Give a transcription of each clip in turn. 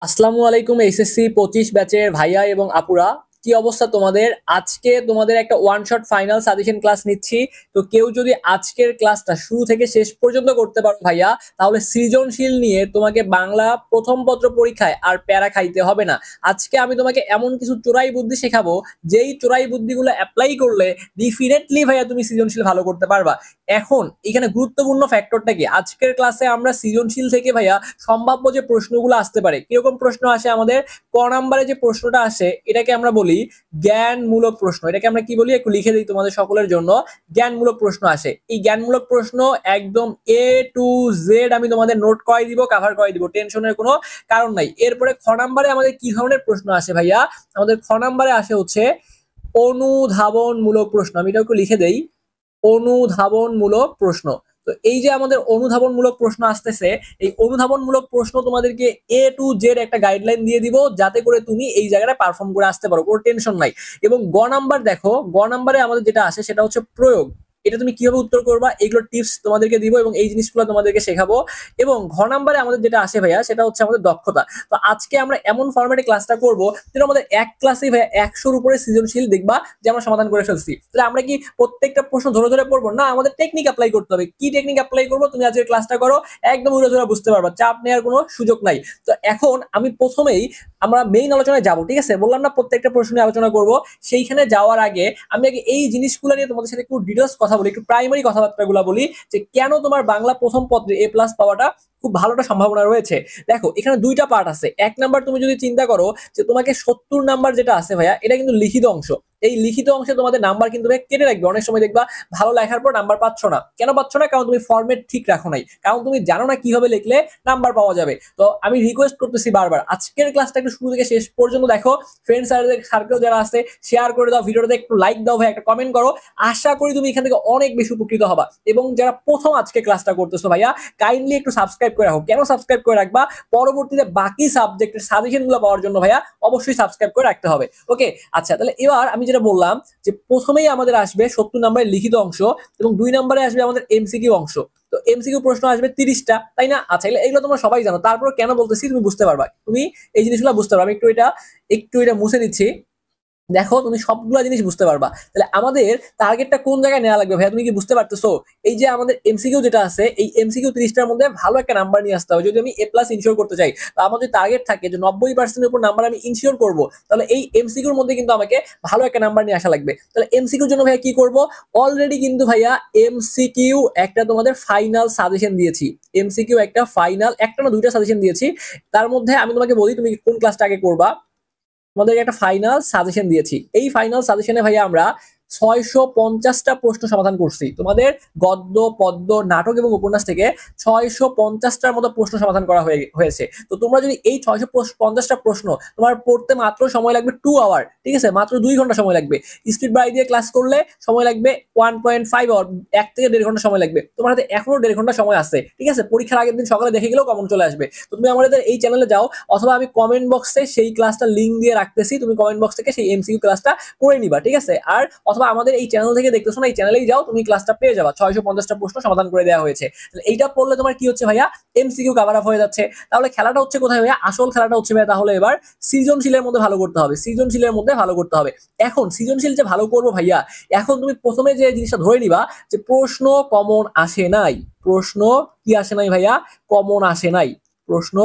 আসসালামু আলাইকুম এইচএসসি 25 ব্যাচের ভাইয়া এবং আপুরা। কি অবস্থা তোমাদের? আজকে তোমাদের একটা one shot final suggestion class নিচ্ছি। তো কেউ যদি আজকের ক্লাসটা শুরু থেকে শেষ পর্যন্ত করতে পারো ভাইয়া, তাহলে সৃজনশীল নিয়ে তোমাকে বাংলা প্রথম পত্র পরীক্ষায় আর প্যারা খাইতে হবে না। আজকে আমি তোমাকে এমন কিছু চোরাই বুদ্ধি শেখাবো, যেই চোরাই বুদ্ধিগুলো অ্যাপ্লাই করলে ডেফিনেটলি ভাইয়া তুমি সৃজনশীল ভালো করতে পারবা। এখন এখানে গুরুত্বপূর্ণ ফ্যাক্টরটা কি, আজকের ক্লাসে আমরা সৃজনশীল থেকে ভাইয়া সম্ভাব্য যে প্রশ্নগুলো আসতে পারে, কিরকম প্রশ্ন আসে আমাদের। ক নাম্বারে যে প্রশ্নটা আসে এটাকে আমরা বলি জ্ঞানমূলক প্রশ্ন। এটাকে আমরা কি বলি একটু লিখে দিই তোমাদের সকলের জন্য। জ্ঞানমূলক প্রশ্ন আসে। এই জ্ঞানমূলক প্রশ্ন একদম A to Z আমি তোমাদের নোট করে দিব, কাভার করে দিব, টেনশনের কোনো কারণ নাই। এরপরে খ নাম্বারে আমাদের কি ধরনের প্রশ্ন আসে ভাইয়া? আমাদের খ নাম্বারে আসে হচ্ছে অনুধাবনমূলক প্রশ্ন। আমি এটা একটু লিখে দেই, অনুধাবনমূলক প্রশ্ন। তো এই যে আমাদের অনুধাবনমূলক প্রশ্ন আসতেছে, এই অনুধাবনমূলক প্রশ্ন তোমাদেরকে A to Z একটা গাইডলাইন দিয়ে দিব, যাতে করে তুমি এই জায়গাটা পারফর্ম করে আসতে পারো, কোনো টেনশন নাই। এবং গ নাম্বার দেখো, গ নাম্বারে আমাদের যেটা আসে সেটা হচ্ছে প্রয়োগ। এটা তুমি কিভাবে উত্তর করবা এগুলো টিপস তোমাদেরকে দিব এবং এই জিনিসগুলো তোমাদেরকে শেখাবো। এবং ঘ নাম্বারে আমাদের যেটা আসে ভাইয়া সেটা হচ্ছে আমাদের দক্ষতা। তো আজকে আমরা এমন ফরম্যাটে ক্লাসটা করব যেটা আমাদের এক ক্লাসে ভাইয়া 100-র উপরে সৃজনশীল দেখবা যে আমরা সমাধান করে ফেলছি। তাহলে আমরা কি প্রত্যেকটা প্রশ্ন ধরে ধরে পড়বো না, আমাদের টেকনিক অ্যাপ্লাই করতে হবে। কি টেকনিক অ্যাপ্লাই করবো তুমি আজকের ক্লাসটা করো, একদম উড়াধুরা বুঝতে পারবা, চাপ নেওয়ার কোনো সুযোগ নাই। তো এখন আমি প্রথমেই আমরা মেইন আলোচনায় যাব, ঠিক আছে? বললাম না প্রত্যেকটা প্রশ্ন নিয়ে আলোচনা করব। সেইখানে যাওয়ার আগে আমি আগে এই জিনিসগুলো নিয়ে তোমাদের সাথে একটু ডিটেলস কথা বলি, একটু প্রাইমারি কথাবার্তাগুলো বলি, যে কেন তোমার বাংলা প্রথম পত্রে A+ পাওয়াটা খুব ভালো একটা সম্ভাবনা রয়েছে। দেখো এখানে দুইটা পার্ট আছে। এক নাম্বার, তুমি যদি চিন্তা করো যে তোমাকে 70 নাম্বার যেটা আছে ভাইয়া, এটা কিন্তু লিখিত অংশ। এই লিখিত অংশে তোমাদের নাম্বার কিন্তু কেটে রাখবে। অনেক সময় দেখবা ভালো লেখার পর নাম্বার পাচ্ছ না। কেন পাচ্ছ না? কারণ তুমি ফরম্যাট ঠিক রাখো নাই, কারণ তুমি জানো না কিভাবে লিখলে নাম্বার পাওয়া যাবে। তো আমি রিকোয়েস্ট করতেছি বারবার, আজকের ক্লাসটা একটু শুরু থেকে শেষ পর্যন্ত দেখো। ফ্রেন্ড সার্কেল যারা আছে শেয়ার করে দাও, ভিডিওটাতে একটু লাইক দাও ভাই, একটা কমেন্ট করো। আশা করি তুমি এখান থেকে অনেক বেশি উপকৃত হবা। এবং যারা প্রথম আজকে ক্লাসটা করতেছো ভাইয়া, কাইন্ডলি একটু সাবস্ক্রাইব করে রাখো। কেন সাবস্ক্রাইব করে রাখবা? পরবর্তীতে বাকি সাবজেক্টের সাজেশনগুলো পাওয়ার জন্য ভাইয়া অবশ্যই সাবস্ক্রাইব করে রাখতে হবে। ওকে, আচ্ছা, তাহলে এবার আমি যেটা বললাম, যে প্রথমেই আমাদের আসবে 70 নম্বরের লিখিত অংশ এবং 2 নম্বরে আসবে আমাদের এমসিকিউ অংশ। তো এমসিকিউ প্রশ্ন আসবে 30টা, তাই না? আচ্ছা, এগুলো তোমরা সবাই জানো, তারপর কেন বলতেছি তুমি বুঝতে পারবা, তুমি এই জিনিসগুলো বুঝতে পারবা। আমি একটু এটা মুছে দিচ্ছি। দেখো তুমি সবগুলো জিনিস বুঝতে পারবা। তাহলে আমাদের টার্গেটটা কোন জায়গায় নেওয়া লাগবে ভাইয়া, তুমি কি বুঝতে পারতেছো? এই যে আমাদের এমসিকিউ যেটা আছে, এই এমসিকিউ 30টার মধ্যে ভালো একটা নাম্বার নিয়ে আসতে হবে যদি আমি A+ ইনশিওর করতে চাই। তো আমার যদি টার্গেট থাকে যে 90%-এর উপর নাম্বার আমি ইনশিওর করব, তাহলে এই এমসিকিউর মধ্যে কিন্তু আমাকে ভালো একটা নাম্বার নিয়ে আসা লাগবে। তাহলে এমসিকিউর জন্য ভাইয়া কি করব? অলরেডি কিন্তু ভাইয়া এমসিকিউ একটা তোমাদের ফাইনাল সাজেশন দিয়েছি। এমসিকিউ একটা ফাইনাল, একটা না দুইটা সাজেশন দিয়েছি। তার মধ্যে আমি তোমাকে বলি তুমি কোন ক্লাসটা আগে করবা। তোমাদের একটা ফাইনাল সাজেশন দিয়েছি। এই ফাইনাল সাজেশনে ভাইয়া আমরা 650টা প্রশ্ন সমাধান করছি। তোমাদের গদ্য, পদ্য, নাটক এবং উপন্যাস থেকে 650টার মতো প্রশ্ন সমাধান করা হয়েছে। তো তোমরা যদি এই 650টা প্রশ্ন তোমার পড়তে মাত্র সময় লাগবে 2 আওয়ার, ঠিক আছে? মাত্র 2 ঘন্টা সময় লাগবে। স্পিড বাড়ি দিয়ে ক্লাস করলে সময় লাগবে 1.5 আওয়ার, 1 থেকে 1.5 ঘন্টা সময় লাগবে। তোমার হাতে এখনো 1.5 ঘন্টা সময় আছে, ঠিক আছে? পরীক্ষার আগের দিন সকালে দেখে গেলেও কমন চলে আসবে। তো তুমি আমাদের এই চ্যানেলে যাও, অথবা আমি কমেন্ট বক্সে সেই ক্লাসটা লিঙ্ক দিয়ে রাখতেছি, তুমি কমেন্ট বক্স থেকে সেই এমসিকিউ ক্লাসটা করে নিবা, ঠিক আছে? আর অথবা আমাদের এই চ্যানেল থেকে দেখতেছো না, এই চ্যানেলেই যাও, তুমি ক্লাসটা পেয়ে যাবা। 650টা প্রশ্ন সমাধান করে দেওয়া হয়েছে। এইটা পড়লে তোমার কি হচ্ছে ভাইয়া, এমসিকিউ কভার আপ হয়ে যাচ্ছে। তাহলে খেলাটা হচ্ছে কোথায় ভাইয়া? আসল খেলাটা হচ্ছে ভাইয়া তাহলে এবার সৃজনশীলের মধ্যে ভালো করতে হবে, সৃজনশীলের মধ্যে ভালো করতে হবে। এখন সৃজনশীল যে ভালো করবো ভাইয়া, এখন তুমি প্রথমে যে জিনিসটা ধরে নিবা, যে প্রশ্ন কমন আসে নাই। প্রশ্ন কি আসে নাই ভাইয়া? কমন আসে নাই। প্রশ্ন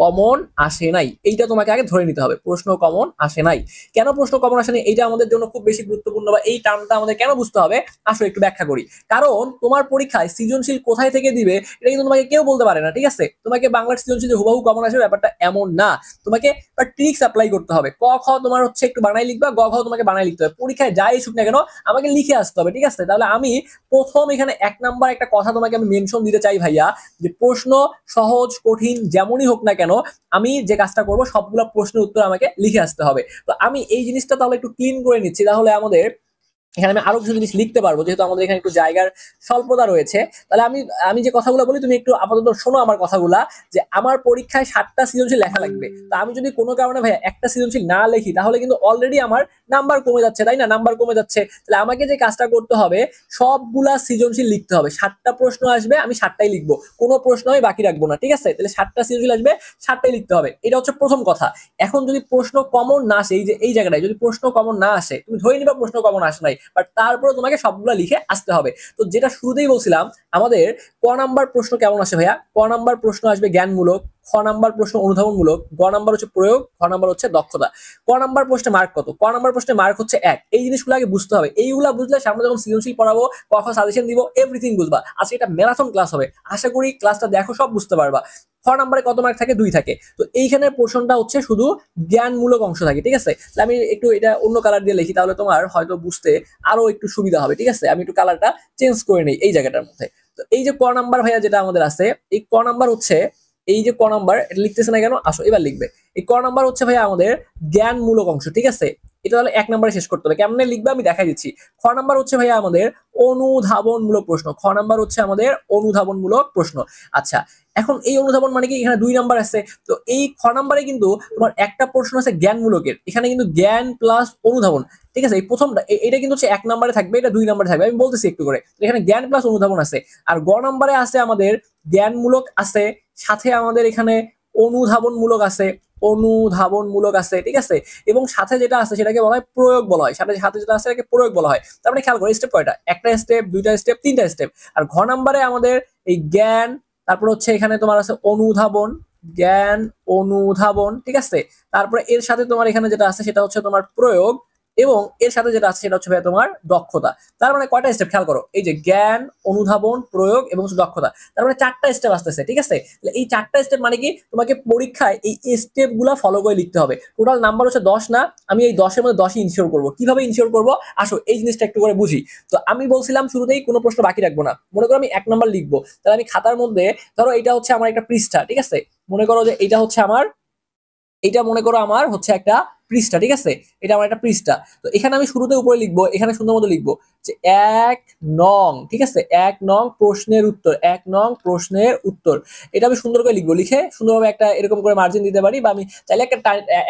কমন আসে নাই, এইটা তোমাকে আগে ধরে নিতে হবে। প্রশ্ন কমন আসে নাই। কেন প্রশ্ন কমন আসে নাই এইটা আমাদের জন্য খুব বেশি গুরুত্বপূর্ণ, বা এই টার্মটা আমাদের কেন বুঝতে হবে, আসলে একটু ব্যাখ্যা করি। কারণ তোমার পরীক্ষায় সৃজনশীল কোথায় থেকে দিবে এটা কিন্তু তোমাকে কেউ বলতে পারে না, ঠিক আছে? তোমাকে বাংলার সৃজনশীল হুবাহু কমন আসবে ব্যাপারটা এমন না। তোমাকে ট্রিক্স অ্যাপ্লাই করতে হবে। ক খ তোমার হচ্ছে একটু বানাই লিখবা, গ ঘ তোমাকে বানাই লিখতে হবে। পরীক্ষায় যাই এসুক না কেন আমাকে লিখে আসতে হবে, ঠিক আছে? তাহলে আমি প্রথম এখানে 1 নাম্বার একটা কথা তোমাকে আমি মেনশন দিতে চাই ভাইয়া, যে প্রশ্ন সহজ কঠিন যেমনই হোক না কেন, আমি যে কাজটা করব সবগুলো প্রশ্নের উত্তর আমাকে লিখে আসতে হবে। তো আমি এই জিনিসটা তাহলে একটু ক্লিন করে নিচ্ছি। তাহলে আমাদের এখানে আমি আরো কিছু জিনিস লিখতে পারবো, যেহেতু আমাদের এখানে একটু জায়গার স্বল্পতা রয়েছে। তাহলে আমি আমি যে কথাগুলো বলি তুমি একটু আপাতত শোনো আমার কথাগুলা। যে আমার পরীক্ষায় 7টা সৃজনশীল লেখা লাগবে, তো আমি যদি কোনো কারণে ভাই একটা সৃজনশীল না লিখি তাহলে কিন্তু অলরেডি আমার নাম্বার কমে যাচ্ছে, তাই না? নাম্বার কমে যাচ্ছে। তাহলে আমাকে যে কাজটা করতে হবে, সবগুলা সৃজনশীল লিখতে হবে। 7টা প্রশ্ন আসবে, আমি 7টাই লিখবো, কোনো প্রশ্ন আমি বাকি রাখবো না, ঠিক আছে? তাহলে 7টা সৃজনশীল আসবে, 7টাই লিখতে হবে। এটা হচ্ছে প্রথম কথা। এখন যদি প্রশ্ন কমন না আসে, এই যে এই জায়গাটায় যদি প্রশ্ন কমন না আসে, তুমি ধরে নিবা প্রশ্ন কমন আসে নাই, বাট তারপরে তোমাকে সবগুলো লিখে আসতে হবে। তো যেটা শুরুতেই বলছিলাম, আমাদের ক নাম্বার প্রশ্ন কেমন আসে ভাইয়া? ক নাম্বার প্রশ্ন আসবে জ্ঞানমূলক, খ নাম্বার প্রশ্ন অনুধাবনমূলক, গ নাম্বার হচ্ছে প্রয়োগ, খ নাম্বার হচ্ছে দক্ষতা। ক নাম্বার প্রশ্নে মার্ক কত? ক নাম্বার প্রশ্নে মার্ক হচ্ছে 1। এই জিনিসগুলো আগে বুঝতে হবে। এইগুলা বুঝলে সামনে যখন সৃজনশীল পড়াবো, ক খ সাজেশন দিব, এভরিথিং বুঝবা। আজকে এটা ম্যারাথন ক্লাস হবে, আশা করি ক্লাসটা দেখো সব বুঝতে পারবা। খ নাম্বারে কত মার্ক থাকে? 2 থাকে। তো এইখানে পোর্শনটা হচ্ছে শুধু জ্ঞানমূলক অংশ থাকে, ঠিক আছে? তাহলে আমি একটু এটা অন্য কালার দিয়ে লিখি, তাহলে তোমার হয়তো বুঝতে আরো একটু সুবিধা হবে, ঠিক আছে? আমি একটু কালারটা চেঞ্জ করে নিই এই জায়গাটার মধ্যে। তো এই যে ক নাম্বার ভাইয়া যেটা আমাদের আছে, এই ক নাম্বার হচ্ছে, এই যে ক নাম্বার, এটা লিখতেছে না কেন? আসো এবার লিখবে। এই ক নাম্বার হচ্ছে ভাইয়া আমাদের জ্ঞানমূলক অংশ, ঠিক আছে? এটা তাহলে 1 নাম্বারে শেষ করতে হবে। কেমনে লিখবে আমি দেখাই দিচ্ছি। খ নাম্বার হচ্ছে ভাইয়া আমাদের অনুধাবনমূলক প্রশ্ন। খ নাম্বার হচ্ছে আমাদের অনুধাবনমূলক প্রশ্ন। আচ্ছা, এখন এই অনুধাবন মানে কি? এখানে 2 নাম্বার আছে। তো এই খ নাম্বারে কিন্তু তোমার একটা প্রশ্ন আছে জ্ঞানমূলকের, এখানে কিন্তু জ্ঞান প্লাস অনুধাবন, ঠিক আছে? এই প্রথমটা এটা কিন্তু হচ্ছে 1 নাম্বারে থাকবে, এটা 2 নাম্বারে থাকবে, আমি বলতেছি একটু করে। এখানে জ্ঞান প্লাস অনুধাবন আছে। আর গ নাম্বারে আছে আমাদের জ্ঞানমূলক আছে, সাথে আমাদের এখানে অনুধাবনমূলক আছে, অনুধাবনমূলক আছে, ঠিক আছে? এবং সাথে যেটা আছে সেটাকে বলা হয় প্রয়োগ বলা হয়। সাথে সাথে যেটা আছে সেটাকে প্রয়োগ বলা হয়। তার মানে খেয়াল করো স্টেপ কয়টা? একটা স্টেপ, দুইটা স্টেপ, তিনটা স্টেপ। আর ঘ নাম্বারে আমাদের এই জ্ঞান, তারপর হচ্ছে এখানে তোমার আছে অনুধাবন, জ্ঞান, অনুধাবন, ঠিক আছে? তারপরে এর সাথে তোমার এখানে যেটা আছে সেটা হচ্ছে তোমার প্রয়োগ, এবং এর সাথে যেটা আছে সেটা হচ্ছে ভাই তোমার দক্ষতা। তার মানে কয়টা স্টেপ খেয়াল করো? এই যে জ্ঞান, অনুধাবন, প্রয়োগ এবং দক্ষতা। তার মানে 4টা স্টেপ আসতেছে, ঠিক আছে? এই 4টা স্টেপ মানে কি? তোমাকে পরীক্ষায় এই স্টেপ গুলা ফলো করে লিখতে হবে। টোটাল নাম্বার হচ্ছে 10 না? আমি এই 10-এর মধ্যে 10ই ইনশিওর করবো। কিভাবে ইনশিওর করবো? আসো এই জিনিসটা একটু করে বুঝি। তো আমি বলছিলাম শুরুতেই কোনো প্রশ্ন বাকি রাখবো না। মনে করো আমি 1 নাম্বার লিখবো, তাহলে আমি খাতার মধ্যে, ধরো এটা হচ্ছে আমার একটা পৃষ্ঠা, ঠিক আছে? মনে করো যে এটা হচ্ছে আমার, এটা মনে করো আমার হচ্ছে একটা পৃষ্ঠা, ঠিক আছে? এটা আমার একটা পৃষ্ঠা। তো এখানে আমি শুরুতে উপরে লিখবো, এখানে সুন্দর মতো লিখবো যে 1 নং, ঠিক আছে? 1 নং প্রশ্নের উত্তর, 1 নং প্রশ্নের উত্তর। এটা আমি সুন্দর করে লিখবো, লিখে সুন্দরভাবে একটা এরকম করে মার্জিন দিতে পারি, বা আমি চাইলে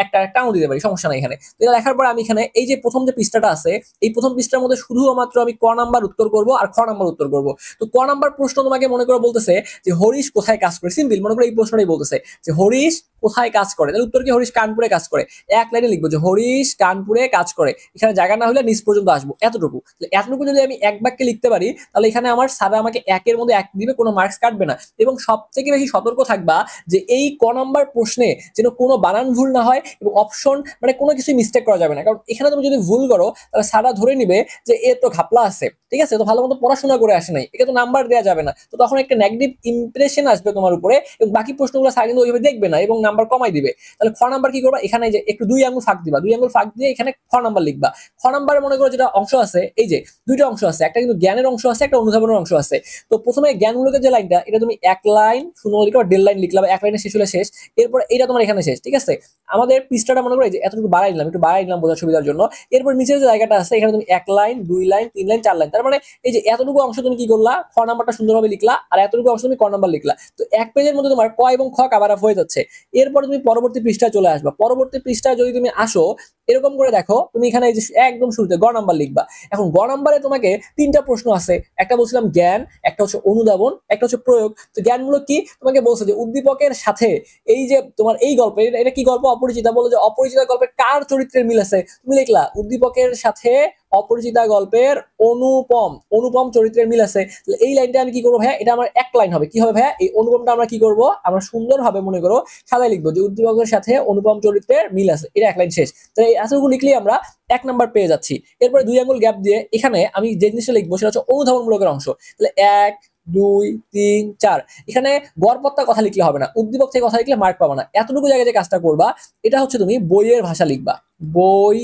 একটা টাউন দিতে পারি, সমস্যা নাই এখানে। তো এটা লেখার পর আমি এখানে এই যে প্রথম যে পৃষ্ঠাটা আছে, এই প্রথম পৃষ্ঠার মধ্যে শুধুমাত্র আমি ক নাম্বার উত্তর করব আর খ নাম্বার উত্তর করব। তো ক নাম্বার প্রশ্ন তোমাকে মনে করো বলতেছে যে হরিশ কোথায় কাজ করে। সিম্পল, মনে করো এই প্রশ্নটাই বলতেছে যে হরিশ কোথায় কাজ করে, তাহলে উত্তর কি? হরিশ কানপুরে কাজ করে। এক লাইনে লিখবো যে হরিশ কানপুরে কাজ করে। এখানে জায়গা না হলে নিচ পর্যন্ত আসবো, এতটুকু। এতটুকু যদি আমি এক বাক্যে লিখতে পারি, তাহলে এখানে আমার স্যার আমাকে 1-এর মধ্যে 1 দিবে, কোনো মার্কস কাটবে না। এবং সব থেকে বেশি সতর্ক থাকবা যে এই ক নাম্বার প্রশ্নে যেন কোনো বানান ভুল না হয়, এবং অপশন মানে কোনো কিছু মিস্টেক করা যাবে না। কারণ এখানে তুমি যদি ভুল করো, তাহলে স্যাররা ধরে নিবে যে এ তো ঘাপলা আছে, ঠিক আছে? তো ভালো মতো পড়াশোনা করে আসে নাই, একে তো নাম্বার দেওয়া যাবে না। তো তখন একটা নেগেটিভ ইমপ্রেশন আসবে তোমার উপরে, এবং বাকি প্রশ্নগুলো স্যার কিন্তু ওইভাবে দেখবে না এবং নাম্বার কমাই দিবে। তাহলে খ নাম্বার কি করবা? এখানে যে একটু 2 আঙ্গুল ফাঁক দিবা, 2 আঙ্গুল ফাঁক দিয়ে এখানে খ নাম্বার লিখবা। খ নাম্বারে মনে করো যেটা অংশ আছে, এই যে 2টা অংশ আছে, একটা কিন্তু জ্ঞানের অংশ আছে, একটা অনুধাবনের অংশ আছে। তো প্রথমে জ্ঞানমূলকের যে লাইনটা, এটা তুমি 1 লাইন সুন্দর লিখবা, 1.5 লাইন লিখলা, বা 1 লাইনে শেষ হলে শেষ। এরপর এটা তোমার এখানে শেষ, ঠিক আছে? আমাদের পৃষ্ঠাটা মনে করো যে এতটুকু বাড়াই নিলাম, একটু বাড়াই নিলাম বোঝার সুবিধার জন্য। এরপর নিচের যে জায়গাটা আছে, এখানে তুমি 1 লাইন, 2 লাইন, 3 লাইন, 4 লাইন। তার মানে এই যে এতটুকু অংশ তুমি কি করলা? খ নাম্বারটা সুন্দরভাবে লিখলা, আর এতটুকু অংশ তুমি ক নাম্বার লিখলা। তো এক পেজের মধ্যে তোমার ক এবং খ কভার আপ হয়ে যাচ্ছে। এরপর তুমি পরবর্তী পৃষ্ঠায় চলে আসবা। পরবর্তী পৃষ্ঠায় যদি তুমি আসো, এরকম করে দেখো, তুমি এখানে এই যে একদম শুরুতে গ নাম্বার লিখবা। এখন গ নাম্বারে তোমাকে 3টা প্রশ্ন আছে, একটা বলছিলাম জ্ঞান, একটা হচ্ছে অনুধাবন, একটা হচ্ছে প্রয়োগ। তো জ্ঞানমূলক কি? তোমাকে বলছে যে উদ্দীপকের সাথে এই যে তোমার এই গল্প, এটা কি গল্প? অপরিচিতা। বলো যে অপরিচিতা গল্পে কার চরিত্রের মিল আছে? তুমি লিখলা উদ্দীপকের সাথে অপরিচিতা গল্পের অনুপম, অনুপম চরিত্রের মিল আছে। এই লাইনটা আমি কি করবো ভাইয়া? এটা আমার 1 লাইন হবে। কি হবে ভাইয়া? এই অনুপমটা আমরা কি করব? আমরা সুন্দরভাবে মনে করো সাদায় লিখবো যে উদ্দীপকের সাথে অনুপম চরিত্রের মিল আছে। এটা 1 লাইন শেষ। তাহলে এই এতটুকু লিখলেই আমরা 1 নাম্বার পেয়ে যাচ্ছি। এরপরে 2 আঙ্গুল গ্যাপ দিয়ে এখানে আমি যে জিনিসটা লিখবো সেটা হচ্ছে অনুধাবনমূলকের অংশ। তাহলে 1, 2, 3, 4। এখানে গড়পত্তার কথা লিখলে হবে না, উদ্দীপক থেকে কথা লিখলে মার্ক পাবা না। এতটুকু জায়গায় যে কাজটা করবা, এটা হচ্ছে তুমি বইয়ের ভাষা লিখবা, বই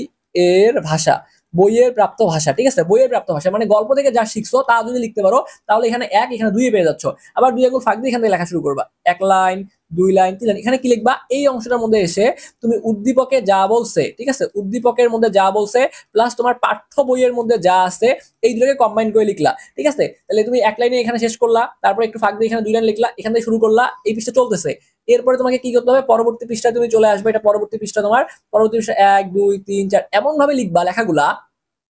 এর ভাষা। বইয়ের প্রাপ্ত ভাষা, ঠিক আছে, বইয়ের প্রাপ্ত ভাষা মানে গল্প থেকে যা শিখছো তা যদি লিখতে পারো তাহলে এখানে এক, এখানে দুই পেয়ে যাচ্ছ। আবার দুই আঙ্গুল ফাঁক দিয়ে এখান থেকে লেখা শুরু করবা, এক লাইন, দুই লাইন, তিন লাইন। এখানে কি লিখবা, এই অংশটার মধ্যে এসে তুমি উদ্দীপকে যা বলছে, ঠিক আছে, উদ্দীপকের মধ্যে যা বলছে প্লাস তোমার পাঠ্য বইয়ের মধ্যে যা আছে এই দুটোকে কম্বাইন করে লিখলা, ঠিক আছে। তাহলে তুমি এক লাইনে এখানে শেষ করলা, তারপর একটু ফাঁক দিয়ে এখানে দুই লাইন লিখলা, এখান থেকে শুরু করলা, এই পৃষ্ঠা চলতেছে। এরপরে তোমাকে কি করতে হবে, পরবর্তী পৃষ্ঠায় তুমি চলে আসবে, এটা পরবর্তী পৃষ্ঠা, তোমার পরবর্তী পৃষ্ঠা এক, দুই, তিন, চার, এমন ভাবে লিখবা লেখাগুলা।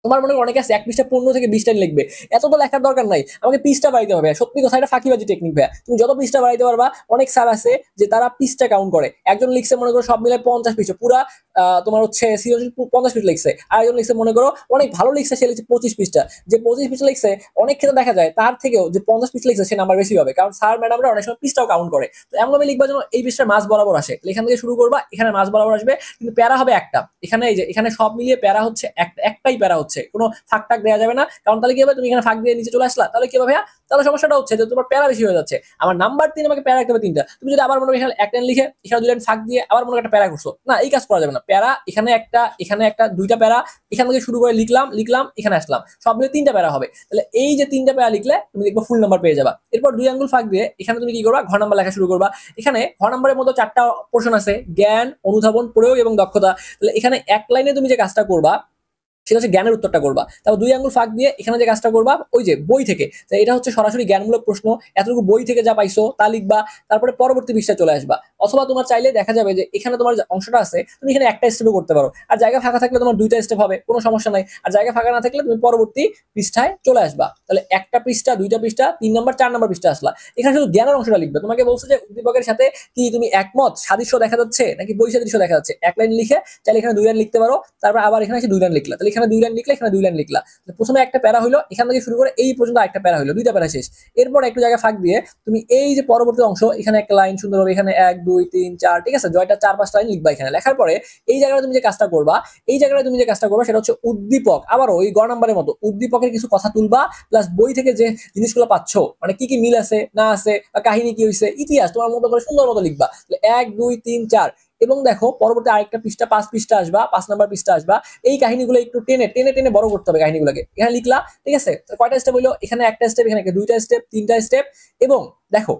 তোমার মনে অনেকে আছে এক পৃষ্ঠা 15 থেকে 20 লাইন লিখবে, এত তো লেখার দরকার নাই, আমাকে পৃষ্ঠা বাড়াইতে হবে। সত্যি কথা, এটা ফাঁকিবাজি টেকনিক ভাইয়া। তুমি যত পৃষ্ঠা বাড়াইতে পারবা, অনেক স্যার আছে যে তারা পৃষ্ঠা কাউন্ট করে, একজন লিখছে মনে করো সব মিলে 50 পৃষ্ঠা, পুরা তোমার হচ্ছে সৃজনশীল 50 পৃষ্ঠা লিখছে, আরেকজন লিখছে মনে করো অনেক ভালো লিখছে, সে লিখছে 25 পৃষ্ঠা। যে 25 পৃষ্ঠা লিখছে অনেক ক্ষেত্রে দেখা যায় তার থেকেও যে 50 পৃষ্ঠা লিখছে সে নাম্বার বেশি হবে, কারণ স্যার ম্যাডামরা অনেক সময় পৃষ্ঠাও কাউন্ট করে। তো এমনভাবে লিখবা যেন এই পৃষ্ঠার মাঝ বরাবর আসে, এখান থেকে শুরু করবা, এখানে মাঝ বরাবর আসবে, কিন্তু প্যারা হবে একটা। এখানে এই যে এখানে সব মিলিয়ে প্যারা হচ্ছে একটাই প্যারা হচ্ছে, কোনো ফাঁক টাক দেওয়া যাবে না, কারণ তাহলে কি হবে, তুমি এখানে ফাঁক দিয়ে নিচে চলে আসলা, তাহলে কি হবে ভাইয়া, তাহলে সমস্যাটা হচ্ছে যে তোমার প্যারা বেশি হয়ে যাচ্ছে। আমার নাম্বার 3 আমাকে প্যারা রাখতে হবে 3টা, তুমি যদি আবার মনে করো এখানে এক লাইন লিখে এখানে 2 লাইন ফাঁক দিয়ে আবার মনে একটা প্যারা করছো, না, এই কাজ করা যাবে না। প্যারা এখানে একটা, এখানে একটা, 2টা প্যারা, এখান থেকে শুরু করে লিখলাম লিখলাম এখানে আসলাম, সব মিলে 3টা প্যারা হবে। তাহলে এই যে 3টা প্যারা লিখলে তুমি দেখবে ফুল নাম্বার পেয়ে যাবা। এরপর 2 আঙ্গুল ফাঁক দিয়ে এখানে তুমি কি করবা, ঘর নাম্বার লেখা শুরু করবা। এখানে ঘর নাম্বারের মতো 4টা পোর্শন আছে, জ্ঞান, অনুধাবন, প্রয়োগ এবং দক্ষতা। তাহলে এখানে এক লাইনে তুমি যে কাজটা করবা সেটা হচ্ছে জ্ঞানের উত্তরটা করবা। তারপর 2 আঙ্গুল ফাঁক দিয়ে এখানে যে কাজটা করবা ওই যে বই থেকে, এটা হচ্ছে সরাসরি জ্ঞানমূলক প্রশ্ন, এতটুকু বই থেকে যা পাইছো তা লিখবা। তারপরে পরবর্তী পৃষ্ঠায় চলে আসবা, অথবা তোমার চাইলে দেখা যাবে যে এখানে তোমার যে অংশটা আছে তুমি এখানে একটা স্টেপও করতে পারো, আর জায়গা ফাঁকা থাকলে তোমার 2টা স্টেপ হবে, কোনো সমস্যা নাই। আর জায়গা ফাঁকা না থাকলে তুমি পরবর্তী পৃষ্ঠায় চলে আসবা। তাহলে একটা পৃষ্ঠা, 2টা পৃষ্ঠা, 3 নম্বর 4 নম্বর পৃষ্ঠা আসলা, এখানে শুধু জ্ঞানের অংশটা লিখবে। তোমাকে বলছে যে উদ্দীপকের সাথে কি তুমি একমত, সাদৃশ্য দেখা যাচ্ছে নাকি বৈসাদৃশ্য দেখা যাচ্ছে, এক লাইন লিখে চাইলে এখানে 2 লাইন লিখতে পারো, তারপর আবার এখানে এসে 2 লাইন লিখলা, তাহলে এখানে 2 লাইন লিখলে এখানে 2 লাইন লিখলা। প্রথমে একটা প্যারা হইলো, এখান থেকে শুরু করে এই পর্যন্ত একটা প্যারা হইলো, 2টা প্যারা শেষ। এরপর একটু জায়গা ফাঁক দিয়ে তুমি এই যে পরবর্তী অংশ, এখানে একটা লাইন সুন্দর হবে, এখানে 1 2 3 4, ঠিক আছে, জয়টা 4 5 লাইন লিখবা। এখানে লেখার পরে এই জায়গায় তুমি যে কাজটা করবা, এই জায়গায় তুমি যে কাজটা করবা সেটা হচ্ছে উদ্দীপক, আবার ওই গ নাম্বারের মতো উদ্দীপকের কিছু কথা তুলবা, প্লাস বই থেকে যে জিনিসগুলো পাচ্ছ, মানে কি কি মিল আছে না আছে, বা কাহিনী কি হয়েছে, ইতিহাস তোমার মতো করে সুন্দর মতো লিখবা। 1 2 3 4, এবং দেখো পরবর্তী আরেকটা পৃষ্ঠা 5 পৃষ্ঠা আসবা, 5 নাম্বার পৃষ্ঠা আসবা, এই কাহিনীগুলো একটু টেনে টেনে টেনে বড় করতে হবে কাহিনীগুলোকে। এখানে লিখলা, ঠিক আছে, কয়টা স্টেপ হইলো, এখানে একটা স্টেপ, এখানে 2টা স্টেপ, 3টা স্টেপ, এবং দেখো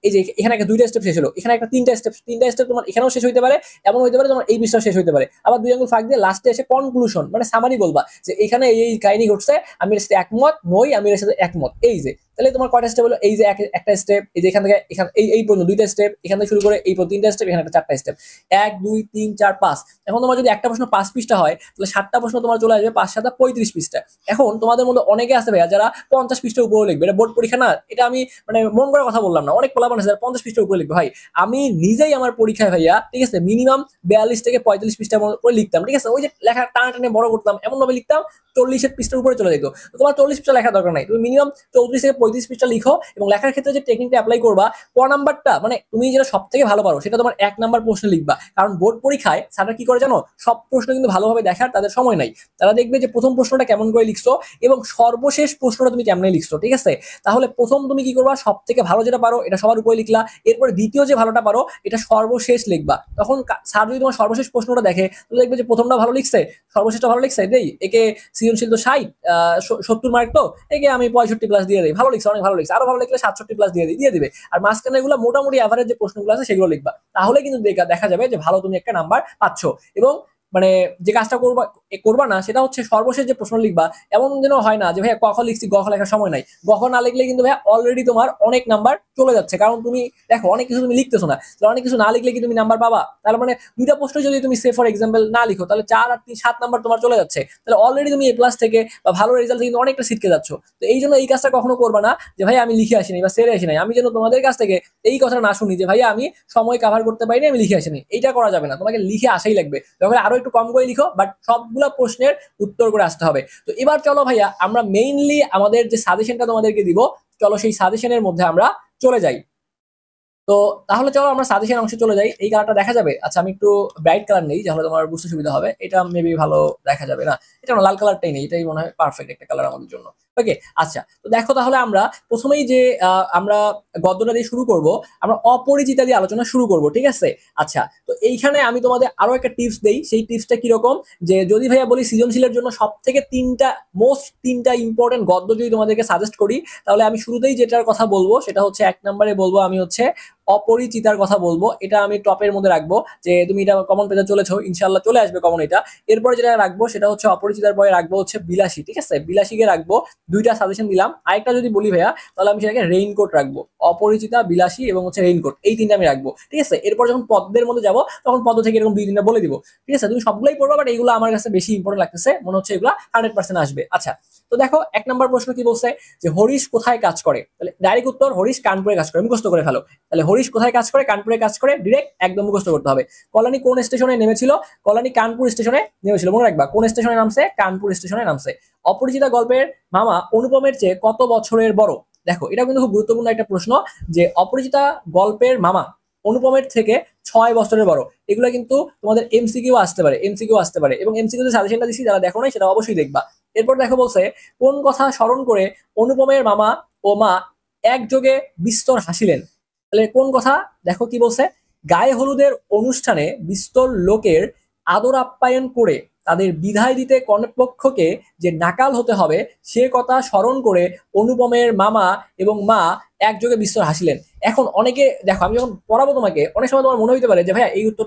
এই যে এখানে একটা 2টা স্টেপ শেষ হলো, এখানে একটা 3টা স্টেপ তোমার এখানেও শেষ হইতে পারে, এমন হইতে পারে তোমার এই পৃষ্ঠা শেষ হইতে পারে। আবার 2 আঙ্গুল ফাঁক দিয়ে লাস্টে এসে কনক্লুশন মানে সামারি বলবা যে এখানে এই কাহিনী ঘটছে, আমি এর সাথে একমত নই, আমি এর সাথে একমত, এই যে। তাহলে তোমার কয়টা স্টেপ হলো, এই যে একটা স্টেপ, এই যে এখান থেকে এখানে এই পর্যন্ত 2টা স্টেপ, এখান থেকে শুরু করে এই পর্যন্ত 3টা স্টেপ, এখানে একটা 4টা স্টেপ, 1 2 3 4 5। এখন তোমার যদি একটা প্রশ্ন 5 পৃষ্ঠা হয় তাহলে 7টা প্রশ্ন তোমার চলে আসবে 5 7 35 পৃষ্ঠা। এখন তোমাদের মধ্যে অনেকে আছে ভাইয়া যারা 50 পৃষ্ঠার উপরে লিখবে, এটা বোর্ড পরীক্ষা না, এটা আমি মানে মন করার কথা বললাম না, অনেক পোলাপান আছে যারা 50 পৃষ্ঠার উপরে লিখবে। ভাই আমি নিজেই আমার পরীক্ষায় ভাইয়া, ঠিক আছে, মিনিমাম 42 থেকে 45 পৃষ্ঠার করে লিখতাম, ঠিক আছে, ওই যে লেখা টানা টানে বড় করতাম, এমন ভাবে লিখতাম 40 পৃষ্ঠার উপরে চলে যেত। তোমার 40 পৃষ্ঠা লেখা দরকার নাই, তুমি মিনিমাম 34 থেকে 35 পৃষ্ঠা লিখো, এবং লেখার ক্ষেত্রে যে টেকনিকটা অ্যাপ্লাই করবা, ক নাম্বারটা মানে তুমি যেটা সব থেকে ভালো পারো সেটা তোমার 1 নাম্বার প্রশ্নে লিখবা। কারণ বোর্ড পরীক্ষায় স্যাররা কি করে জানো, সব প্রশ্ন কিন্তু ভালোভাবে দেখার তাদের সময় নাই, তারা দেখবে যে প্রথম প্রশ্নটা কেমন করে লিখছো এবং সর্বশেষ প্রশ্নটা তুমি কেমনে লিখছো, ঠিক আছে। তাহলে প্রথম তুমি কি করবা, সব থেকে ভালো যেটা পারো এটা সবার উপরে লিখলা, এরপরে দ্বিতীয় যে ভালোটা পারো এটা সর্বশেষ লিখবা। তখন স্যার যদি তোমার সর্বশেষ প্রশ্নটা দেখে তো দেখবে যে প্রথমটা ভালো লিখছে, সর্বশেষটা ভালো লিখছে, দেই একে সৃজনশীল তো 70 মার্ক, তো একে আমি 65 প্লাস দিয়ে দিই, ভালো লিখছে, অনেক ভালো লিখছে, আরো ভালো লিখলে 67 প্লাস দিয়ে দিবে। আর মাঝখানে এগুলো মোটামুটি অ্যাভারেজ যে প্রশ্নগুলো আছে সেগুলো লিখবা, তাহলে কিন্তু দেখা যাবে যে ভালো তুমি একটা নাম্বার পাচ্ছ। এবং মানে যে কাজটা করবা না সেটা হচ্ছে সর্বশেষ যে প্রশ্ন লিখবা, এমন যেন হয় না যে ভাইয়া ক খ লিখছি, গ খ লেখার সময় নাই, গ খ না লিখলে কিন্তু ভাইয়া অলরেডি তোমার অনেক নাম্বার চলে যাচ্ছে। কারণ তুমি দেখো অনেক কিছু তুমি লিখতেছো না, অনেক কিছু না লিখলে কি তুমি নাম্বার পাবা? তার মানে 2টা প্রশ্ন যদি তুমি সে ফর এক্সাম্পল না লিখো তাহলে 4 আর 3 7 নাম্বার তোমার চলে যাচ্ছে, তাহলে অলরেডি তুমি এ প্লাস থেকে বা ভালো রেজাল্ট কিন্তু অনেকটা ছিটকে যাচ্ছ। তো এই জন্য এই কাজটা কখনো করবা না যে ভাই আমি লিখে আসিনি বা সেরে আসিনি, আমি যেন তোমাদের কাছ থেকে এই কথাটা না শুনি যে ভাইয়া আমি সময় কভার করতে পারিনি, আমি লিখে আসিনি, এইটা করা যাবে না, তোমাকে লিখে আসাই লাগবে। তখন আরো একটু কম করে লিখো, বাট সবগুলা প্রশ্নের উত্তর করে আসতে হবে। তো এবার চলো ভাইয়া আমরা মেইনলি আমাদের যে সাজেশনটা তোমাদেরকে দিব, চলো সেই সাজেশনের মধ্যে আমরা চলে যাই। তো তাহলে চলো আমরা সাজেশন অংশে চলে যাই। এই কালারটা দেখা যাবে? আচ্ছা আমি একটু ব্রাইট কালার নেই তাহলে তোমার বুঝতে সুবিধা হবে, এটা মেবি ভালো দেখা যাবে না, এটা লাল কালারটাই নেই, এটাই মনে হয় পারফেক্ট একটা কালার আমাদের জন্য। ওকে, আচ্ছা, তো দেখো তাহলে আমরা প্রথমেই যে আমরা গদ্যটা দিয়ে শুরু করব, আমরা অপরিচিতা দিয়ে আলোচনা শুরু করব, ঠিক আছে? আচ্ছা, তো এইখানে আমি তোমাদের আরো একটা টিপস দেই। সেই টিপসটা কিরকম, যে যদি ভাইয়া বলি সৃজনশীলের জন্য সব থেকে তিনটা ইম্পর্টেন্ট গদ্য যদি তোমাদেরকে সাজেস্ট করি, তাহলে আমি শুরুতেই যেটার কথা বলবো সেটা হচ্ছে 1 নম্বরে বলবো আমি হচ্ছে অপরিচিতার কথা বলবো। এটা আমি টপের মধ্যে রাখবো, যে তুমি এটা কমন পেতে চলেছো, ইনশাল্লাহ চলে আসবে কমন এটা। এরপরে যেটা রাখবো সেটা হচ্ছে অপরিচিতার পরে রাখবো হচ্ছে বিলাসী, ঠিক আছে? বিলাসীকে রাখবো। দুইটা সাজেশন দিলাম। আরেকটা যদি বলি ভাইয়া, তাহলে আমি সেটাকে রেইনকোট রাখবো। অপরিচিতা, বিলাসী এবং হচ্ছে রেইনকোট, এই তিনটা আমি রাখবো, ঠিক আছে? এরপর যখন পদ্মের মধ্যে যাবো তখন পদ্ম থেকে এরকম 2-3টা বলে দিব, ঠিক আছে? তুমি সবগুলোই পড়বা, বাট এইগুলো আমার কাছে বেশি ইম্পর্টেন্ট লাগতেছে, মনে হচ্ছে এগুলো 100% আসবে। আচ্ছা, তো দেখো 1 নম্বর প্রশ্ন কি বলছে, যে হরিশ কোথায় কাজ করে? তাহলে ডাইরেক্ট উত্তর হরিশ কানপুরে কাজ করে, মুখস্থ করে ফেলো। তাহলে হরিশ কোথায় কাজ করে? কানপুরে কাজ করে, ডিরেক্ট একদম মুখস্থ করতে হবে। কল্যাণী কোন স্টেশনে নেমেছিল? কল্যাণী কানপুর স্টেশনে নেমেছিল, মনে রাখবা কোন স্টেশনে নামছে, কানপুর স্টেশনে নামছে। অপরিচিতা গল্পের মামা অনুপমের চেয়ে কত বছরের বড়? দেখো এটা কিন্তু খুব গুরুত্বপূর্ণ একটা প্রশ্ন, যে অপরিচিতা গল্পের মামা অনুপমের থেকে 6 বছরের বড়। এগুলো কিন্তু তোমাদের এমসিকিউ আসতে পারে, এবং এমসিকিউ যে সাজেশনটা দিচ্ছি, যারা দেখো না সেটা অবশ্যই দেখবা। এরপর দেখো বলছে, কোন কথা স্মরণ করে অনুপমের মামা ও মা একযোগে বিস্তর হাসিলেন? তাহলে কোন কথা, দেখো কি বলছে, গায়ে হলুদের অনুষ্ঠানে বিস্তর লোকের আদর আপ্যায়ন করে তাদের বিদায় দিতে কর্ণপক্ষকে যে নাকাল হতে হবে, সে কথা স্মরণ করে অনুপমের মামা এবং মা একযোগে বিস্তর হাসিলেন। এখন অনেকে দেখো, আমি যখন পড়াবো তোমাকে, অনেক সময় তোমার মনে হইতে পারে যে ভাইয়া এই উত্তর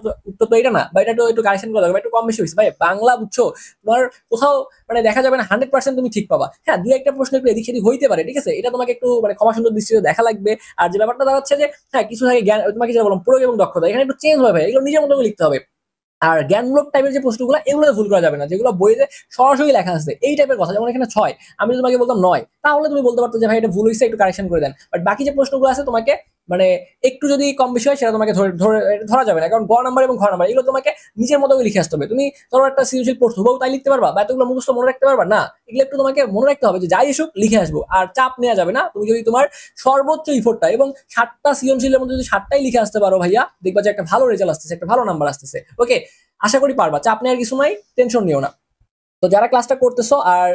তো এটা না, বা এটা তো একটু কারেকশন করা দরকার, একটু কম বেশি হয়েছে। ভাই বাংলা বুঝছো, তোমার কোথাও মানে দেখা যাবে না 100% তুমি ঠিক পাবা। হ্যাঁ, দুই একটা প্রশ্ন একটু এদিক সেদিক হইতে পারে, ঠিক আছে? এটা তোমাকে একটু মানে ক্ষমা সুন্দর দৃষ্টিতে দেখা লাগবে। আর যে ব্যাপারটা দাঁড়াচ্ছে যে হ্যাঁ, কিছু থাকে জ্ঞান, তোমাকে যেটা বললাম প্রয়োগ এবং দক্ষতা, এখানে একটু চেঞ্জ হবে ভাই, এগুলো নিজের মতো করে লিখতে হবে। আর জ্ঞানমূলক টাইপের যে প্রশ্নগুলো, এগুলো ভুল করা যাবে না, যেগুলো বইতে সরাসরি লেখা আছে এই টাইপের কথা। যেমন এখানে 6, আমি যদি তোমাকে বলতাম 9, তাহলে তুমি বলতে পারতো যে ভাই এটা ভুল হয়েছে, একটু কারেকশন করে দেন। বাট বাকি যে প্রশ্নগুলো আছে তোমাকে মানে একটু যদি কম বেশি হয়, সেটা তোমাকে ধরা যাবে না, কারণ গ নাম্বার এবং ঘ নাম্বার এগুলো তোমাকে নিজের মতো করে লিখে আসতে হবে। তুমি ধরো একটা সৃজনশীল পড়ছো, তাই লিখতে পারবা, বা এতগুলো মুখস্থ মনে রাখতে পারবা না। এগুলো একটু তোমাকে মনে রাখতে হবে, যে যাই এসুক লিখে আসবো, আর চাপ নেওয়া যাবে না। তুমি যদি তোমার সর্বোচ্চ ইফোর্টটা, এবং 7টা সৃজনশীলের মধ্যে যদি 7টাই লিখে আসতে পারো ভাইয়া, দেখবা যে একটা ভালো রেজাল্ট আসতেছে, একটা ভালো নাম্বার আসতেছে। ওকে, আশা করি পারবা, চাপ নেওয়ার কিছু নাই, টেনশন নিও না। তো যারা ক্লাসটা করতেছো, আর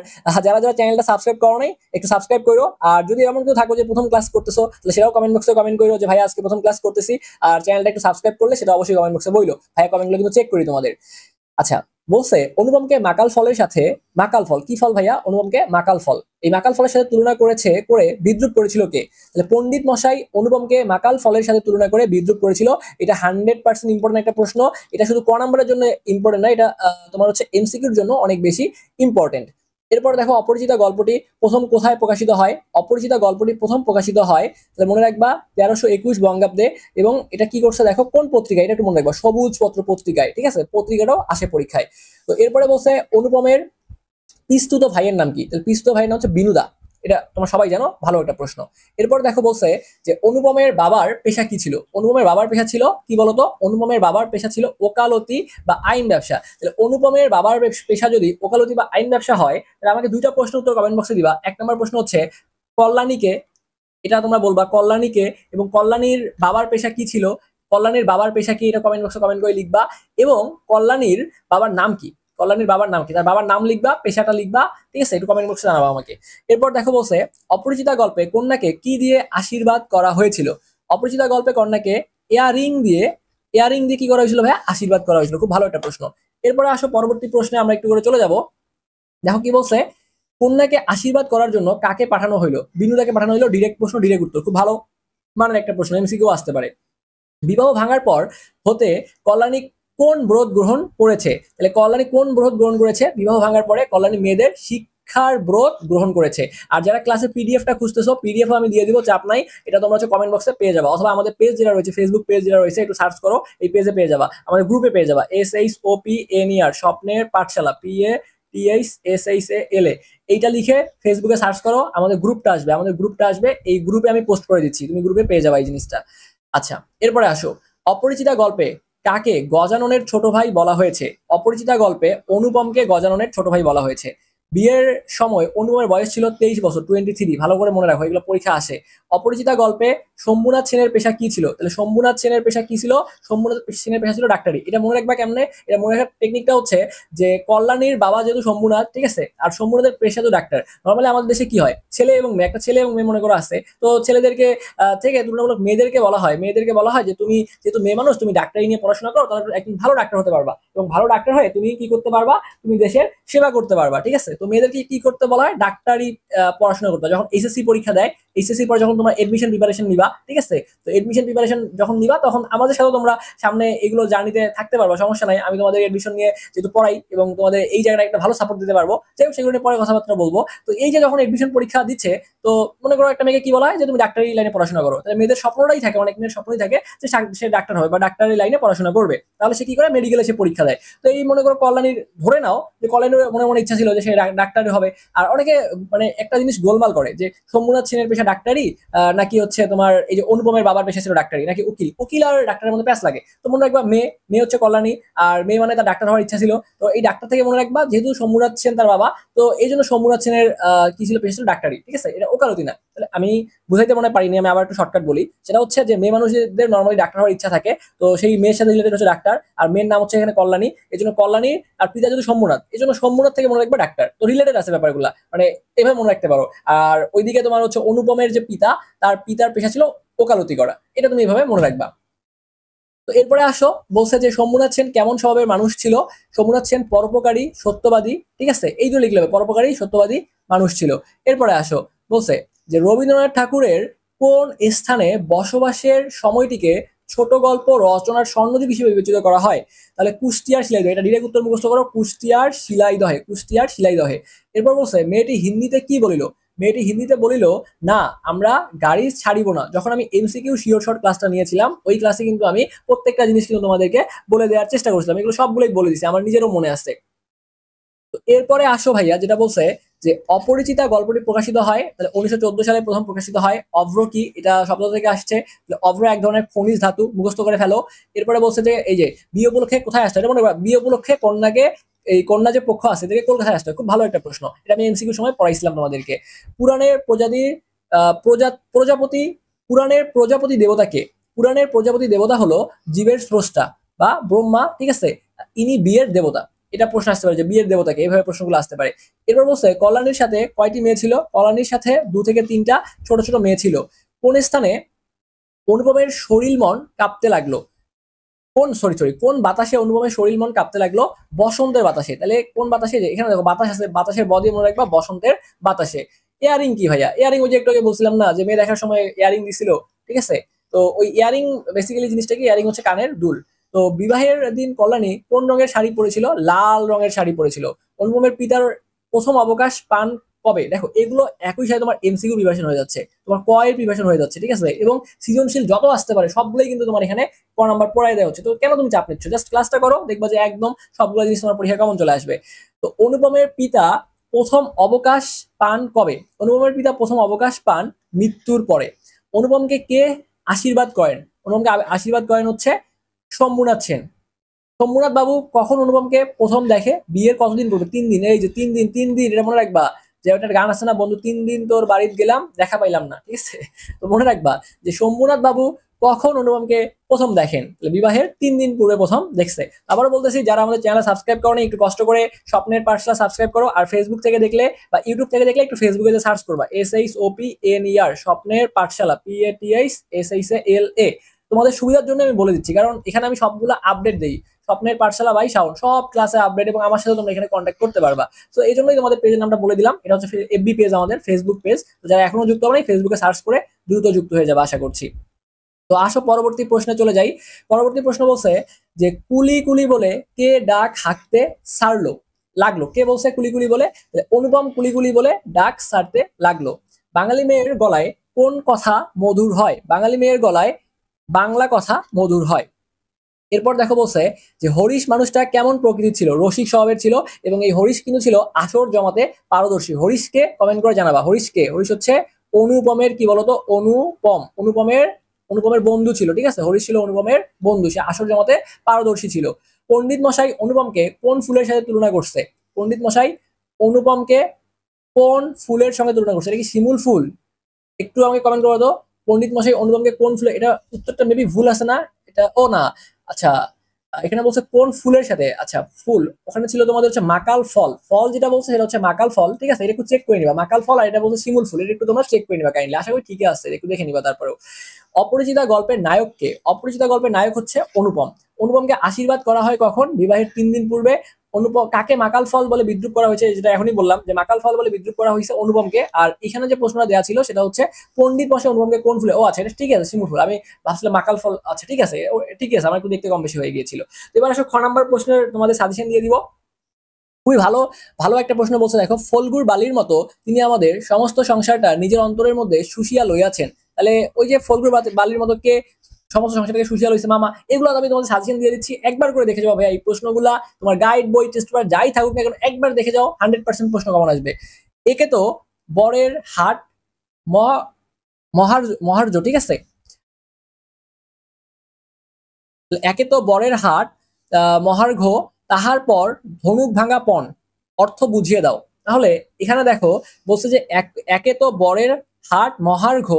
যারা যারা চ্যানেলটা সাবস্ক্রাইব করো নাই, একটু সাবস্ক্রাইব করো। আর যদি এমন কেউ থাকো যে প্রথম ক্লাস করতেছো, তাহলে সেটাও কমেন্ট বক্সে কমেন্ট করো যে ভাই আজকে প্রথম ক্লাস করতেছি, আর চ্যানেলটা একটু সাবস্ক্রাইব করলে সেটা অবশ্যই কমেন্ট বক্সে বইলো, ভাইয়া কমেন্টগুলো কিন্তু চেক করি তোমাদের। আচ্ছা, বলছে অনুপমকে মাকাল ফলের সাথে, মাকাল ফল কি ফল ভাইয়া? অনুপমকে মাকাল ফল, এই মাকাল ফলের সাথে তুলনা করে বিদ্রুপ করেছিল কে? তাহলে পণ্ডিত মশাই অনুপমকে মাকাল ফলের সাথে তুলনা করে বিদ্রুপ করেছিল। এটা 100% ইম্পর্টেন্ট একটা প্রশ্ন। এটা শুধু ক নাম্বারের জন্য ইম্পর্টেন্ট না, এটা তোমার হচ্ছে এমসিকিউর জন্য অনেক বেশি ইম্পর্টেন্ট। এরপর দেখো, অপরিচিতা গল্পটি প্রথম কোথায় প্রকাশিত হয়? অপরিচিতা গল্পটি প্রথম প্রকাশিত হয়, তাহলে মনে রাখবা 1321 বঙ্গাব্দে। এবং এটা কি করছে দেখো, কোন পত্রিকায়, এটা একটু মনে রাখবা, সবুজ পত্র পত্রিকায়, ঠিক আছে? পত্রিকাটাও আসে পরীক্ষায়। তো এরপরে বলছে অনুপমের পিস্তুত ভাইয়ের নাম কি? তাহলে পিস্তুত ভাইয়ের নাম হচ্ছে বিনুদা, এটা তোমরা সবাই জানো, ভালো একটা প্রশ্ন। এরপর দেখো বলছে যে অনুপমের বাবার পেশা কি ছিল? অনুপমের বাবার পেশা ছিল কি বলতো? অনুপমের বাবার পেশা ছিল ওকালতি বা আইন ব্যবসা। তাহলে অনুপমের বাবার পেশা যদি ওকালতি বা আইন ব্যবসা হয়, তাহলে আমাকে দুইটা প্রশ্ন উত্তর কমেন্ট বক্সে দিবা। 1 নম্বর প্রশ্ন হচ্ছে কল্যাণীকে, এটা তোমরা বলবা কল্যাণীকে, এবং কল্যাণীর বাবার পেশা কি ছিল, কল্যাণীর বাবার পেশা কি, এটা কমেন্ট বক্সে কমেন্ট করে লিখবা। এবং কল্যাণীর বাবার নাম কি, কল্যাণীর বাবার নাম কি, তার বাবার নাম লিখবা, পেশাটা লিখবা, ঠিক আছে? একটু কমেন্ট বক্সে জানাবা আমাকে। এরপর দেখো বলছে, অপরিচিতা গল্পে কন্যাকে কি দিয়ে আশীর্বাদ করা হয়েছিল? অপরিচিতা গল্পে কন্যাকে ইয়ারিং দিয়ে, কি করা হয়েছিল ভাইয়া? আশীর্বাদ করা হয়েছিল। খুব ভালো একটা প্রশ্ন। এরপরে আসো পরবর্তী প্রশ্নে আমরা একটু করে চলে যাব। দেখো কি বলছে, কন্যাকে আশীর্বাদ করার জন্য কাকে পাঠানো হইলো? বিনুদাকে পাঠানো হইলো। ডিরেক্ট প্রশ্ন, ডিরেক্ট উত্তর, খুব ভালো মানের একটা প্রশ্ন, এমসিকিউ আসতে পারে। বিবাহ ভাঙার পর হতে কল্যাণী কোন ব্রত গ্রহণ করেছে? তাহলে কল্যাণী কোন ব্রত গ্রহণ করেছে? বিবাহ ভাঙার পরে কল্যাণী মেয়েদের শিক্ষার ব্রত গ্রহণ করেছে। আর যারা ক্লাসের পিডিএফটা খুঁজতেছো, পিডিএফ আমি দিয়ে দিব, চাপ নাই, এটা তোমরা হচ্ছে কমেন্ট বক্সে পেয়ে যাবা, অথবা আমাদের পেজ যেটা রয়েছে, ফেসবুক পেজ যেটা রয়েছে, একটু সার্চ করো, এই পেজে পেয়ে যাবা, আমাদের গ্রুপে পেয়ে যাবা। SHOPNER, স্বপ্নের পাঠশালা, PATHSHALA, এইটা লিখে ফেসবুকে সার্চ করো, আমাদের গ্রুপটা আসবে, এই গ্রুপে আমি পোস্ট করে দিচ্ছি, তুমি গ্রুপে পেয়ে যাবা এই জিনিসটা। আচ্ছা, এরপরে আসো, অপরিচিতা গল্পে কাকে গজাননের ছোট ভাই বলা হয়েছে? অপরিচিতা গল্পে অনুপমকে গজাননের ছোট ভাই বলা হয়েছে। বিয়ের সময় অনুপমের বয়স ছিল 23 বছর, 23। ভালো করে মনে রাখো, এগুলো পরীক্ষা আসে। অপরিচিতা গল্পে শম্ভুনাথ সেনের পেশা কি ছিল? তাহলে শম্ভুনাথ সেনের পেশা কি ছিল? শম্ভুনাথ সেনের পেশা ছিল ডাক্তারি। এটা মনে রাখবা কেমনে? এটা মনে রাখার টেকনিকটা হচ্ছে যে কল্যাণীর বাবা যেহেতু শম্ভুনাথ, ঠিক আছে, আর শম্ভুনাথের পেশা তো ডাক্তার। নর্মালি আমাদের দেশে কি হয়, ছেলে এবং মেয়ে, একটা ছেলে এবং মেয়ে মনে করো আছে, তো ছেলেদেরকে থেকে তুলনামূলক মেয়েদেরকে বলা হয় যে তুমি যেহেতু মেয়ে মানুষ, তুমি ডাক্তারি নিয়ে পড়াশোনা করো, তাহলে একজন ভালো ডাক্তার হতে পারবা, এবং ভালো ডাক্তার হয়ে তুমি কি করতে পারবা, তুমি দেশের সেবা করতে পারবা। ঠিক আছে, তো মেয়েদেরকে কি করতে বলা হয়, ডাক্তারি পড়াশোনা করতে হয়। যখন এসএসসি পরীক্ষা দেয়, এসএসসি পর যখন তোমার এডমিশন প্রিপারেশন নিবা, ঠিক আছে, তো এডমিশন প্রিপারেশন যখন নিবা, তখন আমাদের সাথে তোমরা সামনে এগুলো জার্নিতে থাকতে পারবা, সমস্যা নাই। আমি তোমাদের এডমিশন নিয়ে যেহেতু পড়াই এবং তোমাদের এই জায়গাটা একটা ভালো সাপোর্ট দিতে পারবো, যাই হোক সেগুলো নিয়ে পরে কথাবার্তা বলবো। তো এই যে যখন এডমিশন পরীক্ষা দিচ্ছে, তো মনে করো একটা মেয়েকে কি বলা হয় যে তুমি ডাক্তারি লাইনে পড়াশোনা করো, তাহলে মেয়েদের স্বপ্নটাই থাকে, অনেক মেয়ের স্বপ্নই থাকে যে সে ডাক্তার হবে বা ডাক্তারি লাইনে পড়াশোনা করবে। তাহলে সে কি করে, মেডিকেলে সে পরীক্ষা দেয়। তো এই মনে করো কল্যাণীর, ধরে নাও যে কল্যাণীর মনে মনে ইচ্ছা ছিল যে সে ডাক্তারি হবে। আর অনেকে মানে একটা জিনিস গোলমাল করে যে শম্ভুনাথ সেনের পেশা ডাক্তারি, নাকি হচ্ছে তোমার এই যে অনুপমের বাবার পেশা ছিল ডাক্তারি, নাকি উকিল। উকিল আর ডাক্তারের মধ্যে প্যাচ লাগে। তো মনে রাখবা মেয়ে, মেয়ে হচ্ছে কল্যাণী, আর মেয়ে মানে তার ডাক্তার হওয়ার ইচ্ছা ছিল। তো এই ডাক্তার থেকে মনে রাখবা যেহেতু শম্ভুনাথ সেন তার বাবা, তো এই জন্য শম্ভুনাথ সেনের কি ছিল, পেশা ছিল ডাক্তারি। ঠিক আছে, এটা ওকালতি না। তাহলে আমি বুঝাইতে মনে পারিনি, আমি আবার একটু শর্টকাট বলি। সেটা হচ্ছে যে মেয়ে মানুষদের নর্মালি ডাক্তার হওয়ার ইচ্ছা থাকে, তো সেই মেয়ের সাথে রিলেটেড হচ্ছে ডাক্তার, আর মেয়ের নাম হচ্ছে এখানে কল্যাণী, এই জন্য কল্যাণী। আর পিতা যদি শম্ভুনাথ, এই জন্য শম্ভুনাথ থেকে মনে রাখবে ডাক্তার। তো রিলেটেড আছে ব্যাপারগুলা, মানে এভাবে মনে রাখতে পারো। আর ওইদিকে তোমার হচ্ছে অনুপমের যে পিতা, তার পিতার পেশা ছিল ওকালতি করা, এটা তুমি এভাবে মনে রাখবা। তো এরপরে আসো, বলছে যে শম্ভুনাথ সেন কেমন স্বভাবের মানুষ ছিল? শম্ভুনাথ সেন পরোপকারী, সত্যবাদী। ঠিক আছে, এই দুটো লিখলে হবে, পরোপকারী সত্যবাদী মানুষ ছিল। এরপরে আসো, বলছে যে রবীন্দ্রনাথ ঠাকুরের কোন স্থানে বসবাসের সময়টিকে ছোট গল্প রচনার স্বর্ণযুগ হিসেবে বিবেচিত করা হয়? তাহলে কুষ্টিয়ার শিলাইদহে, এটা ডিরেক্ট উত্তর মুখস্থ করো, কুষ্টিয়ার শিলাইদহে, কুষ্টিয়ার শিলাইদহে। এরপর বলছে মেয়েটি হিন্দিতে কি বলিল? মেয়েটি হিন্দিতে বলিল, না আমরা গাড়ি ছাড়িব না। যখন আমি এমসিকিউ শিওর শর্ট ক্লাসটা নিয়েছিলাম, ওই ক্লাসে কিন্তু আমি প্রত্যেকটা জিনিস কিন্তু তোমাদেরকে বলে দেওয়ার চেষ্টা করছিলাম, এগুলো সবগুলোই বলে দিছি, আমার নিজেরও মনে আছে। তো এরপরে আসো ভাইয়া, যেটা বলছে যে অপরিচিতা গল্পটি প্রকাশিত হয়, তাহলে 1914 সালে প্রথম প্রকাশিত হয়। অভ্র কি, এটা শব্দ থেকে আসছে। অভ্র এক ধরনের খনিজ ধাতু, মুখস্থ করে ফেলো। এরপরে বলছে যে এই যে বিয়ে উপলক্ষে কোথায় আসতে হয়, এটা মনে করো, বিয়ে উপলক্ষে কন্যাকে, এই কন্যা যে পক্ষ আছে তাকে কলকাতায় আসতে হয়। খুব ভালো একটা প্রশ্ন, এটা আমি এমসিকিউ সময় পড়াইছিলাম তোমাদেরকে। পুরাণের প্রজাতির প্রজাপতি, পুরাণের প্রজাপতি দেবতাকে, পুরাণের প্রজাপতি দেবতা হলো জীবের স্রষ্টা বা ব্রহ্মা। ঠিক আছে, ইনি বিয়ের দেবতা। এটা প্রশ্ন আসতে পারে যে বিয়ের দেবতাকে, এইভাবে প্রশ্নগুলো আসতে পারে। এরপর বলছে কল্যাণীর সাথে কয়টি মেয়ে ছিল? কল্যাণীর সাথে 2 থেকে 3টা ছোট ছোট মেয়ে ছিল। কোন স্থানে অনুপমের শরীর মন কাঁপতে লাগলো? কোন বাতাসে অনুপমের শরীর মন কাঁপতে লাগলো? বসন্তের বাতাসে। তাহলে কোন বাতাসে, এখানে দেখো বাতাস আছে, বাতাসের বদি মনে রাখবা বসন্তের বাতাসে। ইয়ারিং কি ভাইয়া? ইয়ারিং ওই যে একটু আগে বলছিলাম না যে মেয়ে দেখার সময় ইয়ারিং দিছিল, ঠিক আছে, তো ওই ইয়ারিং বেসিক্যালি জিনিসটা কি, ইয়ারিং হচ্ছে কানের দুল। তো বিবাহের দিন কল্যাণী কোন রঙের শাড়ি পরেছিল? লাল রঙের শাড়ি পরেছিল। অনুপমের পিতার প্রথম অবকাশ পান কবে? দেখো এগুলো একই সাথে তোমার এমসিকিউ প্রিপারেশন হয়ে যাচ্ছে, তোমার কয়ের প্রিপারেশন হয়ে যাচ্ছে, ঠিক আছে, এবং সৃজনশীল যত আসতে পারে সবগুলোই কিন্তু তোমার এখানে ক নাম্বার পড়াই দেওয়া হচ্ছে। তো কেন তুমি চাপ নিচ্ছ? জাস্ট ক্লাসটা করো, দেখবা যে একদম সবগুলো জিনিস তোমার পরীক্ষা কমন চলে আসবে। তো অনুপমের পিতা প্রথম অবকাশ পান কবে? অনুপমের পিতা প্রথম অবকাশ পান মৃত্যুর পরে। অনুপমকে কে আশীর্বাদ করেন? অনুপমকে আশীর্বাদ করেন হচ্ছে শম্ভুনাথ সেন। শম্ভুনাথ বাবু কখন অনুপমকে প্রথম দেখে? বিয়ের কতদিন পূর্বে? 3 দিন। এই যে 3 দিন, 3 দিন, এটা মনে রাখবা। যে একটা গান আছে না, বন্ধু 3 দিন তোর বাড়িতে গেলাম দেখা পাইলাম না, ঠিক আছে, তো মনে রাখবা যে শম্ভুনাথ বাবু কখন অনুপমকে প্রথম দেখেন? বিবাহের 3 দিন পূর্বে প্রথম দেখছে। আবারও বলতেছি, যারা আমাদের চ্যানেল সাবস্ক্রাইব করেনি একটু কষ্ট করে স্বপ্নের পাঠশালা সাবস্ক্রাইব করো। আর ফেসবুক থেকে দেখলে বা ইউটিউব থেকে দেখলে একটু ফেসবুকে সার্চ করবা SHOPNER, স্বপ্নের পাঠশালা, PATSSALA। তোমাদের সুবিধার জন্য আমি বলে দিচ্ছি, কারণ এখানে আমি সবগুলো আপডেট দিই। স্বপ্নের পাঠশালা বাই শাওন, সব ক্লাসে আপডেট, এবং আমার সাথে তোমরা এখানে কন্ট্যাক্ট করতে পারবা। তো এই জন্যই তোমাদের পেজের নামটা বলে দিলাম, এটা হচ্ছে এফবি পেজ, আমাদের ফেসবুক পেজ। তো যারা এখনো যুক্ত হবে ফেসবুকে সার্চ করে দ্রুত যুক্ত হয়ে যাবে আশা করছি। তো আসো পরবর্তী প্রশ্নে চলে যাই। পরবর্তী প্রশ্ন বলছে যে কুলি কুলি বলে কে ডাক হাঁকতে সারলো লাগলো? কে বলছে কুলি কুলি বলে? অনুপম কুলি কুলি বলে ডাক সারতে লাগলো। বাঙালি মেয়ের গলায় কোন কথা মধুর হয়? বাঙালি মেয়ের গলায় বাংলা কথা মধুর হয়। এরপর দেখো বলছে যে হরিশ মানুষটা কেমন প্রকৃতির ছিল? রসিক স্বভাবের ছিল, এবং এই হরিশ কিন্তু ছিল আসর জমাতে পারদর্শী। হরিশকে কমেন্ট করে জানাবা, হরিশকে। হরিশ হচ্ছে অনুপমের কি বলতো, অনুপমের বন্ধু ছিল, ঠিক আছে, হরিশ ছিল অনুপমের বন্ধু, সে আসর জমাতে পারদর্শী ছিল। পণ্ডিত মশাই অনুপমকে কোন ফুলের সাথে তুলনা করছে? পণ্ডিত মশাই অনুপমকে কোন ফুলের সঙ্গে তুলনা করছে? এটা কি শিমুল ফুল? একটু আমাকে কমেন্ট করে দাও। পণ্ডিত মশাই অনুপমকে কোন ফুলে, এটা উত্তরটা মেবি ভুল আছে না? এটা ও না, আচ্ছা এখানে বলছে কোন ফুলের সাথে, আচ্ছা ফুল ওখানে ছিল তোমাদের হচ্ছে মাকাল ফল, ফল যেটা বলছে সেটা হচ্ছে মাকাল ফল, ঠিক আছে? এটা একটু চেক করে নিবা, মাকাল ফল আর এটা বলছে শিমুল ফুল, এটা একটু তোমরা চেক করে নিবা কাইন্ডলি, আশা করি ঠিকই আছে, একটু দেখে নিবা তারপরেও। অপরিচিতা গল্পের নায়ককে? অপরিচিতা গল্পের নায়ক হচ্ছে অনুপম। অনুপমকে আশীর্বাদ করা হয় কখন? বিবাহের 3 দিন পূর্বে। অনুপম কাকে মাকাল ফল বলে বিদ্রুপ করা হয়েছে, যেটা এখনই বললাম যে মাকাল ফল বলে বিদ্রুপ করা হয়েছে অনুপমকে। আর এখানে যে প্রশ্নটা দেওয়া ছিল সেটা হচ্ছে পণ্ডিত মশাই অনুপমকে কোন ফুলে, ও আচ্ছা এটা ঠিক আছে শিমুল ফুল, আমি ভাবছিলাম মাকাল ফল, আচ্ছা ঠিক আছে ঠিক আছে, আমার একটু দেখতে কম বেশি হয়ে গিয়েছিল। তো এবার আসলে খ নাম্বার প্রশ্নের তোমাদের সাজেশন দিয়ে দিব। খুবই ভালো ভালো একটা প্রশ্ন বলছে, দেখো ফলগুর বালির মতো তিনি আমাদের সমস্ত সংসারটা নিজের অন্তরের মধ্যে শুষিয়া লইয়াছেন। তাহলে ওই যে ফলগুর বালির মতো কে সমস্ত সংসারটাকে শুষিয়া লইছে মামা, এগুলো আমি তোমাদের সাজেশন দিয়ে দিচ্ছি, একবার করে দেখে যাও ভাই এই প্রশ্নগুলা, তোমার গাইড বই টেস্ট পেপার যাই থাকুক না কেন একবার দেখে যাও, 100% প্রশ্ন কমন আসবে। একে তো বরের হাট মহা মহার্য, ঠিক আছে? একে তো বরের হাট মহার্ঘ, তাহার পর ধনুক ভাঙা পণ, অর্থ বুঝিয়ে দাও। তাহলে এখানে দেখো বলছে যে একে তো বরের হাট মহার্ঘ,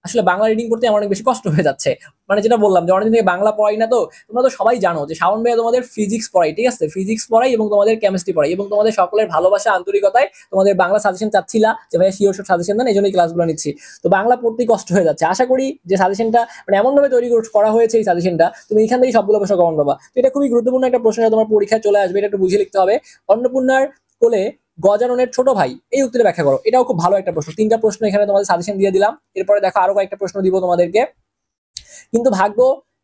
আসলে বাংলা রিডিং করতে আমার অনেক বেশি কষ্ট হয়ে যাচ্ছে, মানে যেটা বললাম যে অনেকদিন থেকে বাংলা পড়াই না, তো তোমরা তো সবাই জানো যে শাওন ভাইয়া তোমাদের ফিজিক্স পড়াই, ঠিক আছে? ফিজিক্স পড়াই এবং তোমাদের কেমিস্ট্রি পড়াই, এবং তোমাদের সকলের ভালোবাসা আন্তরিকতায় তোমাদের বাংলা সাজেশন চাচ্ছিলা যে ভাইয়া শিওর সব সাজেশন দেন, এই জন্য ক্লাসগুলো নিচ্ছি। তো বাংলা পড়তেই কষ্ট হয়ে যাচ্ছে, আশা করি যে সাজেশনটা মানে এমন ভাবে তৈরি করা হয়েছে এই সাজেশনটা, তুমি এখান থেকে সবগুলো প্রশ্ন কমন পাবা। তো এটা খুবই গুরুত্বপূর্ণ একটা প্রশ্ন, তোমার পরীক্ষায় চলে আসবে, এটা একটু বুঝে লিখতে হবে। অন্নপূর্ণার কোলে গজাননের ছোট ভাই, এই উত্তরে ব্যাখ্যা করো। এটাও খুব ভালো একটা প্রশ্ন, 3টা প্রশ্ন এখানে তোমাদের সাজেশন দিয়ে দিলাম। এরপরে দেখো আরো কয়েকটা প্রশ্ন দিব তোমাদেরকে। কিন্তু ভাগ্য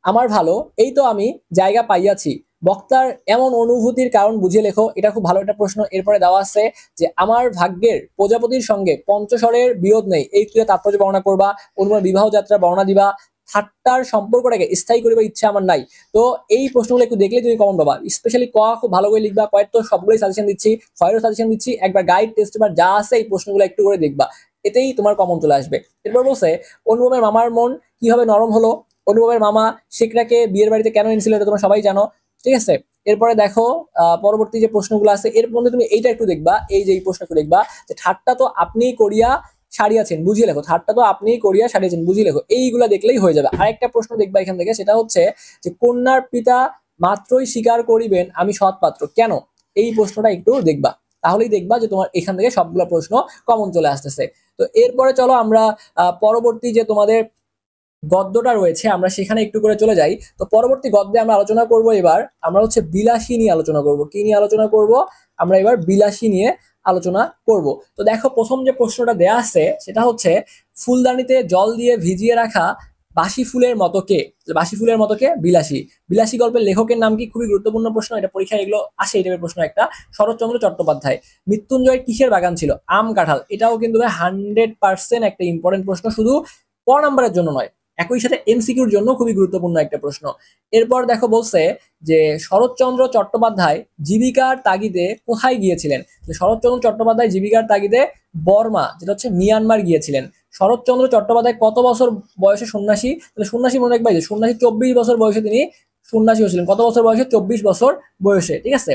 আমার ভালো, এই তো আমি জায়গা পাইয়াছি, বক্তার এমন অনুভূতির কারণ বুঝিয়ে লেখো। এটা খুব ভালো একটা প্রশ্ন। এরপরে দেওয়া আছে যে আমার ভাগ্যের প্রজাপতির সঙ্গে পঞ্চস্বরের বিরোধ নেই, এই ক্রিয়া তাৎপর্য বর্ণনা করবা। অনুমান বিবাহ যাত্রা বর্ণনা দিবা। ঠাট্টার সম্পর্কটাকে স্থায়ী করিবার ইচ্ছা আমার নাই। তো এই প্রশ্নগুলো একটু দেখলে তুমি কমন পাবা। স্পেশালি ক খুব ভালো করে লিখবা, কয়েক তো সবগুলোই সাজেশন দিচ্ছি, খয়েরও সাজেশন দিচ্ছি, একবার গাইড টেস্ট পেপার যা আছে এই প্রশ্নগুলো একটু করে দেখবা, এতেই তোমার কমন চলে আসবে। এরপর বলছে অনুপমের মামার মন কিভাবে নরম হলো? অনুপমের মামা শেখরাকে বিয়ের বাড়িতে কেন এনেছিল, এটা তোমরা সবাই জানো, ঠিক আছে? এরপরে দেখো পরবর্তী যে প্রশ্নগুলো আছে এর মধ্যে তুমি এইটা একটু দেখবা, এই যে এই প্রশ্ন একটু দেখবা যে ঠাট্টা তো আপনি করিয়া সারিয়াছেন বুঝিয়ে লেখো, ঠাট্টা তো আপনি করিয়া সারিয়াছেন বুঝিয়ে লেখো, এইগুলা দেখলেই হয়ে যাবে। আরেকটা প্রশ্ন দেখবা এখান থেকে, সেটা হচ্ছে যে কন্যার পিতা মাত্রই স্বীকার করিবেন আমি সৎ পাত্র কেন, এই প্রশ্নটা একটু দেখবা, তাহলেই দেখবা যে তোমার এখান থেকে সবগুলো প্রশ্ন কমন চলে আসতেছে। তো এরপরে চলো আমরা পরবর্তী যে তোমাদের গদ্যটা রয়েছে আমরা সেখানে একটু করে চলে যাই। তো পরবর্তী গদ্যে আমরা আলোচনা করব, এবার আমরা হচ্ছে বিলাসী নিয়ে আলোচনা করব। কি নিয়ে আলোচনা করব? আমরা এবার বিলাসী নিয়ে আলোচনা করব। তো দেখো প্রথম যে প্রশ্নটা দেয়া আছে সেটা হচ্ছে ফুলদানিতে জল দিয়ে ভিজিয়ে রাখা বাসি ফুলের মতো কে? বাসি ফুলের মতো কে? বিলাসী। বিলাসী গল্পের লেখকের নাম কি? খুবই গুরুত্বপূর্ণ প্রশ্ন, এটা পরীক্ষায় এগুলো আসে, এই টাইপের প্রশ্ন একটা। শরৎচন্দ্র চট্টোপাধ্যায়। মৃত্যুঞ্জয়ের কিসের বাগান ছিল? আম কাঁঠাল। এটাও কিন্তু 100% একটা ইম্পর্টেন্ট প্রশ্ন, শুধু ক নাম্বারের জন্য নয়, একই সাথে এমসিকিউর জন্য খুবই গুরুত্বপূর্ণ একটা প্রশ্ন। এরপর দেখো বলছে যে শরৎচন্দ্র চট্টোপাধ্যায় জীবিকার তাগিদে কোথায় গিয়েছিলেন? শরৎচন্দ্র চট্টোপাধ্যায় জীবিকার তাগিদে বর্মা, যেটা হচ্ছে মিয়ানমার গিয়েছিলেন। শরৎচন্দ্র চট্টোপাধ্যায় কত বছর বয়সে সন্ন্যাসী? তাহলে সন্ন্যাসী মনে রাখবা, যে সন্ন্যাসী 24 বছর বয়সে তিনি সন্ন্যাসী হয়েছিলেন। কত বছর বয়সে? 24 বছর বয়সে, ঠিক আছে?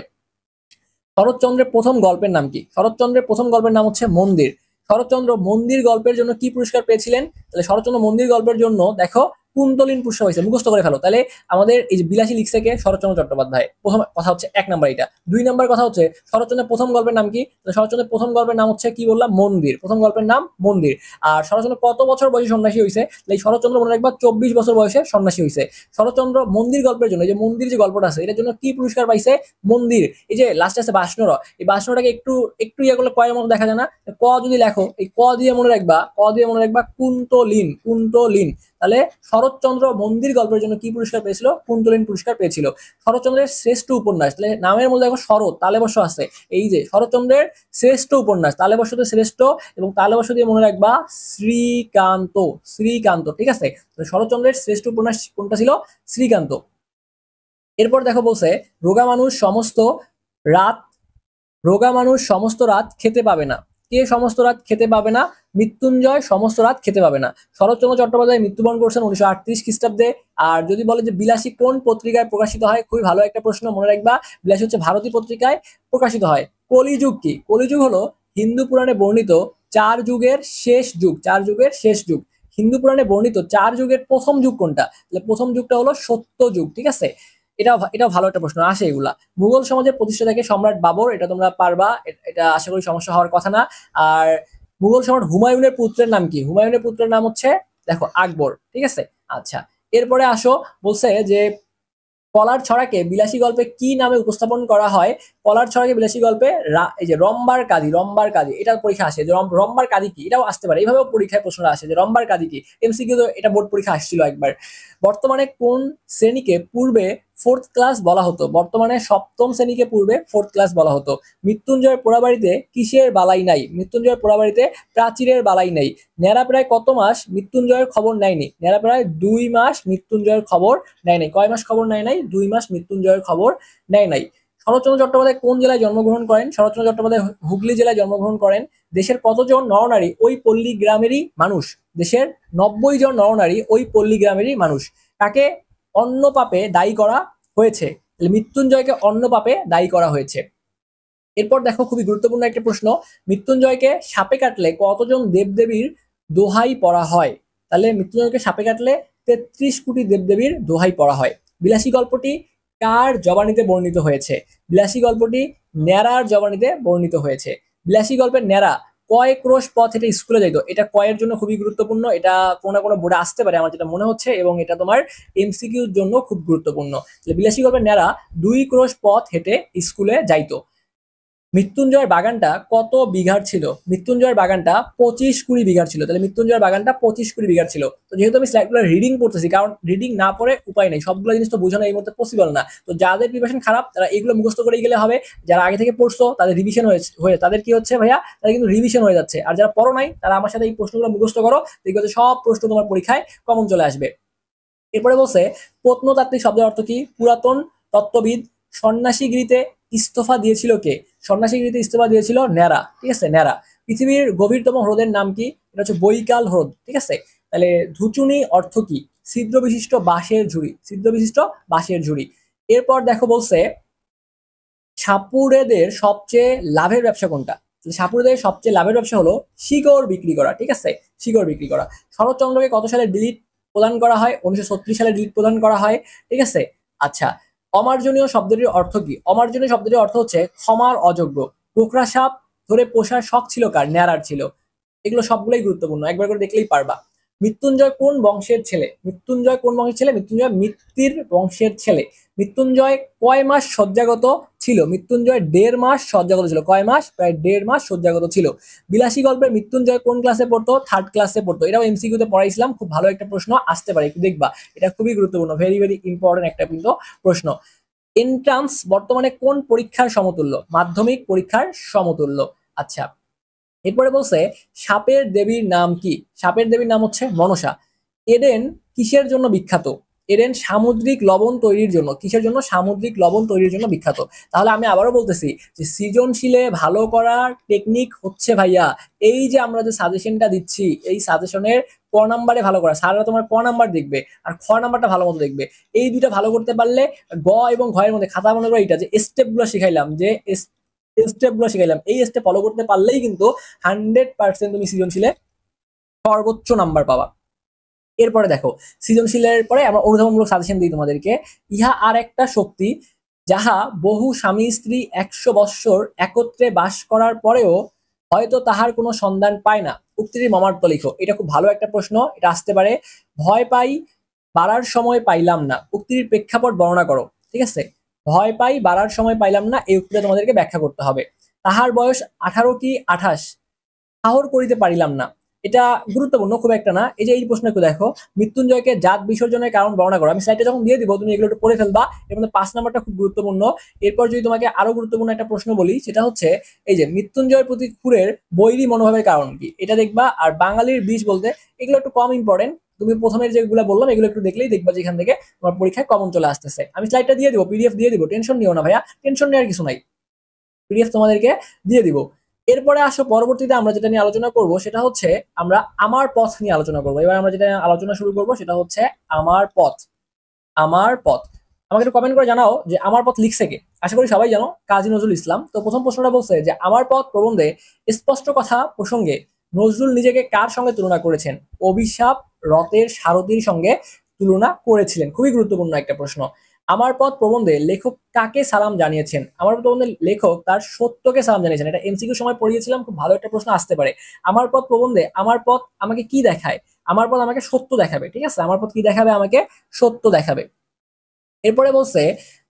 শরৎচন্দ্রের প্রথম গল্পের নাম কি? শরৎচন্দ্রের প্রথম গল্পের নাম হচ্ছে মন্দির। শরৎচন্দ্র মন্দির গল্পের জন্য কি পুরস্কার পেয়েছিলেন? তাহলে শরৎচন্দ্র মন্দির গল্পের জন্য দেখো কুন্তলিন পুরস্কার হয়েছে, মুখস্থ করে ফেলো। তাহলে আমাদের এই যে বিলাসী লিখছে কে? শরৎচন্দ্র চট্টোপাধ্যায়। প্রথম কথা হচ্ছে 1 নাম্বার এটা। 2 নাম্বার কথা হচ্ছে শরৎচন্দ্রের প্রথম গল্পের নাম কি? শরৎচন্দ্রের প্রথম গল্পের নাম হচ্ছে কি বললাম? মন্দির। প্রথম গল্পের নাম মন্দির। আর শরৎচন্দ্র কত বছর বয়সে সন্ন্যাসী হয়েছে? এই শরৎচন্দ্র মনে রাখবা 24 বছর বয়সে সন্ন্যাসী হয়েছে। শরৎচন্দ্র মন্দির গল্পের জন্য, এই যে মন্দির যে গল্পটা আছে এটার জন্য কি পুরস্কার পাইছে? মন্দির। এই যে লাস্টে আছে বাষ্ণর, এই বাষ্ণটাকে একটু একটু ইয়ে করলে কয়ের মতো দেখা যায় না? ক যদি লেখো, এই ক দিয়ে মনে রাখবা, ক দিয়ে মনে রাখবা কুন্তলিন, কুন্তলিন। তাহলে শরৎচন্দ্র মন্দির গল্পের জন্য কি পুরস্কার পেয়েছিল? কুন্তলিন পুরস্কার পেয়েছিল। শরৎচন্দ্রের শ্রেষ্ঠ উপন্যাস, তাহলে নামের মধ্যে দেখো শরৎ তালেবর্ষ আছে, এই যে শরৎচন্দ্রের শ্রেষ্ঠ উপন্যাস, তালেবর্ষতে শ্রেষ্ঠ, এবং তালেবর্ষ দিয়ে মনে রাখবা শ্রীকান্ত, শ্রীকান্ত, ঠিক আছে? শরৎচন্দ্রের শ্রেষ্ঠ উপন্যাস কোনটা ছিল? শ্রীকান্ত। এরপর দেখো বলছে রোগা মানুষ সমস্ত রাত, রোগা মানুষ সমস্ত রাত খেতে পাবে না, কে সমস্ত রাত খেতে পাবে না? মৃত্যুঞ্জয় সমস্ত রাত খেতে পাবে না। শরৎচন্দ্র চট্টোপাধ্যায় মৃত্যুবরণ করছেন 1938 খ্রিস্টাব্দে। আর যদি বলে যে বিলাসী কোন পত্রিকায় প্রকাশিত হয়, খুবই ভালো একটা প্রশ্ন, মনে রাখবা বিলাসী হচ্ছে ভারতী পত্রিকায় প্রকাশিত হয়। কলিযুগ কি? কলিযুগ হলো হিন্দু পুরাণে বর্ণিত 4 যুগের শেষ যুগ, 4 যুগের শেষ যুগ। হিন্দু পুরাণে বর্ণিত 4 যুগের প্রথম যুগ কোনটা? তাহলে প্রথম যুগটা হলো সত্য যুগ, ঠিক আছে? এটাও ভালো একটা প্রশ্ন, আসে এগুলা। মুঘল সমাজের প্রতিষ্ঠাতা কে? সম্রাট বাবর, এটা তোমরা পারবা, এটা আশা করি সমস্যা হওয়ার কথা না। আর মুঘল সম্রাট হুমায়ুনের পুত্রের নাম কি? হুমায়ুনের পুত্রের নাম হচ্ছে দেখো আকবর, ঠিক আছে? আচ্ছা, এরপরে আসো, বলছে যে কলার ছড়াকে বিলাসী গল্পে কি নামে উপস্থাপন করা হয়? কলার ছড়াকে বিলাসী গল্পে এই যে রম্বার কাদি, রম্বার কাদি, এটার পরীক্ষা আসে যে রম্বার কাদি কি, এটাও আসতে পারে, এইভাবেও পরীক্ষায় প্রশ্নটা আসে যে রম্বার কাদি কি। এমসিকিউ তো এটা বোর্ড পরীক্ষা আসছিল একবার। বর্তমানে কোন শ্রেণীকে পূর্বে ফোর্থ ক্লাস বলা হতো? বর্তমানে সপ্তম শ্রেণীকে পূর্বে ফোর্থ ক্লাস বলা হতো। মৃত্যুঞ্জয়ের পোড়াবাড়িতে কিসের বালাই নাই? মৃত্যুঞ্জয়ের পোড়াবাড়িতে প্রাচীরের বালাই নাই। ন্যাড়া প্রায় কত মাস মৃত্যুঞ্জয়ের খবর নেয়নি? ন্যাড়া প্রায় 2 মাস মৃত্যুঞ্জয়ের খবর নেয় নাই। কয় মাস খবর নেয় নাই? 2 মাস মৃত্যুঞ্জয়ের খবর নেয় নাই। শরৎচন্দ্র চট্টোপাধ্যায় কোন জেলায় জন্মগ্রহণ করেন? শরৎচন্দ্র চট্টোপাধ্যায় হুগলি জেলায় জন্মগ্রহণ করেন। দেশের কতজন নরনারী ওই পল্লী গ্রামেরই মানুষ? দেশের 90 জন নরনারী ওই পল্লী গ্রামেরই মানুষ। কাকে অন্য পাপে দায়ী করা হয়েছে? তাহলে মৃত্যুঞ্জয়কে অন্য পাপে দায়ী করা হয়েছে। এরপর দেখো, খুবই গুরুত্বপূর্ণ একটা প্রশ্ন, মৃত্যুঞ্জয়কে সাপে কাটলে কতজন দেবদেবীর দোহাই পড়া হয়? তাহলে মৃত্যুঞ্জয়কে সাপে কাটলে 33 কোটি দেবদেবীর দোহাই পড়া হয়। বিলাসী গল্পটি কার জবানিতে বর্ণিত হয়েছে? বিলাসী গল্পটি ন্যাড়ার জবানিতে বর্ণিত হয়েছে। বিলাসী গল্পের ন্যাড়া কয় ক্রোশ পথ হেঁটে স্কুলে যাইতো? এটা কয়ের জন্য খুবই গুরুত্বপূর্ণ, এটা কোনো না কোনো বোর্ডে আসতে পারে আমার যেটা মনে হচ্ছে, এবং এটা তোমার এমসিকিউর জন্য খুব গুরুত্বপূর্ণ। বিলাসী গল্পের ন্যাড়া 2 ক্রোশ পথ হেঁটে স্কুলে যাইতো। মৃত্যুঞ্জয়ের বাগানটা কত বিঘার ছিল? মৃত্যুঞ্জয়ের বাগানটা 25 বিঘার ছিল। তাহলে মৃত্যুঞ্জয়ের বাগানটা 25 বিঘার ছিল। তো যেহেতু আমি স্লাইডগুলো রিডিং করতেছি, কারণ রিডিং না পড়ে উপায় নেই, সবগুলো জিনিস তো বোঝানো এই মুহূর্তে পসিবল না। তো যাদের প্রিপারেশন খারাপ তারা এগুলো মুখস্থ করে গেলে হবে, যারা আগে থেকে পড়ছো তাদের রিভিশন হয়ে তাদের কি হচ্ছে ভাইয়া, তাদের কিন্তু রিভিশন হয়ে যাচ্ছে। আর যারা পড়ো নাই তারা আমার সাথে এই প্রশ্নগুলো মুখস্থ করো, দেখবে যে সব প্রশ্ন তোমার পরীক্ষায় কমন চলে আসবে। এরপরে বলছে প্রত্নতাত্ত্বিক শব্দের অর্থ কি? পুরাতন তত্ত্ববিদ। সন্ন্যাসীগিরিতে ইস্তফা দিয়েছিল কে? সন্ন্যাসীগিরিতে ইস্তফা দিয়েছিল ন্যাড়া, ঠিক আছে? ন্যাড়া। পৃথিবীর গভীরতম হ্রদের নাম কি? এটা হচ্ছে বৈকাল হ্রদ, ঠিক আছে? তাহলে ধুচুনি অর্থ কি? ছিদ্র বিশিষ্ট বাঁশের ঝুড়ি, ছিদ্র বিশিষ্ট বাঁশের ঝুড়ি। এরপর দেখো, বলছে সাপুড়েদের সবচেয়ে লাভের ব্যবসা কোনটা? সাপুড়েদের সবচেয়ে লাভের ব্যবসা হলো শিকড় বিক্রি করা, ঠিক আছে? শিকড় বিক্রি করা। শরৎচন্দ্রকে কত সালে ডিলিট প্রদান করা হয়? 1936 সালে ডিলিট প্রদান করা হয়, ঠিক আছে? আচ্ছা, অমার্জনীয় শব্দটির অর্থ কি? অমার্জনীয় শব্দটির অর্থ হচ্ছে ক্ষমার অযোগ্য। গোখরা সাপ ধরে পোষার শখ ছিল কার? ন্যাড়ার ছিল। এগুলো সবগুলোই গুরুত্বপূর্ণ, একবার করে দেখলেই পারবা। মৃত্যুঞ্জয় কোন বংশের ছেলে? মৃত্যুঞ্জয় কোন বংশের ছেলে? মৃত্যুঞ্জয় মিত্তির বংশের ছেলে। মৃত্যুঞ্জয় কয় মাস শয্যাগত ছিল? মৃত্যুঞ্জয় 1.5 মাস শয্যাগত ছিল। কয় মাস? প্রায় 1.5 মাস শয্যাগত ছিল। বিলাসী গল্পের মৃত্যুঞ্জয় কোন ক্লাসে পড়তো? 3rd ক্লাসে পড়তো। এটাও এমসিকিউতে পড়াইছিলাম, খুব ভালো একটা প্রশ্ন আসতে পারে, একটু দেখবা, এটা খুবই গুরুত্বপূর্ণ, ভেরি ভেরি ইম্পর্টেন্ট একটা কিন্তু প্রশ্ন। এন্ট্রান্স বর্তমানে কোন পরীক্ষার সমতুল্য? মাধ্যমিক পরীক্ষার সমতুল্য। আচ্ছা, এরপরে বলছে সাপের দেবীর নাম কি? সাপের দেবীর নাম হচ্ছে মনসা। এডেন কিসের জন্য বিখ্যাত? এডেন সামুদ্রিক লবণ তৈরির জন্য। কিসের জন্য? সামুদ্রিক লবণ তৈরির জন্য বিখ্যাত। তাহলে আমি আবারও বলতেছি যে সৃজনশীলে ভালো করার টেকনিক হচ্ছে ভাইয়া, এই যে আমরা যে সাজেশনটা দিচ্ছি, এই সাজেশনের ক নাম্বারে ভালো করা, স্যাররা তোমার ক নাম্বার দেখবে আর খ নাম্বারটা ভালো মতো দেখবে। এই দুইটা ভালো করতে পারলে গ এবং ঘয়ের মধ্যে খাতা মনে করো, এইটা যে স্টেপগুলো শিখাইলাম, যে স্টেপগুলো শিখাইলাম, এই স্টেপ ফলো করতে পারলেই কিন্তু 100% তুমি সৃজনশীলে সর্বোচ্চ নাম্বার পাবা। এরপরে দেখো, সৃজনশীলের পরে আমরা অনুধাবনমূলক সাজেশন দিই তোমাদেরকে। ইহা আর একটা শক্তি যাহা বহু স্বামী স্ত্রী 100 বৎসর একত্রে বাস করার পরেও হয়তো তাহার কোনো সন্ধান পায় না, উক্তিটির মর্মার্থ লিখো। এটা খুব ভালো একটা প্রশ্ন, এটা আসতে পারে। ভয় পাই বাড়ার সময় পাইলাম না, উক্তির প্রেক্ষাপট বর্ণনা করো, ঠিক আছে? ভয় পাই বাড়ার সময় পাইলাম না, এই উক্তিটা তোমাদেরকে ব্যাখ্যা করতে হবে। তাহার বয়স 18 কি 28, ঠাহর করিতে পারিলাম না। এটা গুরুত্বপূর্ণ, খুব একটা না। এই যে এই প্রশ্ন একটু দেখো, মৃত্যুঞ্জয়কে জাত বিসর্জনের কারণ বর্ণনা করো। আমি স্লাইডটা যখন দিয়ে দিব তুমি এগুলো একটু পড়ে ফেলবা, এর মধ্যে 5 নাম্বারটা খুব গুরুত্বপূর্ণ। এরপর যদি তোমাকে আরো গুরুত্বপূর্ণ একটা প্রশ্ন বলি, সেটা হচ্ছে এই যে মৃত্যুঞ্জয়ের প্রতি খুরের বৈরী মনোভাবের কারণ কি, এটা দেখবা। আর বাঙালির বিষ বলতে, এগুলো একটু কম ইম্পর্টেন্ট, তুমি প্রথমের যেগুলো বললাম এগুলো একটু দেখলেই দেখবা যে এখান থেকে তোমার পরীক্ষায় কমন চলে আসতেছে। আমি স্লাইডটা দিয়ে দিব, পিডিএফ দিয়ে দিব, টেনশন নিও না ভাইয়া, টেনশন নেওয়ার কিছু নাই, পিডিএফ তোমাদেরকে দিয়ে দিব। এরপরে আসো, পরবর্তীতে আমরা যেটা নিয়ে আলোচনা করব সেটা হচ্ছে আমরা আমার পথ নিয়ে আলোচনা করব। এবার আমরা যেটা আলোচনা শুরু করব সেটা হচ্ছে আমার পথ। আমার পথ। আমাকে একটু কমেন্ট করে জানাও যে আমার পথ লিখছে কে। আশা করি সবাই জানো কাজী নজরুল ইসলাম। তো প্রথম প্রশ্নটা বলছে যে আমার পথ প্রবন্ধে স্পষ্ট কথা প্রসঙ্গে নজরুল নিজেকে কার সঙ্গে তুলনা করেছেন? অভিশাপ রথের সারথীর সঙ্গে তুলনা করেছিলেন। খুবই গুরুত্বপূর্ণ একটা প্রশ্ন। আমার পথ প্রবন্ধে লেখক কাকে সালাম জানিয়েছেন? আমার পথ প্রবন্ধে লেখক তার সত্যকে সালাম জানিয়েছেন। এটা এমসিকিউ সময় পড়িয়েছিলাম, খুব ভালো একটা প্রশ্ন আসতে পারে। আমার পথ প্রবন্ধে আমার পথ আমাকে কি দেখায়? আমার পথ আমাকে সত্য দেখাবে, ঠিক আছে? আমার পথ কি দেখাবে? আমাকে সত্য দেখাবে। এরপরে বলছে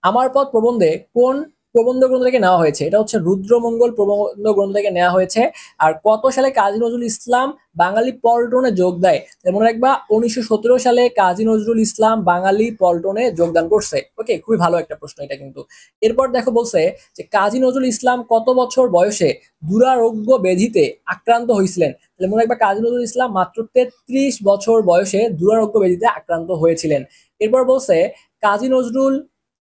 আমার পথ প্রবন্ধে কোন প্রবন্ধ গ্রন্থ থেকে নেওয়া হয়েছে? এটা হচ্ছে রুদ্রমঙ্গল প্রবন্ধ গ্রন্থ থেকে নেওয়া হয়েছে। আর কত সালে কাজী নজরুল ইসলাম বাঙালি পল্টনে যোগ দেয়? মনে রাখবা 1917 সালে কাজী নজরুল ইসলাম বাঙালি পল্টনে যোগদান করছে। ওকে, খুবই ভালো একটা প্রশ্ন এটা কিন্তু। এরপর দেখো বলছে যে কাজী নজরুল ইসলাম কত বছর বয়সে দুরারোগ্য ব্যাধিতে আক্রান্ত হয়েছিলেন? মনে রাখবা কাজী নজরুল ইসলাম মাত্র 33 বছর বয়সে দুরারোগ্য ব্যাধিতে আক্রান্ত হয়েছিলেন। এরপর বলছে কাজী নজরুল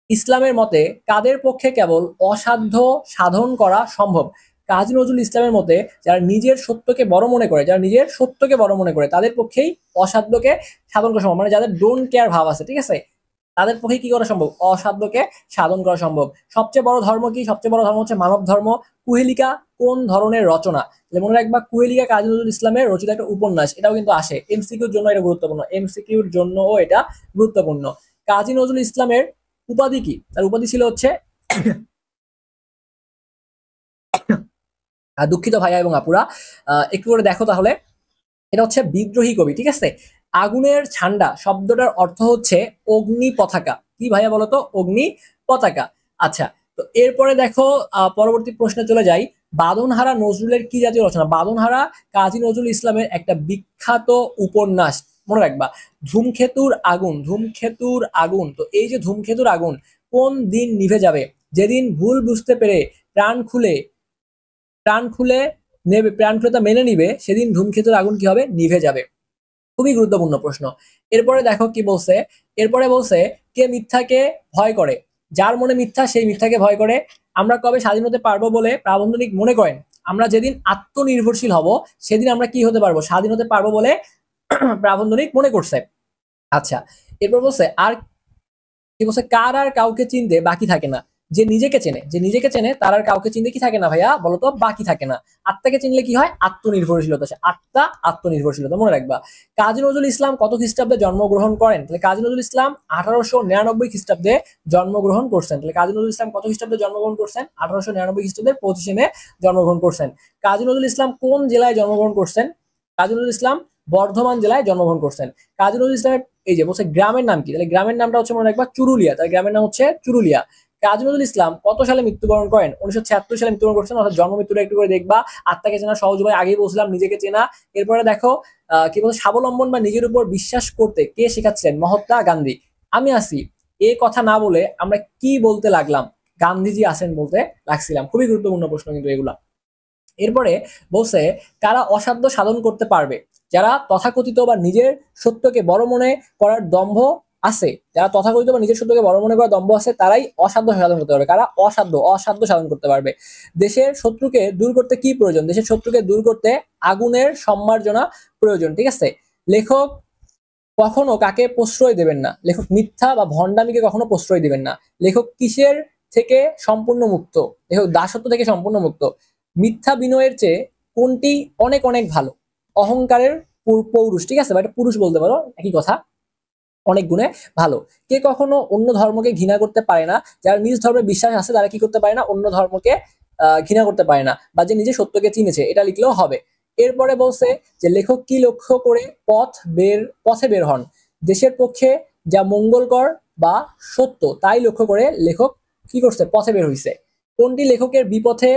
ইসলামের মতে কাদের পক্ষে কেবল অসাধ্য সাধন করা সম্ভব? কাজী নজরুল ইসলামের মতে যারা নিজের সত্যকে বড় মনে করে, যারা নিজের সত্যকে বড় মনে করে তাদের পক্ষেই অসাধ্যকে সাধন করা সম্ভব। মানে যাদের ডোন্ট কেয়ার ভাব আছে, ঠিক আছে, তাদের পক্ষে কি করা সম্ভব? অসাধ্যকে সাধন করা সম্ভব। সবচেয়ে বড় ধর্ম কি? সবচেয়ে বড় ধর্ম হচ্ছে মানব ধর্ম। কুহেলিকা কোন ধরনের রচনা? মনে রাখবা কুহেলিকা কাজী নজরুল ইসলামের রচিত একটা উপন্যাস। এটাও কিন্তু আসে এমসিকিউর জন্য, এটা গুরুত্বপূর্ণ, এমসিকিউর জন্যও এটা গুরুত্বপূর্ণ। কাজী নজরুল ইসলামের উপাধি কি? তার উপাধি ছিল হচ্ছে দুঃখিত ভাইয়া এবং আপুরা, একটু করে দেখো তাহলে। এটা হচ্ছে বিদ্রোহী কবি, ঠিক আছে। আগুনের ছান্ডা শব্দটার অর্থ হচ্ছে অগ্নি পতাকা। কি ভাইয়া বলতো? অগ্নি পতাকা। আচ্ছা, তো এরপরে দেখো পরবর্তী প্রশ্নে চলে যাই। বাঁধনহারা নজরুলের কি জাতীয় রচনা? বাঁধনহারা কাজী নজরুল ইসলামের একটা বিখ্যাত উপন্যাস। মনে রাখবা ধূমকেতুর আগুন, ধূমকেতুর আগুন। তো এই যে ধূমকেতুর আগুন কোন দিন নিভে যাবে? যেদিন ভুল বুঝতে পেরে প্রাণ খুলে প্রাণ খুলে নেবে, প্রাণ খুলে তা মেনে নিবে, সেদিন ধূমকেতুর আগুন কি হবে? নিভে যাবে। খুবই গুরুত্বপূর্ণ প্রশ্ন। এরপরে দেখো কি বলছে। এরপরে বলছে কে মিথ্যাকে ভয় করে? যার মনে মিথ্যা সেই মিথ্যাকে ভয় করে। আমরা কবে স্বাধীন হতে পারবো বলে প্রাবন্ধিক মনে করেন? আমরা যেদিন আত্মনির্ভরশীল হব সেদিন আমরা কি হতে পারবো? স্বাধীন হতে পারবো বলে প্রাবন্ধিক মনে করছে। আচ্ছা, এরপর বলছে আর কি বলছে, কার আর কাউকে চিনতে বাকি থাকে না? যে নিজেকে চেনে, যে নিজেকে চেনে তার আর কাউকে চিনতে কি থাকে না ভাইয়া? বলতো বাকি থাকে না। আত্মাকে চিনলে কি হয়? আত্মনির্ভরশীলতা। আত্মা আত্মনির্ভরশীলতা, মনে রাখবা। কাজী নজরুল ইসলাম কত খ্রিস্টাব্দে জন্মগ্রহণ করেন? তাহলে কাজী নজরুল ইসলাম 1899 খ্রিস্টাব্দে জন্মগ্রহণ করছেন। তাহলে কাজী নজরুল ইসলাম কত খ্রিস্টাব্দে জন্মগ্রহণ করছেন? 1899 খ্রিস্টাব্দের 25 মে জন্মগ্রহণ করছেন। কাজী নজরুল ইসলাম কোন জেলায় জন্মগ্রহণ করছেন? কাজী নজরুল ইসলাম বর্ধমান জেলায় জন্মগ্রহণ করছেন। কাজী নজরুল ইসলামের এই যে বলছে গ্রামের নাম কি? তাহলে গ্রামের নামটা হচ্ছে মনে রাখবা চুরুলিয়া। তাহলে গ্রামের নাম হচ্ছে চুরুলিয়া। কাজী নজরুল ইসলাম কত সালে মৃত্যুবরণ করেন? 1976 সালে মৃত্যুবরণ করছেন। অর্থাৎ জন্ম মৃত্যুটা একটু করে দেখবা। আত্মাকে চেনা সহজ উপায় আগেই বলছিলাম, নিজেকে চেনা। এরপরে দেখো কি বলছে, স্বাবলম্বন বা নিজের উপর বিশ্বাস করতে কে শেখাচ্ছিলেন? মহাত্মা গান্ধী। আমি আসি এ কথা না বলে আমরা কি বলতে লাগলাম? গান্ধীজি আসেন বলতে লাগছিলাম। খুবই গুরুত্বপূর্ণ প্রশ্ন কিন্তু এগুলা। এরপরে বলছে কারা অসাধ্য সাধন করতে পারবে? যারা তথাকথিত বা নিজের সত্যকে বড় মনে করার দম্ভ আছে, যারা তথাকথিত বা নিজের সত্যকে বড় মনে করার দম্ভ আছে তারাই অসাধ্য সাধন করতে পারবে। কারা অসাধ্য সাধন করতে পারবে? দেশের শত্রুকে দূর করতে কি প্রয়োজন? দেশের শত্রুকে দূর করতে আগুনের সম্মার্জনা প্রয়োজন, ঠিক আছে। লেখক কখনো কাকে প্রশ্রয় দেবেন না? লেখক মিথ্যা বা ভণ্ডামিকে কখনো প্রশ্রয় দিবেন না। লেখক কিসের থেকে সম্পূর্ণ মুক্ত? লেখক দাসত্ব থেকে সম্পূর্ণ মুক্ত। মিথ্যা বিনয়ের চেয়ে কোনটি অনেক অনেক ভালো? অহংকারের পৌরুষ, ঠিক আছে, বা এটা পুরুষ বলতে পারো, একই কথা, অনেক গুণে ভালো। কে কখনো অন্য ধর্মকে ঘৃণা করতে পারে না? যারা নিজ ধর্মের বিশ্বাস আছে তারা কি করতে পারে না? অন্য ধর্মকে ঘৃণা করতে পারে না, বা যে নিজে সত্যকে চিনেছে, এটা লিখলেও হবে। এরপরে বলছে যে লেখক কি লক্ষ্য করে পথে বের হন? দেশের পক্ষে যা মঙ্গলকর বা সত্য তাই লক্ষ্য করে লেখক কি করছে? পথে বের হইছে। কোনটি লেখকের বিপথে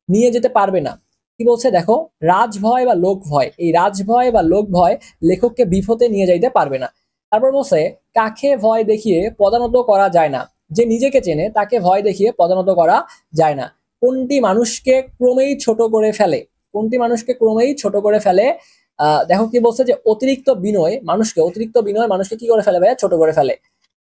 নিয়ে যেতে পারবে না? কি বলছে দেখো, রাজভয় বা লোক ভয়। এই রাজভয় বা লোক ভয় লেখককে বিপথে নিয়ে যাইতে পারবে না। তারপর বলছে কাকে ভয় দেখিয়ে পদানত করা যায় না? যে নিজেকে চেনে তাকে ভয় দেখিয়ে পদানত করা যায় না। কোনটি মানুষকে ক্রমেই ছোট করে ফেলে? কোনটি মানুষকে ক্রমেই ছোট করে ফেলে? দেখো কি বলছে যে অতিরিক্ত বিনয় মানুষকে কি করে ফেলে ভাইয়া? ছোট করে ফেলে।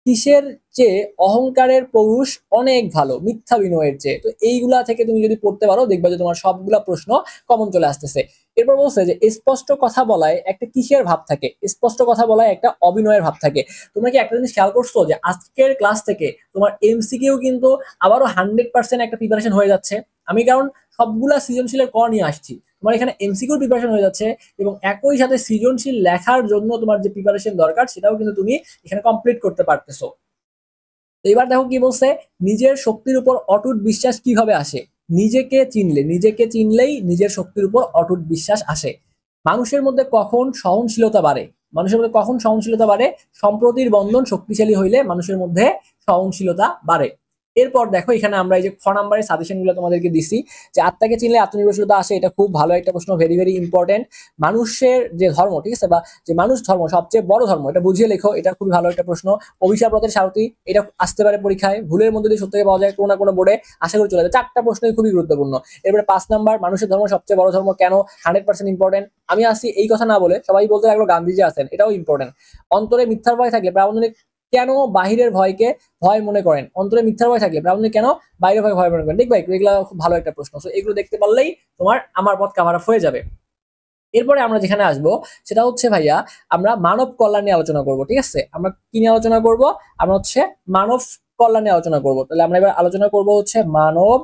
কিসের চেয়ে অহংকারের পৌরুষ অনেক ভালো, মিথ্যা বিনয়ের চেয়ে। তো এইগুলা থেকে তুমি যদি পড়তে পারো দেখবা যে তোমার সবগুলা প্রশ্ন কমন চলে আসতেছে। এরপর বলছে যে স্পষ্ট কথা বলায় একটা কিসের ভাব থাকে, স্পষ্ট কথা বলায় একটা অভিনয়ের ভাব থাকে। তোমরা কি একটা জিনিস খেয়াল করছো যে আজকের ক্লাস থেকে তোমার এমসিকিউ কিন্তু আবারও 100% একটা প্রিপারেশন হয়ে যাচ্ছে। আমি কারণ সবগুলা সৃজনশীলের ক নিয়ে আসছি, তোমার এখানে এমসিকিউর প্রিপারেশন হয়ে যাচ্ছে এবং একই সাথে সৃজনশীল লেখার জন্য তোমার যে প্রিপারেশন দরকার সেটাও কিন্তু তুমি এখানে কমপ্লিট করতে পারতেছো। এবার দেখো কি বলছে, নিজের শক্তির উপর অটুট বিশ্বাস কিভাবে আসে? নিজেকে চিনলেই নিজের শক্তির উপর অটুট বিশ্বাস আসে। মানুষের মধ্যে কখন সহনশীলতা বাড়ে? মানুষের মধ্যে কখন সহনশীলতা বাড়ে? সম্প্রতির বন্ধন শক্তিশালী হইলে মানুষের মধ্যে সহনশীলতা বাড়ে। এরপর দেখো এখানে আমরা এই যে খ নাম্বারের সাজেশন গুলো তোমাদেরকে দিছি যে আত্মাকে চিনলে আত্মনির্ভরশীলতা আসে। এটা খুব ভালো একটা প্রশ্ন, ভেরি ভেরি ইম্পর্টেন্ট। মানুষের যে ধর্ম, ঠিক আছে, বা যে মানুষ ধর্ম সবচেয়ে বড় ধর্ম, এটা বুঝিয়ে লেখো, এটা খুবই ভালো একটা প্রশ্ন। অভিশাপ রথের সারথি, এটা আসতে পারে পরীক্ষায়, ভুলের মধ্যে দিয়ে সত্যকে পাওয়া যায় কোনো না কোনো বোর্ডে, আশা করি চলে যাবে। চারটা প্রশ্নই খুবই গুরুত্বপূর্ণ। এরপরে 5 নাম্বার, মানুষের ধর্ম সবচেয়ে বড় ধর্ম কেন? 100% ইম্পর্টেন্ট। আমি আসি এই কথা না বলে সবাই বলতে লাগলো গান্ধীজি আছেন, এটাও ইম্পর্টেন্ট। অন্তরে মিথ্যার ভয় থাকলে প্রাবন্ধিক কেন বাহিরের ভয়কে ভয় মনে করেন? অন্তরে মিথ্যার ভয় থাকলে প্রাবন্ধিক কেন বাইরের ভয় ভয় মনে করেন? দেখবা এগুলো খুব ভালো একটা প্রশ্ন। তো এগুলো দেখতে পারলেই তোমার আমার পথ কাভার আপ হয়ে যাবে। এরপরে আমরা যেখানে আসবো সেটা হচ্ছে ভাইয়া, আমরা মানব কল্যাণ নিয়ে আলোচনা করব। ঠিক আছে, আমরা কি নিয়ে আলোচনা করব? আমরা হচ্ছে মানব কল্যাণ নিয়ে আলোচনা করব। তাহলে আমরা এবার আলোচনা করব হচ্ছে মানব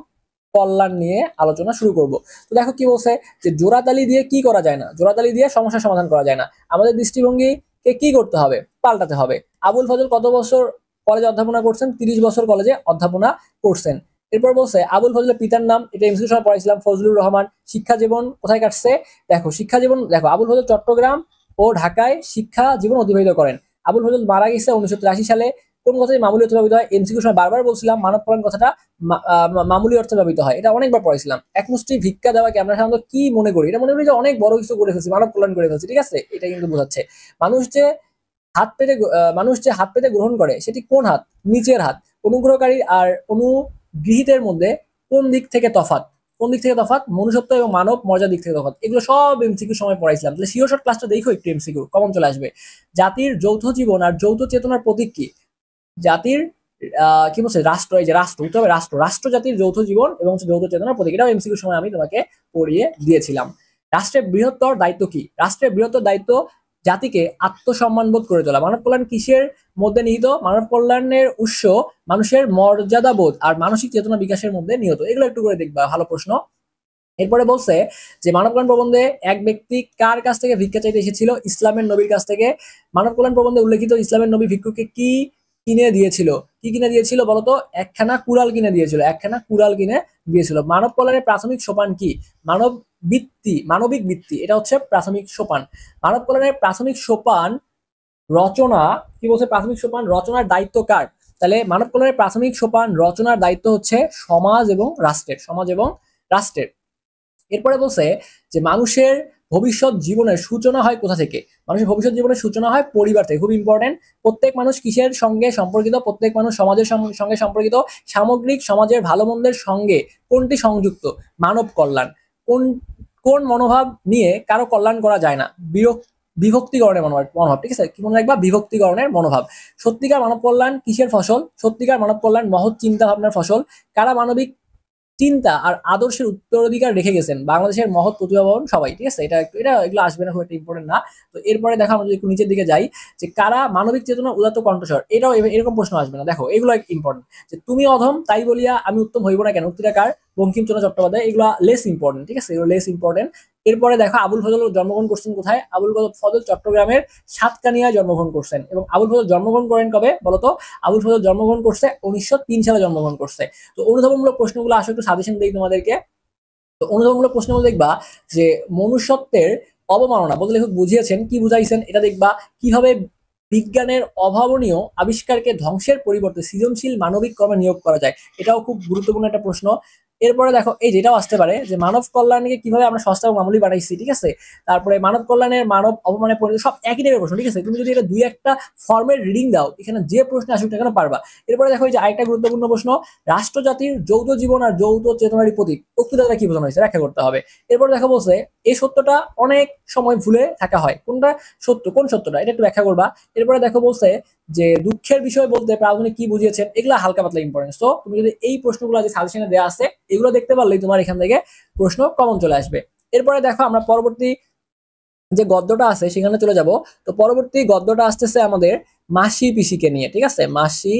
কল্যাণ নিয়ে আলোচনা শুরু করব। তো দেখো কি বলছে যে জোড়াতালি দিয়ে কি করা যায় না? জোড়াতালি দিয়ে সমস্যার সমাধান করা যায় না। আমাদের দৃষ্টিভঙ্গিকে কি করতে হবে? পাল্টাতে হবে। আবুল ফজল কত বছর কলেজে অধ্যাপনা করছেন? 30 বছর কলেজে অধ্যাপনা করছেন। এরপর বলছে আবুল ফজলের পিতার নাম, এটা এমসিকিউ সময় পড়াইছিলাম, ফজলুর রহমান। শিক্ষা জীবন কোথায় কাটছে? দেখো শিক্ষা জীবন, দেখো আবুল ফজল চট্টগ্রাম ও ঢাকায় শিক্ষা জীবন অতিবাহিত করেন। আবুল ফজল মারা গেছে 1983 সালে। কোন কথায় মামুলি অর্থে ব্যবহৃত হয়? এমসিকিউ সময় বারবার বলছিলাম মানব কল্যাণ কথাটা মামুলি অর্থে ব্যবহৃত হয়, এটা অনেকবার পড়াইছিলাম। এক মুষ্টি ভিক্ষা দেওয়াকে আমরা সাধারণত কি মনে করি? এটা মনে করি যে অনেক বড় কিছু করে ফেলছি, মানব কল্যাণ করে ফেলছি। ঠিক আছে, এটা কিন্তু বোঝাচ্ছে মানুষ যে মানুষ যে হাত পেতে গ্রহণ করে সেটি কোন হাত? নিচের হাত। অনুগ্রহকারী আর অনুগৃহীতের মধ্যে কোন দিক থেকে তফাৎ? কোন দিক থেকে তফাৎ? মনুষ্যত্ব এবং মানব মর্যাদার দিক থেকে তফাৎ। এগুলো সব এমসিকিউ সময় পড়াইছিলাম। তাহলে সিও শর্ট ক্লাসটা দেখো একটু, এমসিকিউ কমন চলে আসবে। জাতির যৌথ জীবন আর যৌথ চেতনার প্রতীক কি? জাতির কি বলছে? রাষ্ট্র। এই যে রাষ্ট্র, উঠতে হবে রাষ্ট্র। রাষ্ট্র জাতির যৌথ জীবন এবং যৌথ চেতনার প্রতীক, এটাও এমসিকিউ সময় আমি তোমাকে পড়িয়ে দিয়েছিলাম। রাষ্ট্রের বৃহত্তর দায়িত্ব কি? রাষ্ট্রের বৃহত্তর দায়িত্ব জাতিকে আত্মসম্মানবোধ করে তোলা। মানব কল্যাণ কিসের মধ্যে নিহিত? মানব কল্যাণের উৎস মানুষের মর্যাদাবোধ আর মানসিক চেতনা বিকাশের মধ্যে নিহত। এগুলো একটু করে দেখবা, ভালো প্রশ্ন। এরপরে বলছে যে মানব কল্যাণ প্রবন্ধে এক ব্যক্তি কার কাছ থেকে ভিক্ষা চাইতে এসেছিল? ইসলামের নবীর কাছ থেকে। মানব কল্যাণ প্রবন্ধে উল্লেখিত ইসলামের নবী ভিক্ষুকে কি কিনে দিয়েছিল? কি কিনে দিয়েছিল বলতো? একখানা কুড়াল কিনে দিয়েছিল, একখানা কুড়াল কিনে দিয়েছিল। মানব কল্যাণের প্রাথমিক সোপান কি? মানবিক বৃত্তি, এটা হচ্ছে প্রাথমিক সোপান। মানব কল্যাণের প্রাথমিক সোপান রচনা, কি বলছে? প্রাথমিক সোপান রচনার দায়িত্ব কার? তাহলে মানব কল্যাণের প্রাথমিক সোপান রচনার দায়িত্ব হচ্ছে সমাজ এবং রাষ্ট্রের, সমাজ এবং রাষ্ট্রের। এরপরে বলছে যে মানুষের ভবিষ্যৎ জীবনের সূচনা হয় কোথা থেকে? মানুষের ভবিষ্যৎ জীবনের সূচনা হয় পরিবার থেকে। খুব ইম্পর্টেন্ট। প্রত্যেক মানুষ কিসের সঙ্গে সম্পর্কিত? প্রত্যেক মানুষ সমাজের সঙ্গে সম্পর্কিত। সামগ্রিক সমাজের ভালো মন্দের সঙ্গে কোনটি সংযুক্ত? মানব কল্যাণ। কোন কোন মনোভাব নিয়ে কারো কল্যাণ করা যায় না? বিভক্তিকরণের মনোভাব। ঠিক আছে, কি মনে রাখবা? বিভক্তিকরণের মনোভাব। সত্যিকার মানব কল্যাণ কিসের ফসল? সত্যিকার মানব কল্যাণ মহৎ চিন্তা ভাবনার ফসল। কারা মানবিক চিন্তা আর আদর্শের উত্তরাধিকার রেখে গেছেন? বাংলাদেশের মহৎ প্রতিভাবান সবাই। ঠিক আছে, এটা এগুলো আসবে না, খুব একটা ইম্পর্টেন্ট না। তো এরপরে দেখো আমরা যদি একটু নিচের দিকে যাই, যে কারা মানবিক চেতনা উদাত্ত কণ্ঠস্বর, এটাও এরকম প্রশ্ন আসবে না। দেখো এগুলো ইম্পর্টেন্ট। যে তুমি অধম তাই বলিয়া আমি উত্তম হইব না কেন? উত্তরটা কার? বঙ্কিমচন্দ্র চট্টোপাধ্যায়। এগুলো লেস ইম্পর্টেন্ট। ঠিক আছে, এগুলো লেস ইম্পর্টেন্ট। এরপরে দেখো আবুল ফজল জন্মগ্রহণ করছেন কোথায়? আবুল ফজল চট্টগ্রামের সাতকানিয়ায় জন্মগ্রহণ করছেন। এবং আবুল ফজল জন্মগ্রহণ করেন কবে বলতো? আবুল ফজল জন্মগ্রহণ করছে 1903 সালে জন্মগ্রহণ করছে। তো অনুধাবনমূলক প্রশ্নগুলো আসলে একটু সাজেশন দিই তোমাদেরকে। তো অনুধাবনমূলক প্রশ্নগুলো দেখবা যে মনুষ্যত্বের অবমাননা বলতে লেখক বুঝিয়েছেন, কি বুঝাইছেন এটা দেখবা। কিভাবে বিজ্ঞানের অভাবনীয় আবিষ্কারকে ধ্বংসের পরিবর্তে সৃজনশীল মানবিক কর্মে নিয়োগ করা যায়, এটাও খুব গুরুত্বপূর্ণ একটা প্রশ্ন। এরপরে দেখো এই যেটাও আসতে পারে যে মানব কল্যাণকে কিভাবে আমরা সস্তা এবং মামুলি বানাইছি, ঠিক আছে। তারপরে মানব কল্যাণের মানব অপমানের পরিণতি, সব একই টাইপের প্রশ্ন, ঠিক আছে। তুমি যদি এটা দুই একটা ফর্মের রিডিং দাও, এখানে যে প্রশ্ন আসুক না কেন পারবা। এরপরে দেখো এই যে আরেকটা গুরুত্বপূর্ণ প্রশ্ন, রাষ্ট্রজাতির যৌথ জীবন আর যৌথ চেতনারই প্রতীক উক্ত দ্বারা কি বোঝানো হয়েছে ব্যাখ্যা করতে হবে। এরপর দেখা বলছে এই সত্যটা অনেক সময় ভুলে থাকা হয়, কোনটা সত্য, কোন সত্যটা, এটা একটু ব্যাখ্যা করবা। এরপরে দেখো বলছে যে দুঃখের বিষয় বলতে প্রাবন্ধিক কি বুঝিয়েছেন, এগুলো হালকা পাতলা ইম্পর্টেন্ট। তো তুমি যদি এই প্রশ্নগুলো যে সাজেশনে দেওয়া আছে এগুলো দেখতে পারলেই তোমার এখান থেকে প্রশ্ন কমন চলে আসবে। এরপরে দেখো আমরা পরবর্তী যে গদ্যটা আছে সেখানে চলে যাব। তো পরবর্তী গদ্যটা আসতেছে আমাদের মাসি পিসিকে নিয়ে, ঠিক আছে, মাসি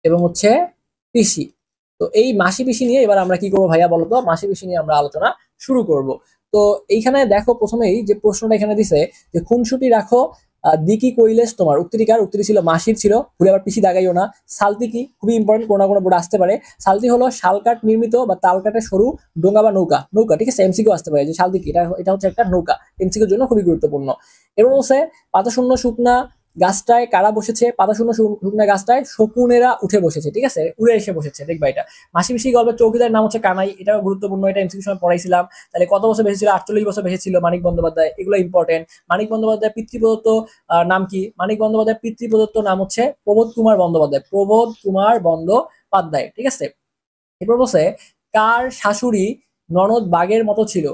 এবং হচ্ছে পিসি। তো এই মাসি পিসি নিয়ে এবার আমরা কি করবো ভাইয়া বলো তো, মাসি পিসি নিয়ে আমরা আলোচনা শুরু করব। তো এইখানে দেখো প্রথমেই যে প্রশ্নটা এখানে দিছে যে খুনসুটি রাখো দিকি কৈলেশ তোমার, উক্তিটি কার? উক্তিটি ছিল মাসির ছিল, ভুলে আবার পিসি দাগাইও না। সালতি কি? খুবই ইম্পর্টেন্ট, কোনো না কোনো বোর্ড আসতে পারে। সালতি হলো শালকাঠ নির্মিত বা তালকাঠের সরু ডোঙ্গা বা নৌকা, নৌকা, ঠিক আছে। এমসিকিউ আসতে পারে যে সালতি কি, এটা এটা হচ্ছে একটা নৌকা, এমসিকিউর জন্য খুবই গুরুত্বপূর্ণ। এবং হচ্ছে পাতা শূন্য শুকনা গাছটায় কারা বসেছে? পাতা শূন্য শুকনা গাছটায় শকুনেরা উঠে বসেছে, ঠিক আছে, উড়ে এসে বসেছে, দেখবা এটা। মাসি পিসি গল্পের চৌকিদার নাম হচ্ছে কানাই, এটাও গুরুত্বপূর্ণ, এটা এমসিকিউ সময় পড়াইছিলাম। তাহলে কত বছর বেঁচে ছিল? 48 বছর বেঁচে ছিল মানিক বন্দ্যোপাধ্যায়, এগুলো ইম্পর্টেন্ট। মানিক বন্দ্যোপাধ্যায় পিতৃপ্রদত্ত নাম কি? মানিক বন্দ্যোপাধ্যায় পিতৃপ্রদত্ত নাম হচ্ছে প্রবোধ কুমার বন্দ্যোপাধ্যায়, প্রবোধ কুমার বন্দ্যোপাধ্যায়, ঠিক আছে। এরপর বলছে কার শাশুড়ি ননদ বাঘের মতো ছিল?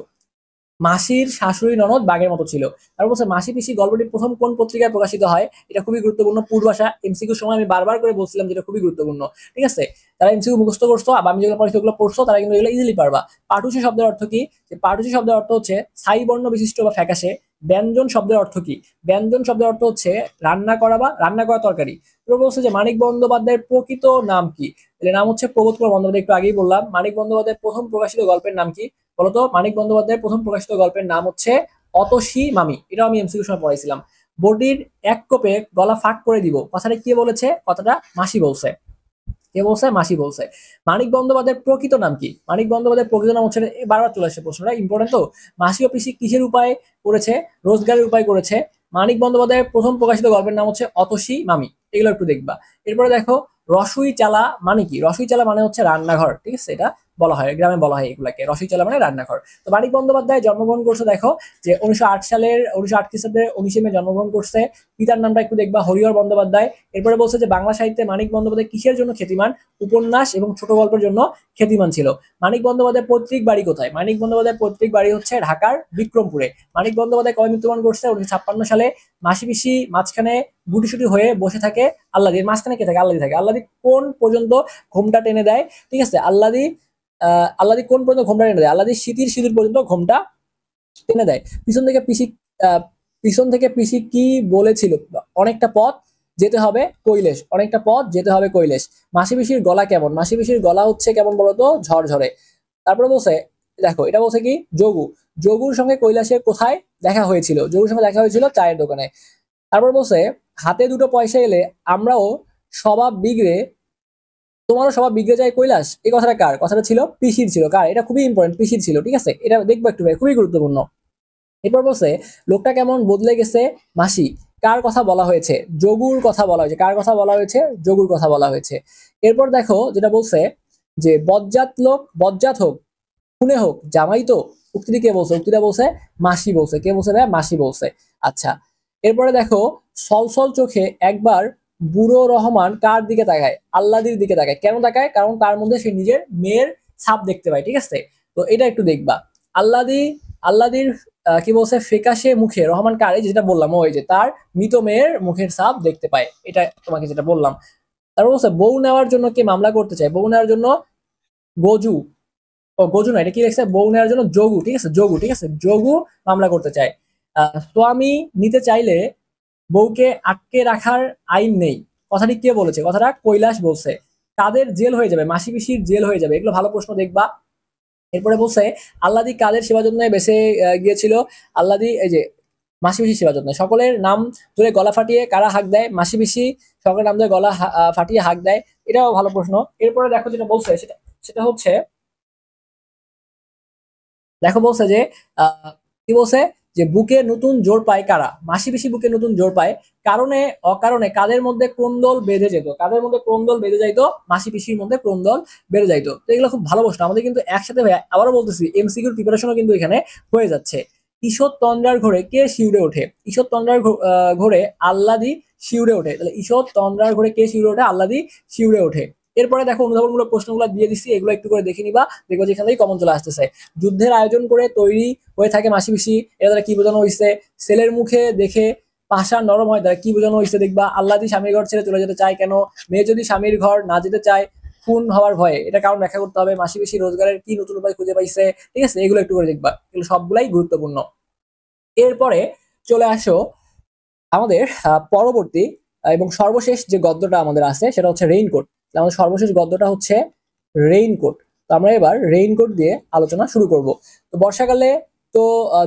মাসির শাশুড়ি ননদ বাঘের মতো ছিল। তারপর বলছে মাসি পিসি গল্পটি প্রথম কোন পত্রিকায় প্রকাশিত হয়? এটা খুবই গুরুত্বপূর্ণ, পূর্বাশা। এমসিকিউ সময় আমি বারবার করে বলছিলাম যেটা খুবই গুরুত্বপূর্ণ, ঠিক আছে। যারা এমসিকিউ মুখস্থ করছো বা আমি যেগুলো পড়ছি ওগুলো পড়ছো, তারা কিন্তু এগুলো ইজিলি পারবা। পাটুসি শব্দের অর্থ কি? যে পাটুসি শব্দের অর্থ হচ্ছে ছাই বর্ণ বিশিষ্ট বা ফ্যাকাশে। ব্যঞ্জন শব্দের অর্থ কি? ব্যঞ্জন শব্দের অর্থ হচ্ছে রান্না করা বা রান্না করা তরকারি। এরপর বলছে যে মানিক বন্দ্যোপাধ্যায়ের প্রকৃত নাম কি? এর নাম হচ্ছে প্রবোধ কুমার বন্দ্যোপাধ্যায়, একটু আগেই বললাম। মানিক বন্দ্যোপাধ্যায়ের প্রথম প্রকাশিত গল্পের নাম কি? বলতো। মানিক বন্দ্যোপাধ্যায়ের প্রথম প্রকাশিত গল্পের নাম হচ্ছে অতসী মামি, এটাও আমি এমসিকিউ সময় পড়াইছিলাম। বডির এক কোপে গলা ফাঁক করে দিব, কথাটা কে বলেছে? কথাটা মাসি বলছে। কে বলছে? মাসি বলছে। মানিক বন্দ্যোপাধ্যায়ের প্রকৃত নাম কি? মানিক বন্দ্যোপাধ্যায়ের প্রকৃত নাম হচ্ছে, বারবার চলে আসছে প্রশ্নটা, ইম্পর্টেন্ট তো। মাসি ও পিসি কিসের উপায় করেছে? রোজগারের উপায় করেছে। মানিক বন্দ্যোপাধ্যায়ের প্রথম প্রকাশিত গল্পের নাম হচ্ছে অতসী মামি, এগুলো একটু দেখবা। এরপরে দেখো রসুই চালা মানে কি? রসুই চালা মানে হচ্ছে রান্নাঘর, ঠিক আছে, এটা বলা হয়, গ্রামে বলা হয় এগুলাকে, রসুই চালা মানে রান্নাঘর। তো মানিক বন্দ্যোপাধ্যায় জন্মগ্রহণ করছে দেখো যে 1908 সালের 1908 খ্রিস্টাব্দে 19 মে জন্মগ্রহণ করছে। পিতার নামটা একটু দেখবা, হরিহর বন্দ্যোপাধ্যায়। এরপরে বলছে যে বাংলা সাহিত্যে মানিক বন্দ্যোপাধ্যায় কিসের জন্য খ্যাতিমান? উপন্যাস এবং ছোট গল্পের জন্য খ্যাতিমান ছিল। মানিক বন্দ্যোপাধ্যায় পৈতৃক বাড়ি কোথায়? মানিক বন্দ্যোপাধ্যায় পৈতৃক বাড়ি হচ্ছে ঢাকার বিক্রমপুরে। মানিক বন্দ্যোপাধ্যায় কবে মৃত্যুবরণ করছে? 1956 সালে। মাসি পিসি মাঝখানে গুটিসুটি হয়ে বসে থাকে আল্লাদি, মাঝখানে কে থাকে? আল্লাদি থাকে। আল্লাদি কোন পর্যন্ত ঘোমটা টেনে দেয়? ঠিক আছে, আল্লাদি আল্লাদি কোন পর্যন্ত ঘোমটা টেনে দেয়? আল্লাদি সিঁথির সিঁদুর পর্যন্ত ঘোমটা টেনে দেয়। পিছন থেকে পিসি আহ, পিছন থেকে পিসি কি বলেছিল? অনেকটা পথ যেতে হবে কৈলেশ, অনেকটা পথ যেতে হবে কৈলেশ। মাসি পিসির গলা কেমন? মাসি পিসির গলা হচ্ছে কেমন বলতো? ঝরঝরে। তারপরে বলছে দেখো এটা বলছে কি যোগু, যোগুর সঙ্গে কৈলাসের কোথায় দেখা হয়েছিল? যোগুর সঙ্গে দেখা হয়েছিল চায়ের দোকানে। তারপর বলছে হাতে দুটো পয়সা এলে আমরাও স্বভাব বিগড়ে, তোমারও স্বভাব বিগড়ে যায় কৈলাস, এই কথাটা কার? কথাটা ছিল পিসির ছিল। কার? এটা খুবই ইম্পর্টেন্ট, পিসির ছিল, ঠিক আছে, এটা দেখবো একটু ভাই, খুবই গুরুত্বপূর্ণ। এরপর বলছে লোকটা কেমন বদলে গেছে মাসি, কার কথা বলা হয়েছে? যোগুর কথা বলা হয়েছে। কার কথা বলা হয়েছে? যোগুর কথা বলা হয়েছে। এরপর দেখো যেটা বলছে যে বজ্জাত লোক বজ্জাত হোক খুনে হোক জামাই তো, উক্তিটি কে বলছে? উক্তিটা বলছে মাসি বলছে। কে বলছে ভাই? মাসি বলছে। আচ্ছা, এরপরে দেখো সলসল চোখে একবার বুড়ো রহমান কার দিকে তাকায়? আল্লাদির দিকে তাকায়। কেন তাকায়? কারণ তার মধ্যে সে নিজের মেয়ের ছাপ দেখতে পায়, ঠিক আছে। তো এটা একটু দেখবা। আল্লাদি আল্লাদির কি বলছে? ফেকাশে মুখে রহমান কার? এই যেটা বললাম, ওই যে তার মৃত মেয়ের মুখের ছাপ দেখতে পায়, এটা তোমাকে যেটা বললাম। তারপর বলছে বউ নেওয়ার জন্য কে মামলা করতে চায়? বউ নেওয়ার জন্য গজু, ও গজু না, এটা কি লিখছে? বউ নেওয়ার জন্য যোগু, ঠিক আছে, যোগু, ঠিক আছে, যোগু মামলা করতে চায়। স্বামী নিতে চাইলে বউকে আটকে রাখার আইন নেই, কথাটি কে বলেছে? কথাটা কৈলাস বলছে। কাদের জেল হয়ে যাবে? মাসি পিসির জেল হয়ে যাবে, এগুলো ভালো প্রশ্ন দেখবা। এরপরে বলছে আল্লাদি কাদের সেবা যত্নে বেঁচে গিয়েছিল? আল্লাদি এই যে মাসি পিসি সেবা যত্নে। সকলের নাম ধরে গলা ফাটিয়ে কারা হাঁক দেয়? মাসি পিসি সকলের নাম ধরে গলা ফাটিয়ে হাঁক দেয়, এটাও ভালো প্রশ্ন। এরপরে দেখো যেটা বলছে সেটা সেটা হচ্ছে দেখো বলছে যে কি বলছে যে বুকে নতুন জোর পায় কারা, মাসি পিসি বুকে নতুন জোর পায় কারণে অকারণে কাদের মধ্যে ক্রন্দল বেঁধে যেত, কাদের মধ্যে ক্রন্দল বেঁধে যাইতো, মাসি পিসির মধ্যে ক্রন্দল বেড়ে যাইতো। তো এগুলো খুব ভালো প্রশ্ন, আমাদের কিন্তু একসাথে ভাইয়া আবারও বলতেছি এমসিকিউর প্রিপারেশনও কিন্তু এখানে হয়ে যাচ্ছে। ঈষৎ তন্দ্রার ঘোরে কে শিউরে ওঠে, ঈষৎ তন্দ্রার ঘোরে আল্লাদি শিউরে ওঠে, তাহলে ঈষৎ তন্দ্রার ঘোরে কে শিউরে ওঠে, আল্লাদি শিউরে ওঠে। এরপরে দেখো অনুধাবনমূলক প্রশ্নগুলো দিয়ে দিচ্ছি, এগুলো একটু করে দেখে নিবা, দেখবো যেখান থেকে কমন চলে আসতেছে। যুদ্ধের আয়োজন করে তৈরি হয়ে থাকে মাসি পিসি, এটা দ্বারা কি বোঝানো হয়েছে? ছেলের মুখে দেখে পাষাণ নরম হয় দ্বারা কি বোঝানো হয়েছে? দেখবা আল্লাদি স্বামীর ঘর ছেড়ে চলে যেতে চায় কেন, মেয়ে যদি স্বামীর ঘর না যেতে চায় খুন হওয়ার ভয়ে, এটা কারণ ব্যাখ্যা করতে হবে। মাসি পিসি রোজগারের কি নতুন উপায় খুঁজে পাইছে, ঠিক আছে, এগুলো একটু করে দেখবা, এগুলো সবগুলাই গুরুত্বপূর্ণ। এরপরে চলে আসো আমাদের পরবর্তী এবং সর্বশেষ যে গদ্যটা আমাদের আছে সেটা হচ্ছে রেইনকোট। আমাদের সর্বশেষ গদ্যটা হচ্ছে রেইনকোট। তো আমরা এবার রেইনকোট দিয়ে আলোচনা শুরু করব। তো বর্ষাকালে তো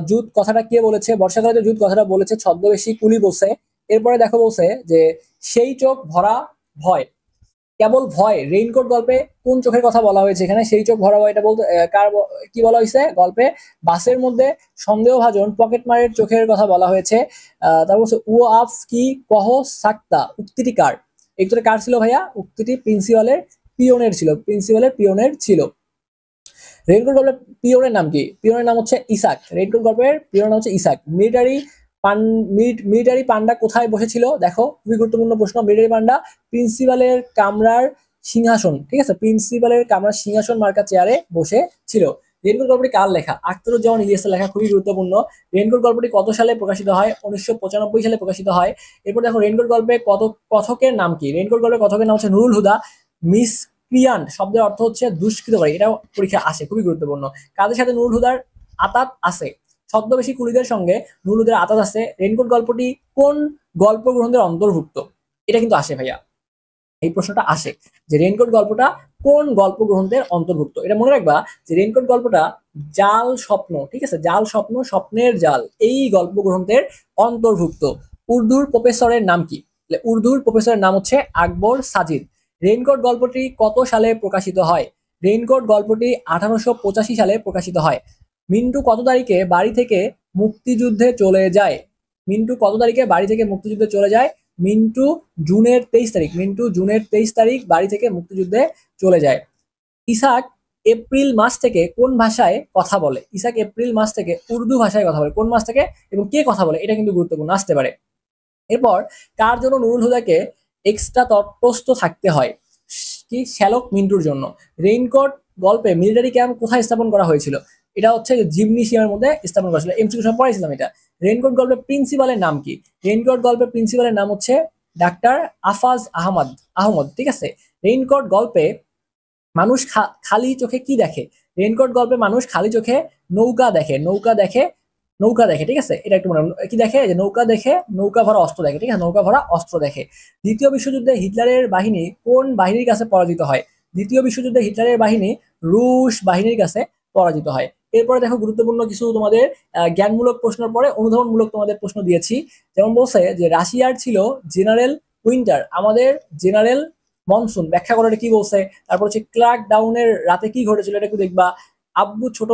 জুত কথাটা কে বলেছে? বর্ষাকালে তো জুত কথাটা বলেছে ছদ্মবেশী কুলি বলছে। এরপরে দেখো বলছে যে সেই চোখ ভরা ভয়, কেবল ভয়, রেইনকোট গল্পে কোন চোখের কথা বলা হয়েছে এখানে? সেই চোখ ভরা ভয়, এটা বলতে কি বলা হয়েছে গল্পে? বাসের মধ্যে সন্দেহভাজন পকেটমারের চোখের কথা বলা হয়েছে। তারপর হচ্ছে ও আফ কি কহ সাক্তা, উক্তিটি কার? একটু কার ছিল ভাইয়া? উক্তিটি প্রিন্সিপালের পিয়নের ছিল, প্রিন্সিপালের পিয়নের ছিল। রেইনকোট গল্পের পিয়নের নাম কি? পিয়নের নাম হচ্ছে ইসাক। রেইনকোট গল্পের পিয়নের নাম হচ্ছে ইসাক। মিলিটারি পান্ডা কোথায় বসেছিল? দেখো খুবই গুরুত্বপূর্ণ প্রশ্ন। মিলিটারি পান্ডা প্রিন্সিপালের কামরার সিংহাসন, ঠিক আছে, প্রিন্সিপালের কামরার সিংহাসন মার্কা চেয়ারে বসে ছিল। রেইনকোট গল্পটি কার লেখা? আখতারুজ্জামান ইলিয়াসের লেখা, খুবই গুরুত্বপূর্ণ। রেইনকোট গল্পটি কত সালে প্রকাশিত হয়? 1995 সালে প্রকাশিত হয়। এরপর দেখো রেইনকোট গল্পে কথকের নাম কি? রেইনকোট গল্পের কথকের নাম হচ্ছে নুরুল হুদা। মিস ক্রিয়ান্ট শব্দের অর্থ হচ্ছে দুষ্কৃতকারী, এটাও পরীক্ষা আসে, খুবই গুরুত্বপূর্ণ। কাদের সাথে নুরুল হুদার আতাত আছে? ছদ্মবেশী কুলিদের সঙ্গে নুরুল হুদার আতাত আছে। রেইনকোট গল্পটি কোন গল্প গ্রন্থের অন্তর্ভুক্ত? এটা কিন্তু আসে ভাইয়া, এই প্রশ্নটা আসে যে রেইনকোট গল্পটা কোন গল্প গ্রন্থের অন্তর্ভুক্ত। এটা মনে রাখবা যে রেইনকোট গল্পটা জাল স্বপ্ন, ঠিক আছে, জাল স্বপ্ন, স্বপ্নের জাল, এই গল্প গ্রন্থের অন্তর্ভুক্ত। উর্দুর প্রফেসরের নাম কি? উর্দুর প্রফেসরের নাম হচ্ছে আকবর সাজিদ। রেইনকোট গল্পটি কত সালে প্রকাশিত হয়? রেইনকোট গল্পটি 1885 সালে প্রকাশিত হয়। মিন্টু কত তারিখে বাড়ি থেকে মুক্তিযুদ্ধে চলে যায়? মিন্টু কত তারিখে বাড়ি থেকে মুক্তিযুদ্ধে চলে যায়? মিন্টু জুনের 23 তারিখ, মিন্টু জুনের 23 তারিখ বাড়ি থেকে মুক্তিযুদ্ধে চলে যায়। ইসাক এপ্রিল মাস থেকে কোন ভাষায় কথা বলে? ইসাক এপ্রিল মাস থেকে উর্দু ভাষায় কথা বলে। কোন মাস থেকে এবং কে কথা বলে এটা কিন্তু গুরুত্বপূর্ণ, আসতে পারে। এরপর কার জন্য নুরুল হুদাকে এক্সট্রা তটস্থ থাকতে হয়? কি শ্যালক মিন্টুর জন্য। রেইনকোট গল্পে মিলিটারি ক্যাম্প কোথায় স্থাপন করা হয়েছিল? এটা হচ্ছে জিমনেশিয়ামের মধ্যে স্থাপন করা ছিল, এমসিকিউ সময় পড়াইছিলাম এটা। রেইনকোট গল্পের প্রিন্সিপালের নাম কি? রেইনকোট গল্পের প্রিন্সিপালের নাম হচ্ছে ডাক্তার আফাজ আহমদ, ঠিক আছে। রেইনকোট গল্পে মানুষ খালি চোখে কি দেখে? রেইনকোট গল্পে মানুষ খালি চোখে নৌকা দেখে, নৌকা দেখে, ঠিক আছে, এটা একটু মনে কি দেখে? যে নৌকা দেখে, নৌকা ভরা অস্ত্র দেখে, ঠিক আছে, নৌকা ভরা অস্ত্র দেখে। দ্বিতীয় বিশ্বযুদ্ধে হিটলারের বাহিনী কোন বাহিনীর কাছে পরাজিত হয়? দ্বিতীয় বিশ্বযুদ্ধে হিটলারের বাহিনী রুশ বাহিনীর কাছে পরাজিত হয়। এরপরে দেখো গুরুত্বপূর্ণ কিছু তোমাদের জ্ঞানমূলক প্রশ্নের পরে অনুধাবনমূলক তোমাদের প্রশ্ন দিয়েছি। যেমন বলছে যে রাশিয়ার ছিল জেনারেল উইন্টার, আমাদের জেনারেল মনসুন, ব্যাখ্যা করে কি বলছে। তারপর হচ্ছে ক্লার্ক ডাউনের রাতে কি ঘটেছিল, এটা একটু দেখবা। আব্বু ছোট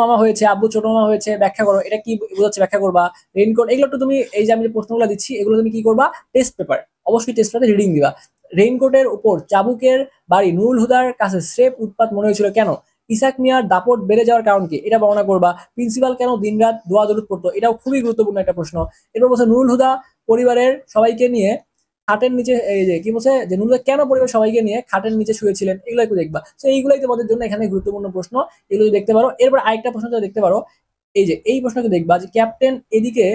মামা হয়েছে, আব্বু ছোট মামা হয়েছে, ব্যাখ্যা করো, এটা কি বোঝাচ্ছে, ব্যাখ্যা করবা। রেইনকোট, এগুলো একটু তুমি, এই যে আমি যে প্রশ্নগুলো দিচ্ছি এগুলো তুমি কি করবা? টেস্ট পেপার, অবশ্যই টেস্ট পেপারে রিডিং দিবা। রেইনকোটের উপর চাবুকের বাড়ি নুরুল হুদার কাছে স্রেফ উৎপাত মনে হয়েছিল কেন? ইসাক মিয়ার দাপট বেড়ে যাওয়ার কারণ কি? এটা বর্ণনা করবা। প্রিন্সিপাল কেন দিনরাত দোয়া দরুদ পড়তো? এটাও খুবই গুরুত্বপূর্ণ একটা প্রশ্ন। এরপর বলছে নুরুল হুদা পরিবারের সবাইকে নিয়ে খাটের নিচে, এই যে কি বলছে যে নুরুল কেন পরিবার সবাইকে নিয়ে খাটের নিচে শুয়েছিলেন, এগুলো একটু দেখবা। তো এইগুলাই তোমাদের জন্য এখানে গুরুত্বপূর্ণ প্রশ্ন, এগুলো দেখতে পারো। এরপর আরেকটা প্রশ্ন দেখতে পারো, এই যে এই প্রশ্নকে দেখবা যে ক্যাপ্টেন এদিকে